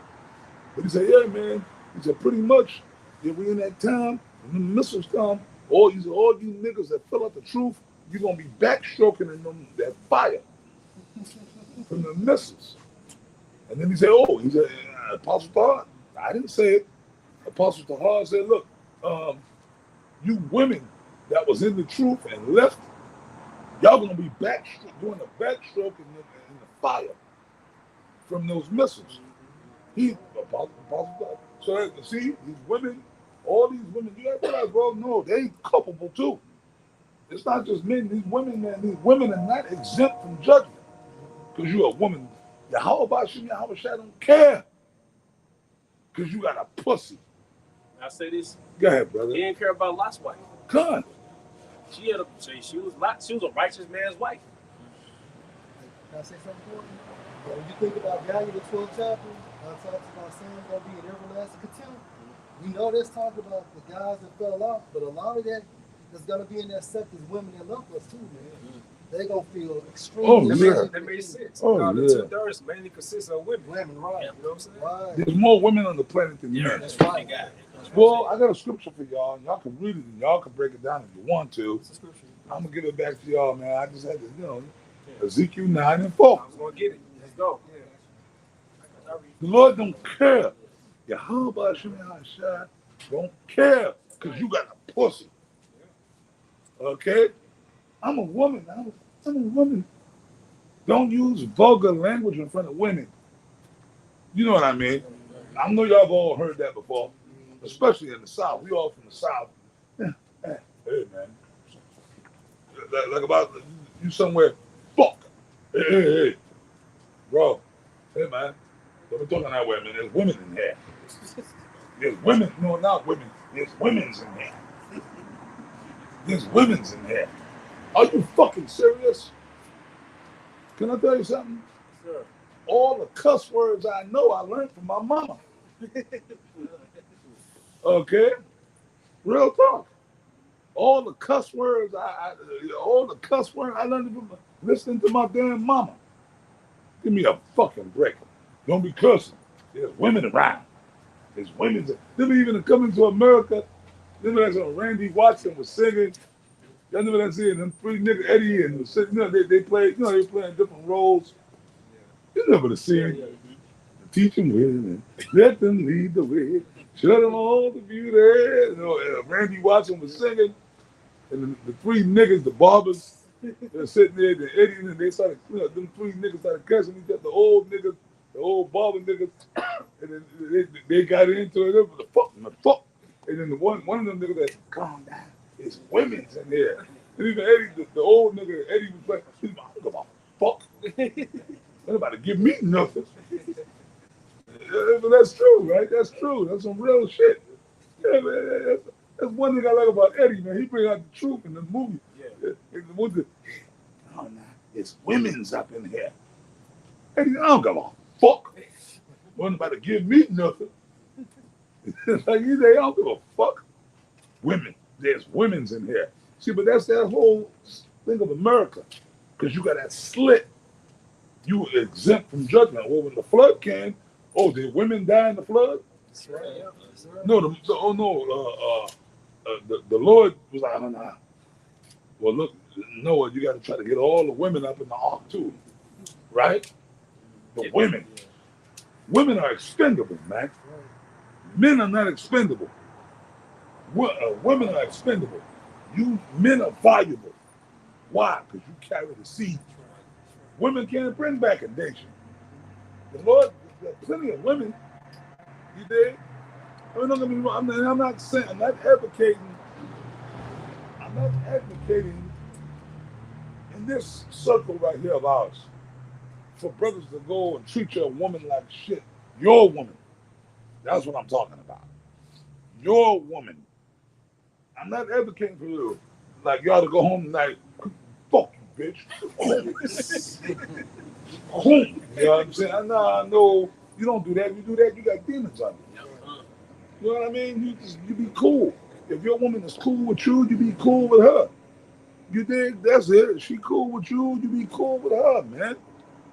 But he said, yeah, man. He said, pretty much, if we in that time, when the missiles come, all you niggas that fill out the truth, you're going to be backstroking in them, that fire from the missiles. And then he said, Apostle Tahar, I didn't say it. Apostle Tahar said, look, you women that was in the truth and left, y'all going to be doing the backstroke in the fire from those missiles. Apostle Tahar. So see, these women, all these women, you got to realize, bro, no, they culpable too. It's not just men. These women, man, these women are not exempt from judgment. Because you're a woman. How about you? How much I don't care. Because you got a pussy. I say this. Go ahead, brother. He didn't care about Lot's wife. God. She was a righteous man's wife. Can I say something for you? When you think about Daniel, the 12th chapter, God talks about sin going to be in everlasting contempt. We know there's talk about the guys that fell off, but a lot of that is going to be in that sect is women that love us too, man. They're going to feel extremely That makes sense. Oh, the 2/3 mainly consists of women. Women, right. You know what I'm saying? Right. There's more women on the planet than men. That's right. Well, I got a scripture for y'all. Y'all can read it and y'all can break it down if you want to. I'm going to give it back to y'all, man. I just had to, Ezekiel 9 and 4. I was going to get it. Let's go. The Lord don't care. Yahweh Shai don't care because you got a pussy. Okay? I'm a woman. I'm a woman. Don't use vulgar language in front of women. You know what I mean? I know y'all have all heard that before, especially in the South. We all from the South. Hey, man. Like about you somewhere, fuck. Hey. Bro. Hey, man. Don't be talking that way, man. There's women in here. There's women. No, not women. There's women's in here. There's women's in here. Are you fucking serious? Can I tell you something? Sure. All the cuss words I know, I learned from my mama. Okay? Real talk. All the cuss words I learned from listening to my damn mama. Give me a fucking break. Don't be cussing. There's women around. There's women. Them even coming to America. Them like Randy Watson was singing. Y'all know what I'm saying? Them three niggas, Eddie and they played. They playing different roles. You never the scene. Teach them women. Let them lead the way. Shut them all the beauty. Randy Watson was singing, and the three niggas, the barbers, they're sitting there. The Eddie and they started. Them three niggas started cussing each other. The old niggas. The old barber niggas, and then they got into it. They were the fuck. And then one of them niggas said, calm down. It's women's in here. And even Eddie, the old nigga, Eddie was like, I don't give a fuck. Nobody give me nothing. But that's true, right? That's true. That's some real shit. Yeah, man, that's one thing I like about Eddie, man. He bring out the truth in the movie. Yeah. It's women's up in here. Eddie, I don't give a fuck. Wasn't about to give me nothing. Like you say, I don't give a fuck. Women. There's women's in here. See, but that's that whole thing of America. Because you got that slit. You were exempt from judgment. Well, when the flood came, did women die in the flood? That's right. No, the Lord was like, oh, nah. Well, look, Noah, you got to try to get all the women up in the ark too, right? The women. Women are expendable, man. Men are not expendable. Women are expendable. You men are valuable. Why? Because you carry the seed. Women can't bring back a nation. The Lord, there are plenty of women. You dig? I mean, don't get me wrong. I'm not saying, I'm not advocating in this circle right here of ours for brothers to go and treat your woman like shit. Your woman. That's what I'm talking about. Your woman. I'm not advocating for you. Like, you ought to go home tonight. Fuck you, bitch. Home. You know what I'm saying? I know you don't do that. If you do that, you got demons on you. You know what I mean? You be cool. If your woman is cool with you, you be cool with her. You dig? That's it. If she cool with you, you be cool with her, man.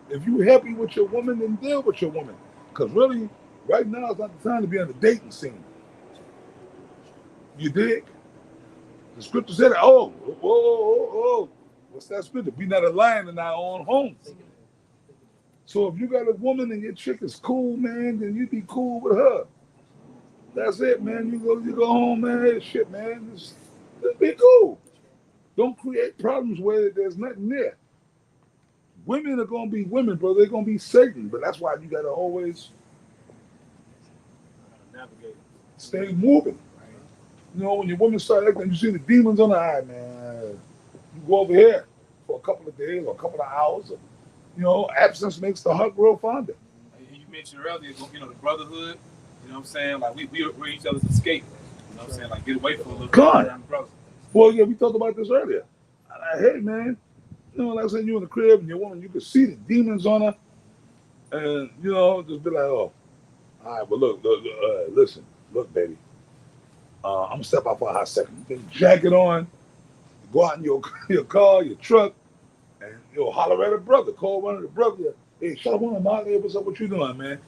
If you happy with your woman, then deal with your woman. Because really, right now is not the time to be on the dating scene. You dig? The scripture said, what's that scripture? Be not a lion in our own home. So if you got a woman and your chick is cool, man, then you be cool with her. That's it, man. You go home, man. Hey, shit, man. Just be cool. Don't create problems where there's nothing there. Women are gonna be women, bro. They're gonna be Satan, but that's why you gotta always Navigate. stay moving. You know, when your woman start acting, you see the demons on the eye, man. You go over here for a couple of days or a couple of hours. Or, you know, absence makes the heart grow fonder. You mentioned earlier, you know, the brotherhood. You know what I'm saying? Like we're each other's escape. You know what I'm saying? Like get away from a little bit around the brothers. Well, yeah, we talked about this earlier. Hey, man, you know, like I said, you in the crib and your woman, you can see the demons on her, and you know, just be like, oh, all right, well, look, listen, look, baby, I'm gonna step out for a hot second. You put your jacket on, go out in your car, your truck, and you'll holler at a brother. Call one of the brothers. Hey, Shalom, hey, what's up? What you doing, man?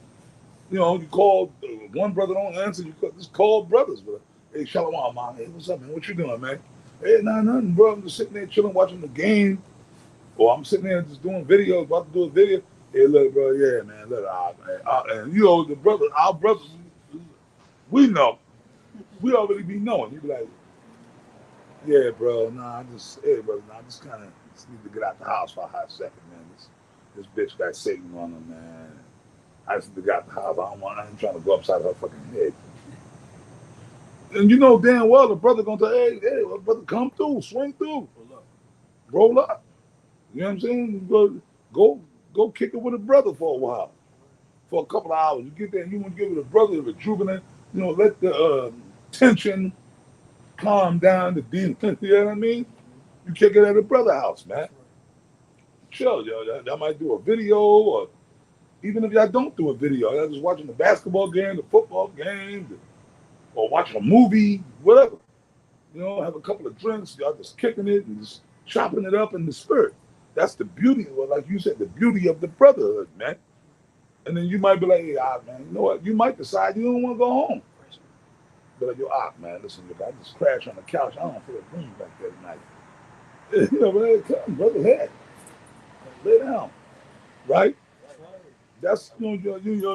You know, you call one brother don't answer. You just call brothers, bro. Hey, Shalom, man. Hey, what's up, man? What you doing, man? Hey, nothing, bro. I'm just sitting there chilling, watching the game, or I'm sitting there just doing videos, about to do a video. Hey, look, bro. Yeah, man. Look, and you know, our brothers, we know. We already be knowing. You be like, yeah, bro. Nah, hey, brother. Nah, I just kind of need to get out the house for a hot second, man. This bitch got Satan on her, man. I just need to get out the house. I ain't trying to go upside her fucking head. And you know damn well the brother gonna tell, hey, brother, come through, swing through, roll up. You know what I'm saying? Go kick it with a brother for a while, for a couple of hours. You get there and you want to give it a brother, rejuvenate. You know, let the tension calm down. The demon, you know what I mean? You kick it at a brother house, man. Chill, yo. Y'all might do a video, or even if y'all don't do a video, y'all just watching the basketball game, the football game, or watching a movie, whatever. You know, have a couple of drinks, y'all just kicking it and just chopping it up in the spirit. That's the beauty, well, like you said, the beauty of the brotherhood, man. And then you might be like, hey, man, you know what? You might decide you don't want to go home. But like, yo, man, listen, look, I just crashed on the couch. I don't feel like being back there tonight. You know, man, come, brother, head. Lay down. Right? That's, you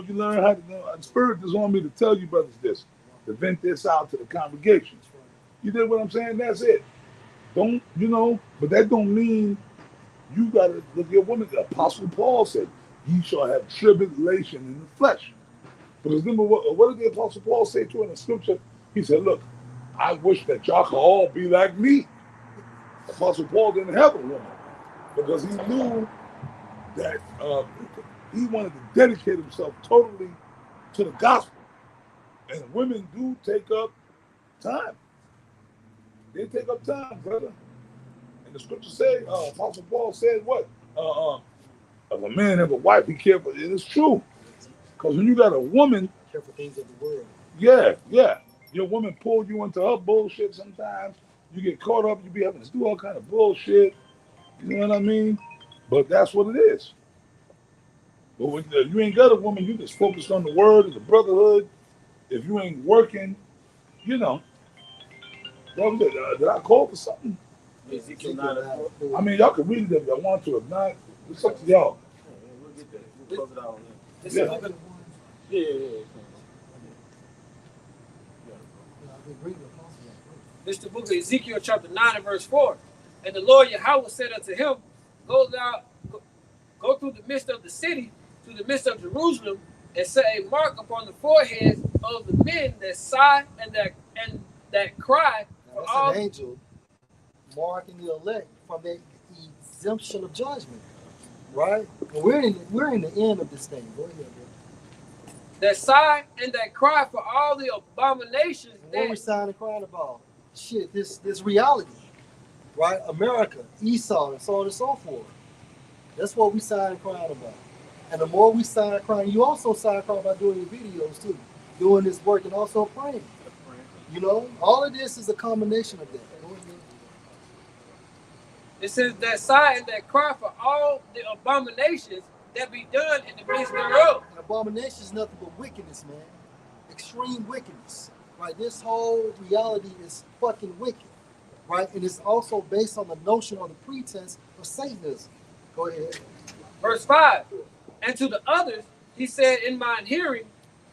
learn how to, the spirit is on me to tell you brothers this, to vent this out to the congregation. You did what I'm saying? That's it. Don't, you know, but that don't mean you got to look at your woman. The Apostle Paul said, ye shall have tribulation in the flesh. Because remember, what did the Apostle Paul say to her in the scripture? He said, look, I wish that y'all could all be like me. Apostle Paul didn't have a woman because he knew that he wanted to dedicate himself totally to the gospel. And women do take up time. They take up time, brother. And the scripture says, Apostle Paul said what? If a man have a wife, be careful. And it's true. Because when you got a woman, Careful things of the world. yeah. Your woman pulled you into her bullshit sometimes. You get caught up, you be having to do all kind of bullshit. You know what I mean? But that's what it is. But when you ain't got a woman, you just focused on the word and the brotherhood. If you ain't working, you know. Did I call for something? Ezekiel 9:4. I mean, y'all can read it if y'all want to. If not, it's up to y'all. We'll get that. We'll close it out on This Yeah. is book of- that. This is the book of Ezekiel, chapter 9 and verse 4. And the Lord Yahweh said unto him, go through the midst of the city, to the midst of Jerusalem, and set a mark upon the foreheads of the men that sigh and that cry for That's all. an angel marking the elect from the exemption of judgment, right? And we're in the end of this thing. Go ahead, bro. That sigh and that cry for all the abominations And what we that signing and crying about? Shit, this reality, right? America, Esau, and so on and so forth. That's what we sign and crying about. And the more we sign and crying, you also sign and crying about doing your videos too, doing this work and also praying. You know, all of this is a combination of that. Go ahead. it says that sigh and that cry for all the abominations that be done in the midst thereof. And abomination is nothing but wickedness, man. Extreme wickedness, right? This whole reality is fucking wicked, right? And it's also based on the notion or the pretense of Satanism. Go ahead. Verse 5. And to the others, he said in mine hearing,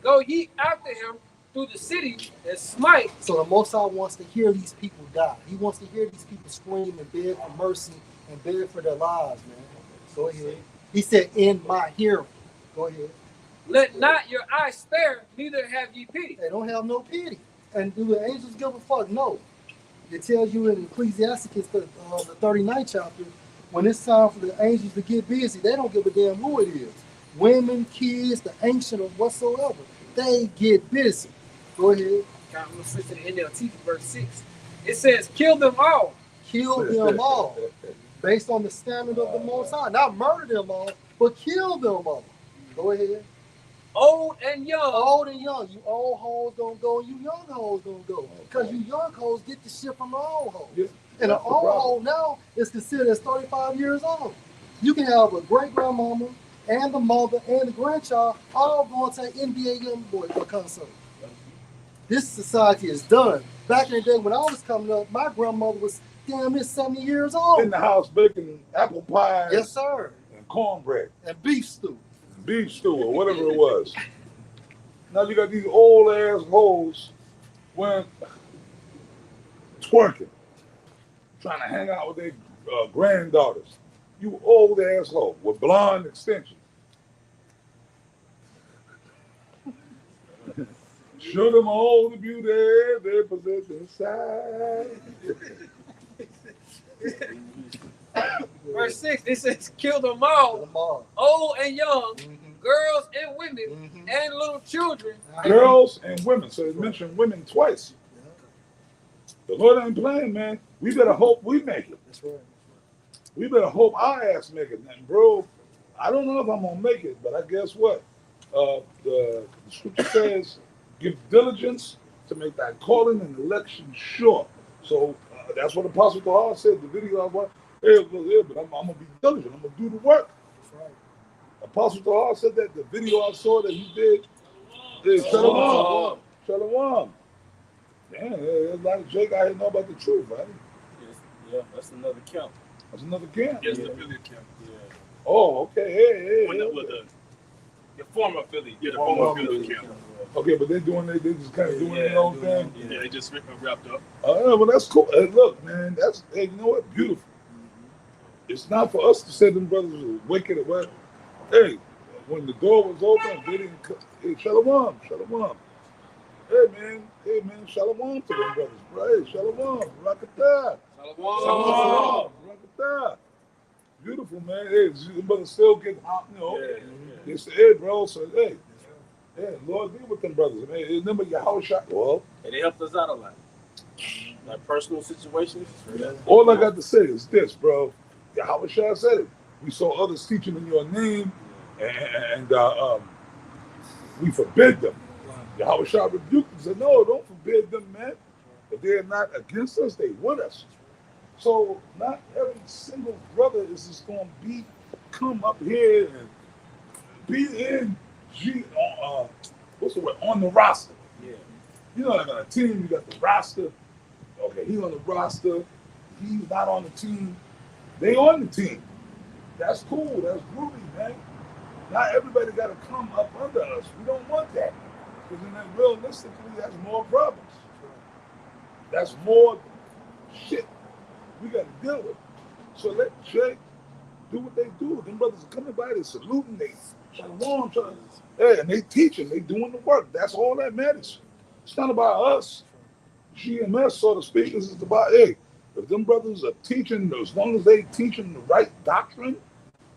go ye after him through the city and smite. So the Most High wants to hear these people die. He wants to hear these people scream and beg for mercy and beg for their lives, man. Go ahead. He said, in my hearing. Go ahead. Let not your eyes spare, neither have ye pity. They don't have no pity. And do the angels give a fuck? No. It tells you in Ecclesiasticus, the 39th chapter, when it's time for the angels to get busy, they don't give a damn who it is. Women, kids, the ancient or whatsoever. They get busy. Go ahead. I'm going to switch to the NLT for verse 6. It says, kill them all. Kill them all. Based on the standard of the Most High. Not murder them all, but kill them all. Go ahead. Old and young. Old and young. You old hoes gonna go, you young hoes gonna go. Because you young hoes get the shit from the old hoes. Yeah. And an old hoe now is considered as 35 years old. You can have a great grandmama and the mother and the grandchild all going to an NBA young boy concert. This society is done. Back in the day when I was coming up, my grandmother was damn near 70 years old. In the house baking apple pies. Yes, sir. And cornbread. And beef stew. Beef stew or whatever it was. Now you got these old ass hoes when twerking, trying to hang out with their granddaughters. You old ass hoe with blonde extensions. Show them all the beauty they possess inside. Verse 6, it says, kill them all. Them all. Old and young, Mhm. girls and women, Mhm. and little children. Girls and women. So it mentioned women twice. The Lord ain't playing, man. We better hope we make it. That's right. We better hope our ass make it. And bro, I don't know if I'm gonna make it, but I guess what? The scripture says, give diligence to make that calling and election sure. So that's what Apostle Tahar said. The video I watched, but I'm gonna be diligent. I'm gonna do the work. That's right. Apostle Tahar said that. The video I saw that he did, Shalom. Shalom. Damn, there's a lot of Jake out here know about the truth, right? Yeah, that's another count. That's another camp. Yes, the affiliate camp. Yeah. Oh, okay. Hey. When The former affiliate. the former affiliate camp. Okay, but they're doing they just kind of doing their own thing. Yeah, they just wrapped up. Well, that's cool. Hey, look, man, that's hey, you know what? Beautiful. It's not for us to say them brothers were wicked or what. Hey, when the door was open, they didn't. Hey, shalom. Hey man, shalom to them brothers, bro. Hey, shalom, rakatah. Shalom, rakatah. Beautiful, man. Hey, the brothers still get hot, you know. They say, hey, bro, so hey, Lord, be with them brothers, man. Remember your house shot. Well, And it helped us out a lot. Like personal situations. all I got to say is this, bro. Yahweh Shah said it. We saw others teaching in your name, and we forbid them. Yahweh Shah rebuked them. Said, no, don't forbid them, man. If they're not against us, they with us. So not every single brother is just going to come up here and be in what's the word, on the roster. Yeah. You know, like on a team, you got the roster. Okay, he's on the roster. he's not on the team. They on the team. That's cool. That's groovy, man. Not everybody got to come up under us. We don't want that. Because then realistically, that's more problems. That's more shit we got to deal with. So let Jay do what they do. Them brothers are coming by, they saluting, they shalom, hey, and they teaching, they doing the work. That's all that matters. It's not about us. GMS, so to speak, is about, hey, if them brothers are teaching, as long as they teaching the right doctrine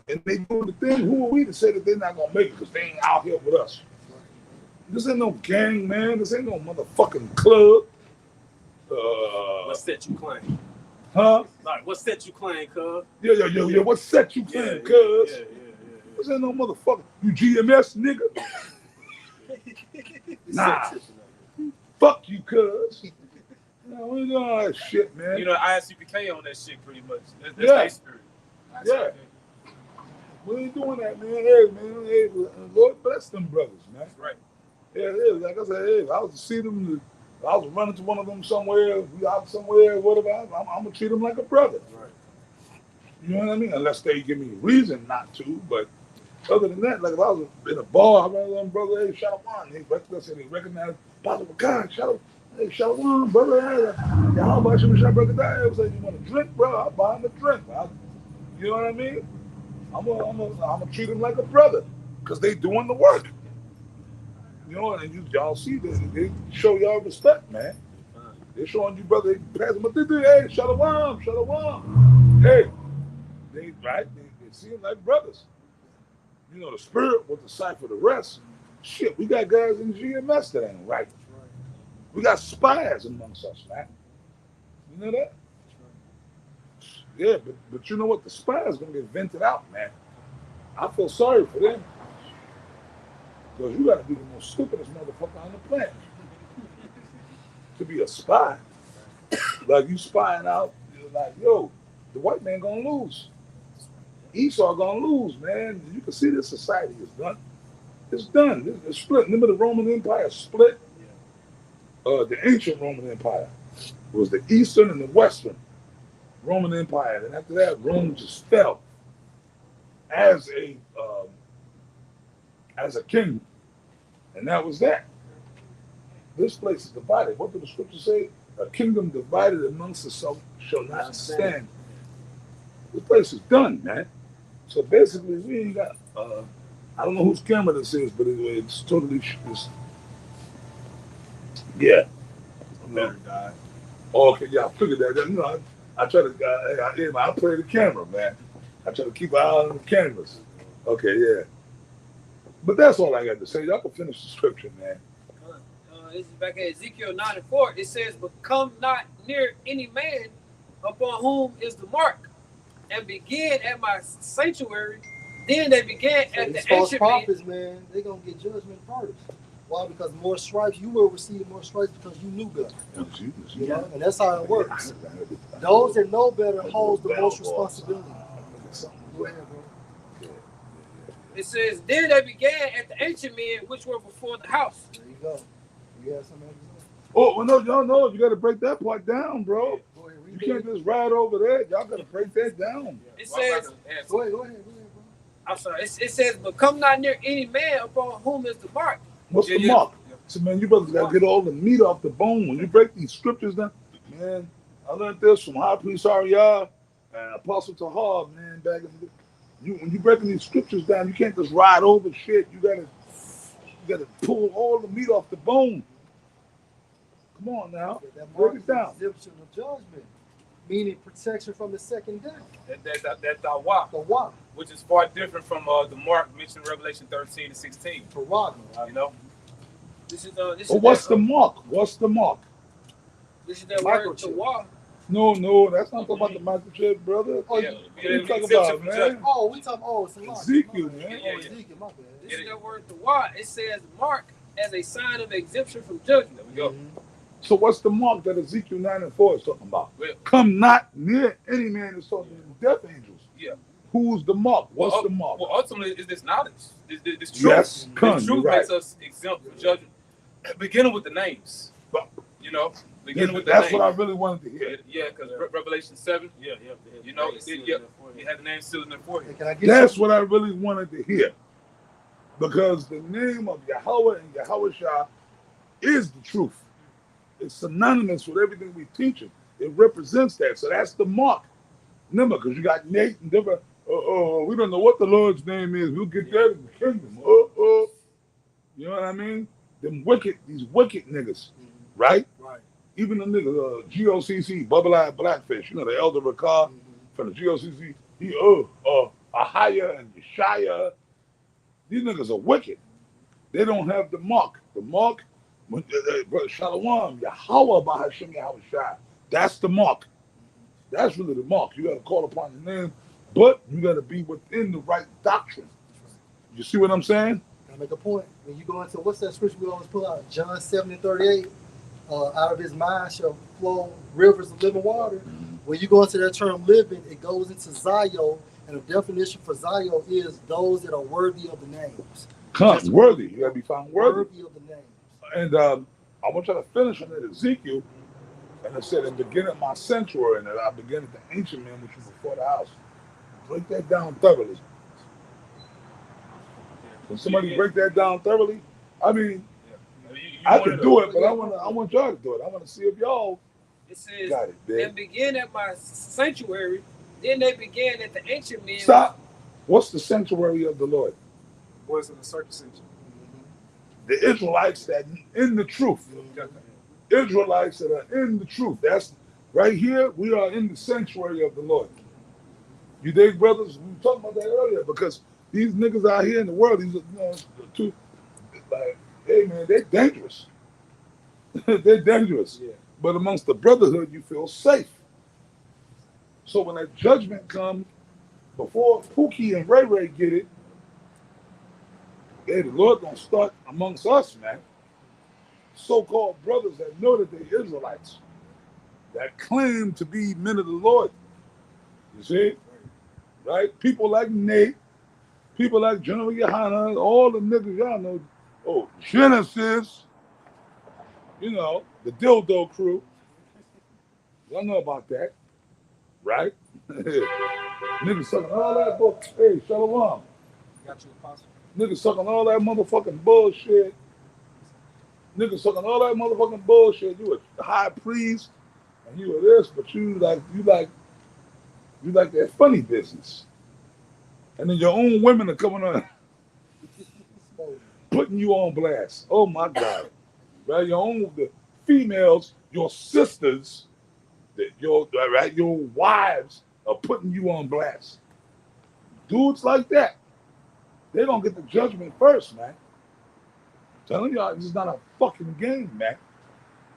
and they doing the thing, who are we to say that they're not gonna make it because they ain't out here with us? This ain't no gang, man. This ain't no motherfucking club. What set you claim? Huh? Like, what set you claim, cuz? Yeah. What set you claim, cuz? Yeah. This ain't no motherfucker. You GMS, nigga? Nah. Fuck you, cuz. No, we doing all that shit, man. You know, ISUPK on that shit pretty much. That's their spirit. Yeah. We ain't doing that, man. Hey, man. Hey, Lord bless them brothers, man. Right. Yeah, it is. Like I said, hey, if I was to see them, if I was running to one of them somewhere, we out somewhere, whatever, I'm gonna treat them like a brother. Right. You know what I mean? Unless they give me a reason not to, but other than that, like if I was in a bar, I run them brother, hey, Shalom. They recognize Possible God, Shalom. Hey, Shalom, brother. Hey, how about you, Shalom, brother? I was like, you want a drink, bro? I'll buy him a drink. You know what I mean? I'm gonna treat them like a brother because they doing the work. You know, and y'all see this. They show y'all respect, man. They showing you, brother, they pass them, hey, Shalom. Hey, they see them like brothers. You know, the spirit will decipher the rest. Shit, we got guys in GMS that ain't right. We got spies amongst us, man. You know that? Yeah, but you know what? The spies gonna get vented out, man. I feel sorry for them. Because you gotta be the most stupidest motherfucker on the planet. To be a spy. Like you spying out, you're like, yo, the white man gonna lose. Esau gonna lose, man. You can see this society is done. It's done. It's split. Remember the Roman Empire split? The ancient Roman Empire was the Eastern and the Western Roman Empire. And after that, Rome just fell as a kingdom. And that was that. This place is divided. What did the scripture say? A kingdom divided amongst itself shall not stand. This place is done, man. So basically, we ain't got, I don't know whose camera this is, but it's totally, yeah. Oh, okay, yeah, I figured that. You know, I try to, I play the camera, man. I try to keep an eye on the cameras. Okay, yeah. But that's all I got to say. Y'all can finish the scripture, man. This is back at Ezekiel 9:4. It says, "But come not near any man upon whom is the mark, and begin at my sanctuary." Then they began at the false ancient prophets, man, they're gonna get judgment first. Why? Because more stripes, you will receive more stripes because you knew better. You know? And that's how it works. Those that know better holds the most responsibility. Go ahead, bro. It says, "Then they began at the ancient men which were before the house." There you go. You have something else? Oh, well, no, y'all know you got to break that part down, bro. Go ahead, You can't just ride over there. Y'all got to break that down. It says, go ahead, bro. I'm sorry. It says, "But come not near any man upon whom is the mark." What's the mark? So, man, you brothers got to get all the meat off the bone. When you break these scriptures down, man, I learned this from High Priest Ariah and Apostle Tahar, man, back in the, when you breaking these scriptures down, you can't just ride over shit. You gotta pull all the meat off the bone. Come on now, break it down. Exemption of judgment, meaning protection from the second death. That Dawah, The why? which is far different from the mark mentioned in Revelation 13 and 16. You know? This is What's the mark? What's the mark? This is that word to walk. No, that's not talking about the microchip, brother. Oh, Yeah. What are you talking about, man? Oh, we talking. Oh, it's a lot. Ezekiel, man. Oh, Ezekiel, my bad. This is that word to walk. It says mark as a sign of exemption from judgment. There we go. So what's the mark that Ezekiel 9:4 is talking about? Well, Come not near any man is talking to death angels. Yeah. Who's the mark? What's the mark? Well, ultimately, it's this knowledge. This truth. Yes, This truth makes us exempt from judgment. Beginning with the names. You know, beginning with the That's name. what I really wanted to hear. Yeah, because Revelation 7, Yeah. you know, you had the name sealed in their forehead. Can I get That's something? what I really wanted to hear. Because the name of Yahweh and Yahushua is the truth. It's synonymous with everything we teach it. It represents that. So that's the mark. Remember, because you got Nate and different, we don't know what the Lord's name is. We'll get that in the kingdom. You know what I mean? These wicked niggas, right? Right. Even the niggas, GOCC, Bubble Eye Blackfish, you know, the Elder Ricard from the GOCC, Ahaya and Yeshaya. These niggas are wicked. They don't have the mark. The mark, brother Shalom, Yahweh Bahashim Yahushua. That's the mark. That's really the mark. You got to call upon the name, but you got to be within the right doctrine. You see what I'm saying? Can I make a point? When you go into, what's that scripture we always pull out? John 7:38. Out of his mind shall flow rivers of living water. When you go into that term living, it goes into Zio, and the definition for Zio is those that are worthy of the names. Worthy. You got to be found worthy. Worthy of the names. And I want you to finish on that Ezekiel. And it said, and begin at my sanctuary, and that I begin at the ancient man which was before the house. Break that down thoroughly. Can somebody break that down thoroughly? I mean, I can do it, but I want y'all to do it. I want to see if y'all It says, got it, man. and begin at my sanctuary. Then they began at the ancient men. Stop. What's the sanctuary of the Lord? Boys in the circumcision. The Israelites that in the truth. Israelites that are in the truth. That's right here. We are in the sanctuary of the Lord. You dig, brothers? We were talking about that earlier because these niggas out here in the world, these two, like, hey man, they're dangerous. They're dangerous. Yeah. But amongst the brotherhood, you feel safe. So when that judgment comes, before Pookie and Ray Ray get it, hey, the Lord gonna start amongst us, man. So-called brothers that know that they're Israelites, that claim to be men of the Lord. You see? Right? People like Nate, people like General Yohana, all the niggas y'all know. Oh, Genesis, you know, the dildo crew. Y'all know about that, right? Niggas sucking all that book. Hey, Shalom. Got you, Apostle. Niggas sucking all that motherfucking bullshit. Niggas sucking all that motherfucking bullshit. You a high priest and you are this, but you like that funny business. And then your own women are coming on putting you on blast. Oh my God. Right? The females, your sisters, your wives are putting you on blast. Dudes like that, they don't get the judgment first, man. I'm telling y'all, this is not a fucking game, man.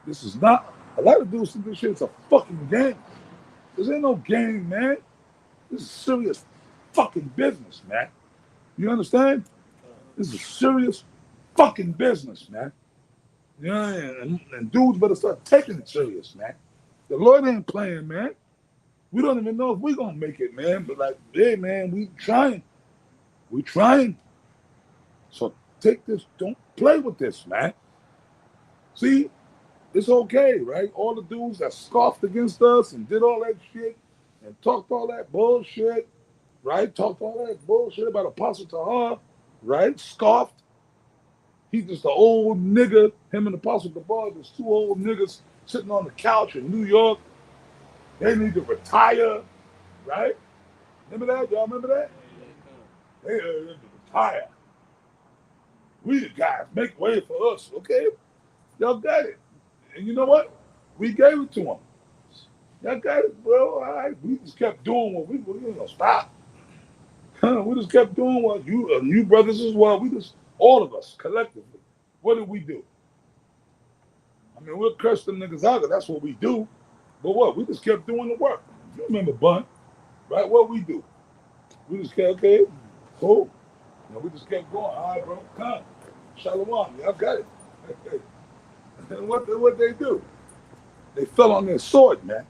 This is not. A lot of dudes think this shit's a fucking game. This ain't no game, man. This is serious fucking business, man. You understand? This is serious fucking business, man. You know, and dudes better start taking it serious, man. The Lord ain't playing, man. We don't even know if we're gonna make it, man. But like, hey, man, we trying. We trying. So take this. Don't play with this, man. See, it's okay, right? All the dudes that scoffed against us and did all that shit and talked all that bullshit, right? Talked all that bullshit about Apostle Tahar, right? Scoffed. He's just an old nigga. Him and Apostle Tahar, just two old niggas sitting on the couch in New York. They need to retire, right? Remember that? Y'all remember that? They need to retire. We the guys, make way for us, okay? Y'all got it. And you know what? We gave it to them. Y'all got it, bro. All right. We just kept doing what we didn't stop. We just kept doing what you brothers as well. We just, all of us, collectively. What did we do? I mean, we'll curse them niggas out, 'cause that's what we do. But what? We just kept doing the work. You remember Bun, right? What we do? We just kept, okay, cool. You know, we just kept going. All right, bro, come. Shalom, y'all got it. And what they do? They fell on their sword, man.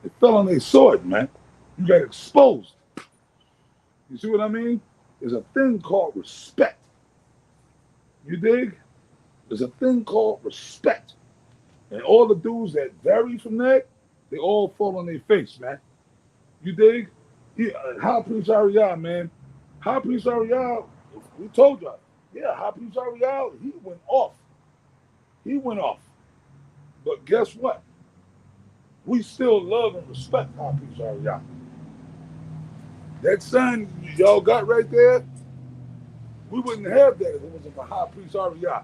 They fell on their sword, man. You got exposed. You see what I mean? There's a thing called respect. You dig? There's a thing called respect. And all the dudes that vary from that, they all fall on their face, man. You dig? High Priest Ariel, man. High Priest Ariel, we told y'all. Yeah, High Priest Ariel, he went off. He went off. But guess what? We still love and respect High Priest Ariel. That son y'all got right there, we wouldn't have that if it wasn't for High Priest Ariel.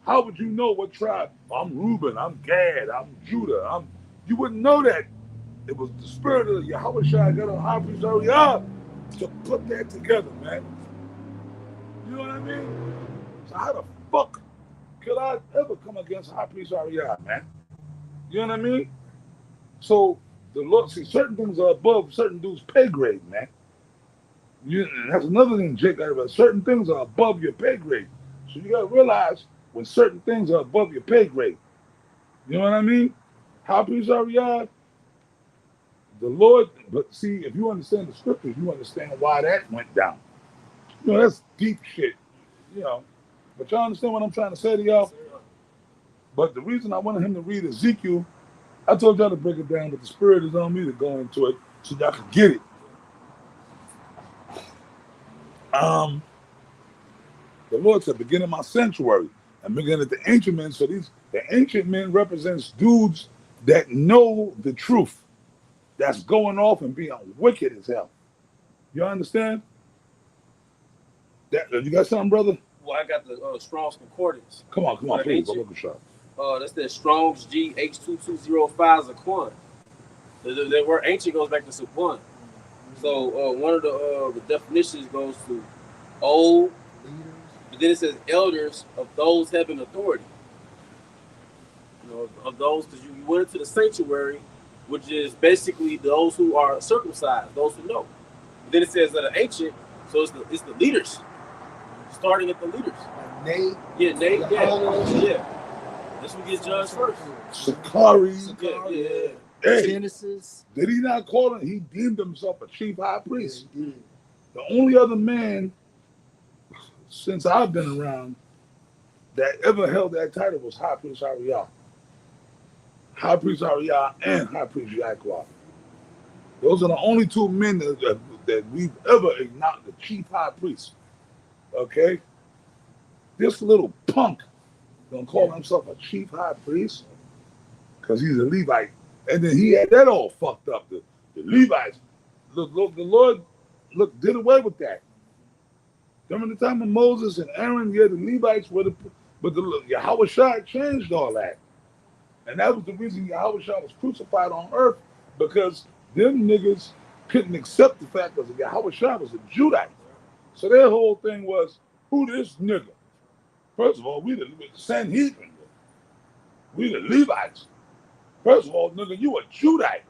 How would you know what tribe? I'm Reuben, I'm Gad, I'm Judah. You wouldn't know that. It was the spirit of Yahweh Shai got on High Priest Ariel to put that together, man. You know what I mean? So how the fuck could I ever come against High Priest Ariel, man? You know what I mean? So the Lord, see, certain things are above certain dudes' pay grade, man. And that's another thing, Jake. Certain things are above your pay grade. So you gotta realize when certain things are above your pay grade. You know what I mean? High Priest Ariel, the Lord, but see, if you understand the scriptures, you understand why that went down. You know, that's deep shit, you know. But y'all understand what I'm trying to say to y'all? But the reason I wanted him to read Ezekiel, I told y'all to break it down, but the spirit is on me to go into it so y'all can get it. The Lord said, begin in my sanctuary and begin at the ancient men. So the ancient men represents dudes that know the truth, that's going off and being wicked as hell. You understand? That you got something, brother? Well, I got the Strong's Concordance. Come on, please. Go look a shot. That's the Strong's GH2205 Zaquan. The word ancient goes back to Zaquan. So one of the definitions goes to old, but then it says elders of those having authority. You know, of those, because you went into the sanctuary, which is basically those who are circumcised, those who know. But then it says that an ancient, so it's the leaders, starting at the leaders. Nate. Yeah, Nate. Yeah. This one gets judged first. Sakari. Yeah. Hey, Genesis. did he not call him? He deemed himself a chief high priest. Yeah, he did. The only other man since I've been around that ever held that title was High Priest Ariel. High Priest Ariel and High Priest Yaquah. Those are the only two men that we've ever acknowledged the chief high priest. Okay? This little punk don't call himself a chief high priest because he's a Levite. And then he had that all fucked up. The Levites. Look, the Lord did away with that. During the time of Moses and Aaron, yeah, the Levites were but the Yahweh Shai changed all that. And that was the reason Yahweh Shai was crucified on earth, because them niggas couldn't accept the fact that Yahweh Shai was a Judite. So their whole thing was, who this nigga? First of all, we the Sanhedrin. We the Levites. First of all, nigga, you a Judite.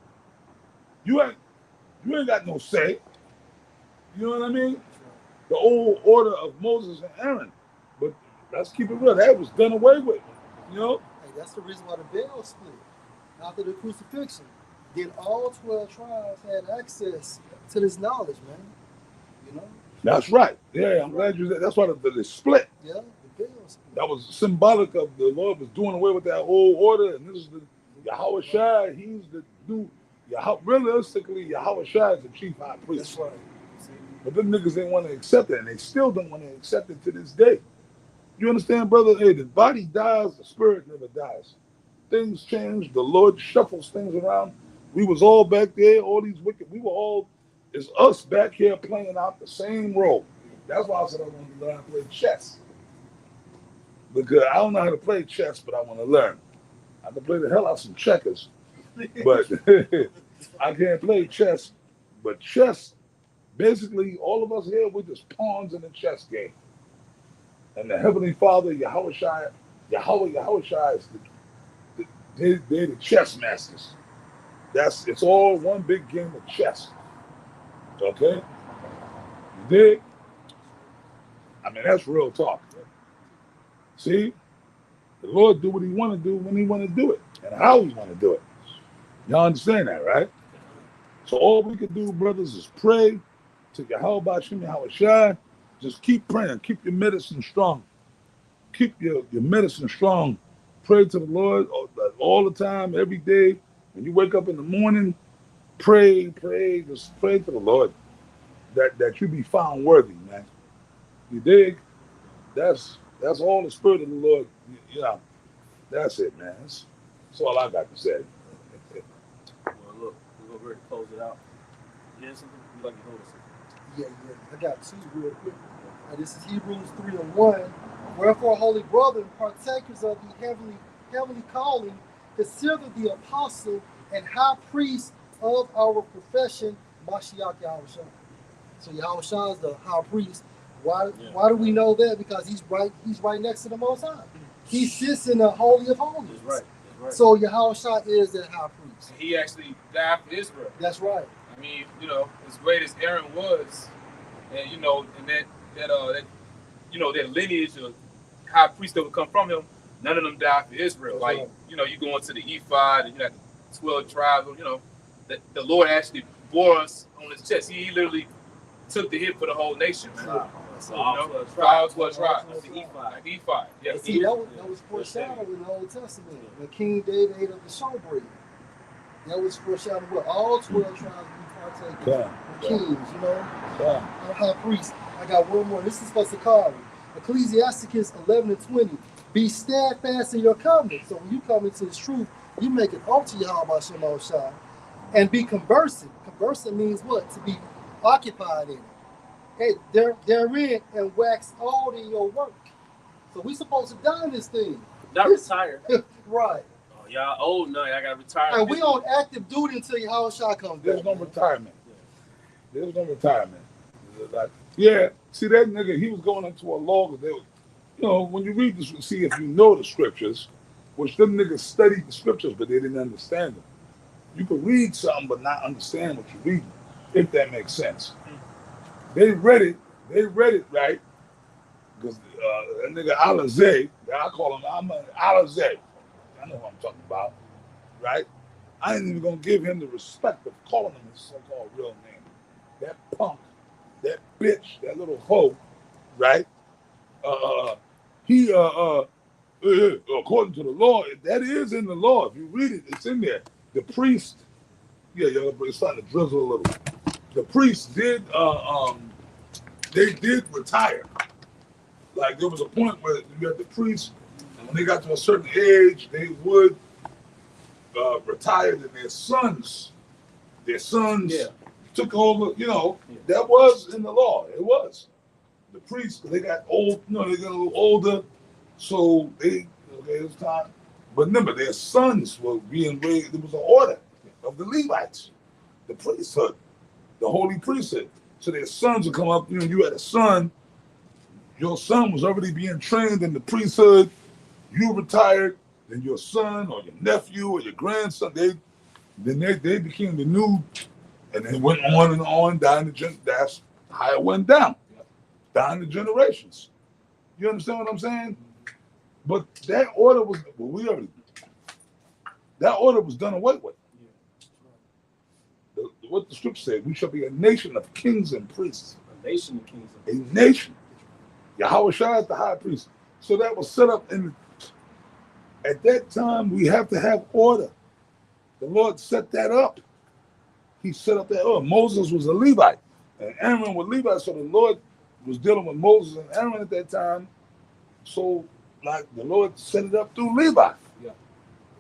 You ain't got no say. You know what I mean? The old order of Moses and Aaron. But let's keep it real. That was done away with. You know? Hey, that's the reason why the veil split after the crucifixion. Then all 12 tribes had access to this knowledge, man. You know? That's right. Yeah, I'm glad you said. That's why the split. Yeah, the veil split. That was symbolic of the Lord was doing away with that old order, and this is the Yahweh Shai. He's the new. Realistically, Yahweh Shai is the chief high priest. That's right. But them niggas didn't want to accept it, and they still don't want to accept it to this day. You understand, brother? Hey, the body dies, the spirit never dies. Things change. The Lord shuffles things around. We was all back there, all these wicked. We were all, it's us back here playing out the same role. That's why I said I wanted to learn how to play chess. Because I don't know how to play chess, but I want to learn. I can play the hell out of some checkers, but I can't play chess. But chess, basically, all of us here, we're just pawns in the chess game. And the Heavenly Father, Yahweh Shai is they're the chess masters. It's all one big game of chess. Okay? You dig? I mean, that's real talk. See? The Lord do what he want to do when he want to do it and how he want to do it. Y'all understand that, right? So all we can do, brothers, is pray to Yahweh Bashim Yahweh Shai. Just keep praying. Keep your medicine strong. Keep your medicine strong Pray to the Lord all the time, every day. When you wake up in the morning, pray, just pray to the Lord that you be found worthy, man. You dig? That's all the Spirit of the Lord. You know, that's it, man. That's all I got to say. Well, look, we're gonna ready to close it out. You have something you'd like to hold us? Yeah. I got two real quick. This is Hebrews 3:1. Wherefore, holy brethren, partakers of the heavenly calling, consider the apostle and high priest of our profession, Mashiach Yahushua. So Yahushua is the high priest. Why do we know that? Because he's right next to the Most High. He sits in the Holy of Holies. That's right. So Yahushua is that high priest. He actually died for Israel. That's right. I mean, you know, as great as Aaron was, and you know, and that you know, that lineage of high priest that would come from him, none of them died for Israel. That's like, right. you know, you go into the ephod and you got the 12 tribes, you know, the Lord actually bore us on his chest. He literally took the hit for the whole nation. Wow. So, All you know, 12 all tribes. 12 tribes. That's the ephod. Like the ephod. Yeah. And see, that was foreshadowed in the Old Testament. When King David ate of the showbread. That was foreshadowed what all 12 tribes be partaking of kings, you know. Our high priest. I got one more. This is for Sakari. Ecclesiasticus 11:20. Be steadfast in your covenant. So when you come into this truth, you make an oath to Yahweh Shem Shai. And be conversant. Conversant means what? To be occupied in it. Hey, therein and wax old in your work. So we supposed to die in this thing. Not retire. Right. Oh, y'all old now. Y'all got to retire. And we on active duty until Yahweh Shai comes There's back. no retirement. There's no retirement. Like, yeah, see that nigga, he was going into a law. They were, you know, when you read this, see if you know the scriptures, which them niggas studied the scriptures, but they didn't understand them. You can read something but not understand what you're reading, if that makes sense. They read it right, because that nigga Alizé, I call him Alizé. I know what I'm talking about, right? I ain't even gonna give him the respect of calling him his so-called real name. That punk, that bitch, that little hoe, right? He according to the law, that is in the law. If you read it, it's in there. The priest, it's starting to drizzle a little. The priest did they did retire. Like there was a point where you had the priests, and when they got to a certain age, they would retire, and their sons took over. You know, that was in the law. It was the priests. They got old. You know, they got a little older, so it was time. But remember, their sons were being raised. There was an order of the Levites, the priesthood, the holy priesthood. So their sons would come up. You know, you had a son. Your son was already being trained in the priesthood. You retired, then your son or your nephew or your grandson, they became the new, and it went on and on down the that's how it went down the generations. You understand what I'm saying? But that order was that order was done away with. What the scripture said, we shall be a nation of kings and priests. A nation of kings. A nation. Yahweh Shai is the high priest. So that was set up at that time, we have to have order. The Lord set that up. He set up that order. Moses was a Levite, and Aaron was Levite. So the Lord was dealing with Moses and Aaron at that time. So, like, the Lord set it up through Levi. Yeah.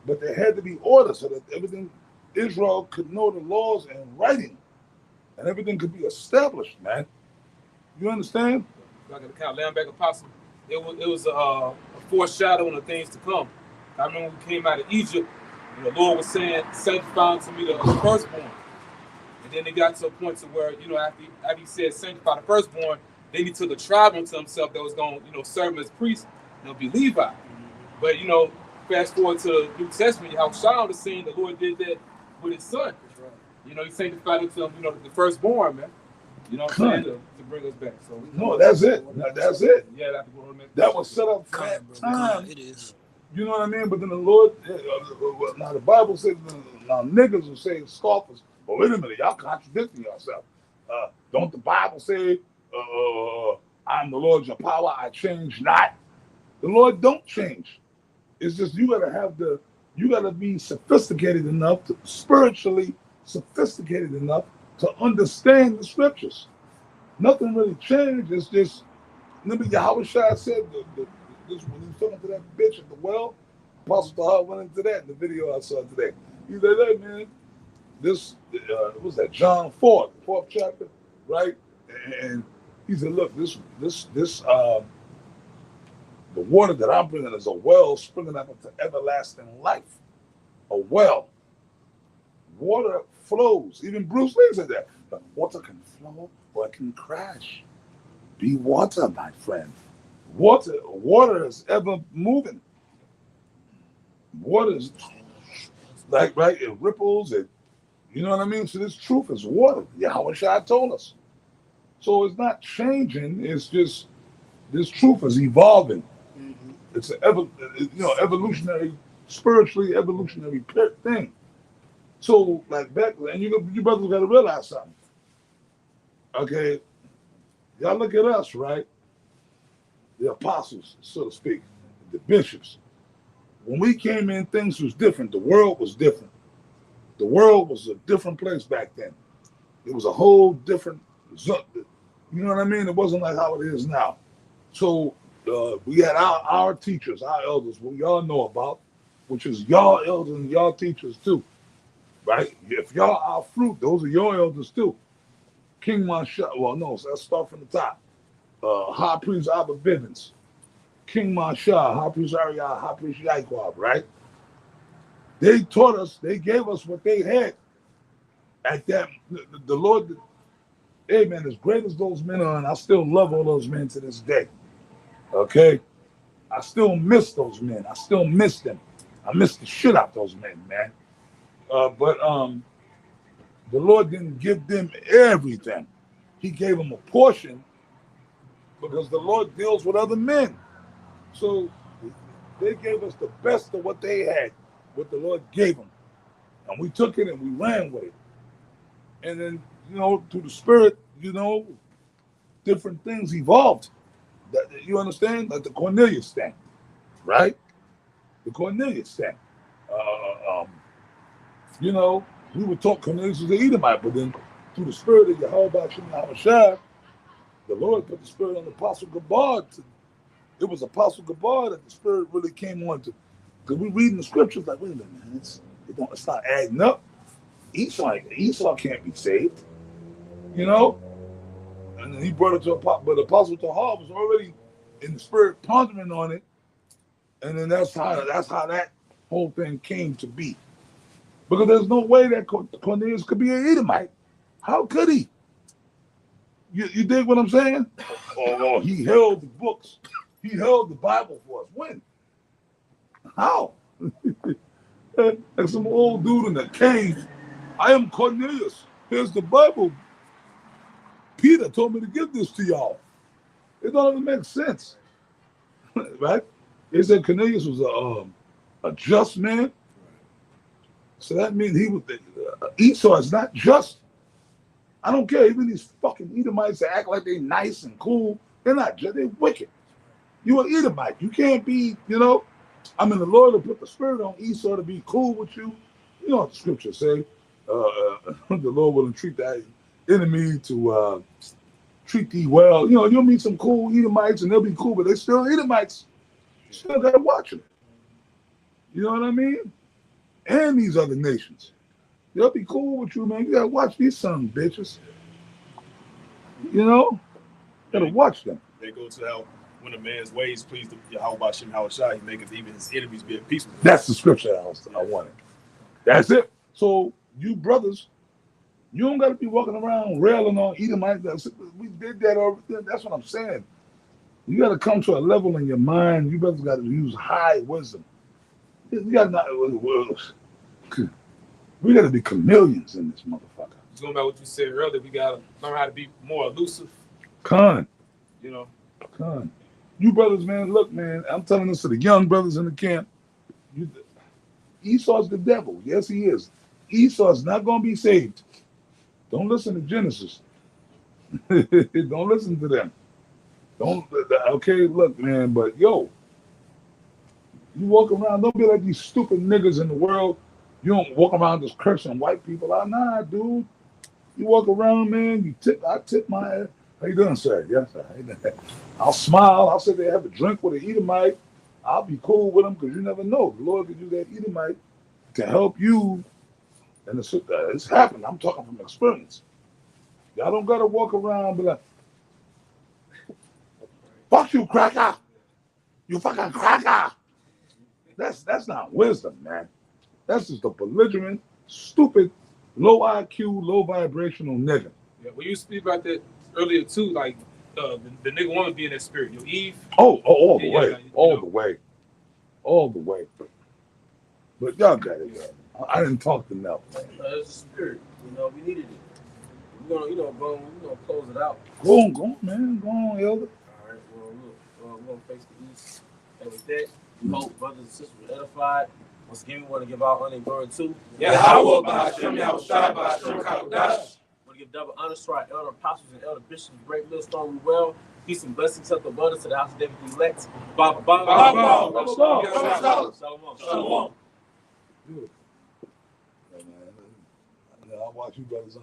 But there had to be order so that everything, Israel could know the laws in writing, and everything could be established, man. You understand? Like the count, Lambeck Apostle, it was a foreshadowing of things to come. I remember when we came out of Egypt, and the Lord was saying, sanctify unto me the firstborn. And then it got to a point to where, you know, after he said sanctify the firstborn, then he took a tribe unto himself that was going to, you know, serve him as priest, and it'll be Levi. But, you know, fast forward to the New Testament, how Shaul was saying the Lord did that with his son. You know, he sanctified him to him, you know, the firstborn, man. You know what I'm saying? To bring us back. So no, that's it. That's it. Yeah, that's the that was set up for that time. It is. You know what I mean? But then the Lord, now the Bible says, now niggas will say scoffers. But wait a minute, y'all contradicting yourself. Don't the Bible say, I'm the Lord your power, I change not? The Lord don't change. It's just you gotta be sophisticated enough, spiritually sophisticated enough to understand the scriptures. Nothing really changed. It's just, remember Yahweh Shai said this when he was talking to that bitch at the well. Apostle Tahar went into that in the video I saw today. He said, "Hey man, this was that John 4, the 4th chapter, right?" And he said, "Look, this the water that I'm bringing is a well springing up into everlasting life. A well. Water flows. Even Bruce Lee said that. But water can flow or it can crash. Be water, my friend. Water is ever moving. Water is like, right, it ripples, you know what I mean? So this truth is water. Yahweh Shai told us. So it's not changing, it's just this truth is evolving. It's an evolutionary, spiritually evolutionary thing. So like back, and you brothers got to realize something. Okay, y'all look at us, right? The apostles, so to speak, the bishops. When we came in, things was different. The world was different. The world was a different place back then. It was a whole different, you know what I mean? It wasn't like how it is now. So we had our teachers, our elders, what y'all know about, which is y'all elders and y'all teachers too, right? If y'all are fruit, those are your elders too. King Mansha, well, no, so let's start from the top. High Priest Albert Bivens, King Mansha, High Priest Ariel, High Priest Yaquab, right? They taught us, they gave us what they had at that. The Lord, hey man, as great as those men are, and I still love all those men to this day. Okay? I still miss those men. I still miss them. I miss the shit out those men, man. But the Lord didn't give them everything. He gave them a portion because the Lord deals with other men. So they gave us the best of what they had, what the Lord gave them. And we took it and we ran with it. And then, through the Spirit, different things evolved. You understand? Like the Cornelius thing, right? The Cornelius thing. We were taught Cornelius was an Edomite, but then through the Spirit of Yahweh Shai, the Lord put the Spirit on the Apostle Gabar. It was Apostle Gabar that the Spirit really came on to. Because we read in the scriptures like, wait a minute, man, it's not adding up. Esau can't be saved, And then he brought it to Apostle, but Apostle Tahar was already in the Spirit pondering on it, and then that's how that whole thing came to be. Because there's no way that Cornelius could be an Edomite. How could he? You dig what I'm saying? Oh, he held the books. He held the Bible for us. When? How? Like some old dude in a cave. I am Cornelius. Here's the Bible. Peter told me to give this to y'all. It don't even make sense. Right? They said Cornelius was a just man. So that means he was Esau is not just. I don't care. Even these fucking Edomites that act like they nice and cool, they're not just. They're wicked. You're an Edomite. You can't be, the Lord will put the Spirit on Esau to be cool with you. You know what the scriptures say. The Lord will entreat thy enemy to treat thee well. You'll meet some cool Edomites and they'll be cool, but they're still Edomites. You still got to watch them. You know what I mean? And these other nations. They'll be cool with you, man. You got to watch these son of bitches. Got to watch them. They go to how when a man's ways please the Yahweh Shai, he maketh even his enemies be at peace with him. That's the scripture I wanted. That's it. So you brothers, you don't got to be walking around railing on Edomites. We did that already. That's what I'm saying. You got to come to a level in your mind. You brothers got to use high wisdom. You got not. We got to be chameleons in this motherfucker. Going back to what you said earlier, we got to learn how to be more elusive. Con. Con. You brothers, man, look, man, I'm telling this to the young brothers in the camp. Esau's the devil. Yes, he is. Esau's not going to be saved. Don't listen to Genesis. Don't listen to them. Okay, look, man, but You walk around, don't be like these stupid niggas in the world. You don't walk around just cursing white people out. Nah, dude. You walk around, man, I tip my ass. How you doing, sir? Yes, sir. How you doing? I'll smile. I'll sit there, have a drink with an Edomite. I'll be cool with him because you never know. The Lord could use that Edomite to help you. And it's happened. I'm talking from experience. Y'all don't got to walk around and be like, fuck you, cracker. You fucking cracker. That's not wisdom, man. That's just a belligerent, stupid, low IQ, low vibrational nigga. Yeah, when you speak about that earlier too, like the nigga want to be in that spirit. Your Eve. All the Yeah, way. like, All the way. All the way. But y'all got it, yo. I didn't talk to Nell. It's a spirit. You know, we needed it. We're gonna, we're gonna close it out. Go on, man. Go on, Elder. All right. Well, look, we're gonna face the east. And with that, we hope brothers and sisters were edified. Once again, we want to give our honor and glory to Yahweh Ba'ashem Yahushua Ba'ashem Kadosh. want to give double honor to our elder apostles and elder bishops, great millstone we well. Peace and blessings to the abundance to the house of David the elect. Baba, Shalom. Yeah, man. I watch you brothers on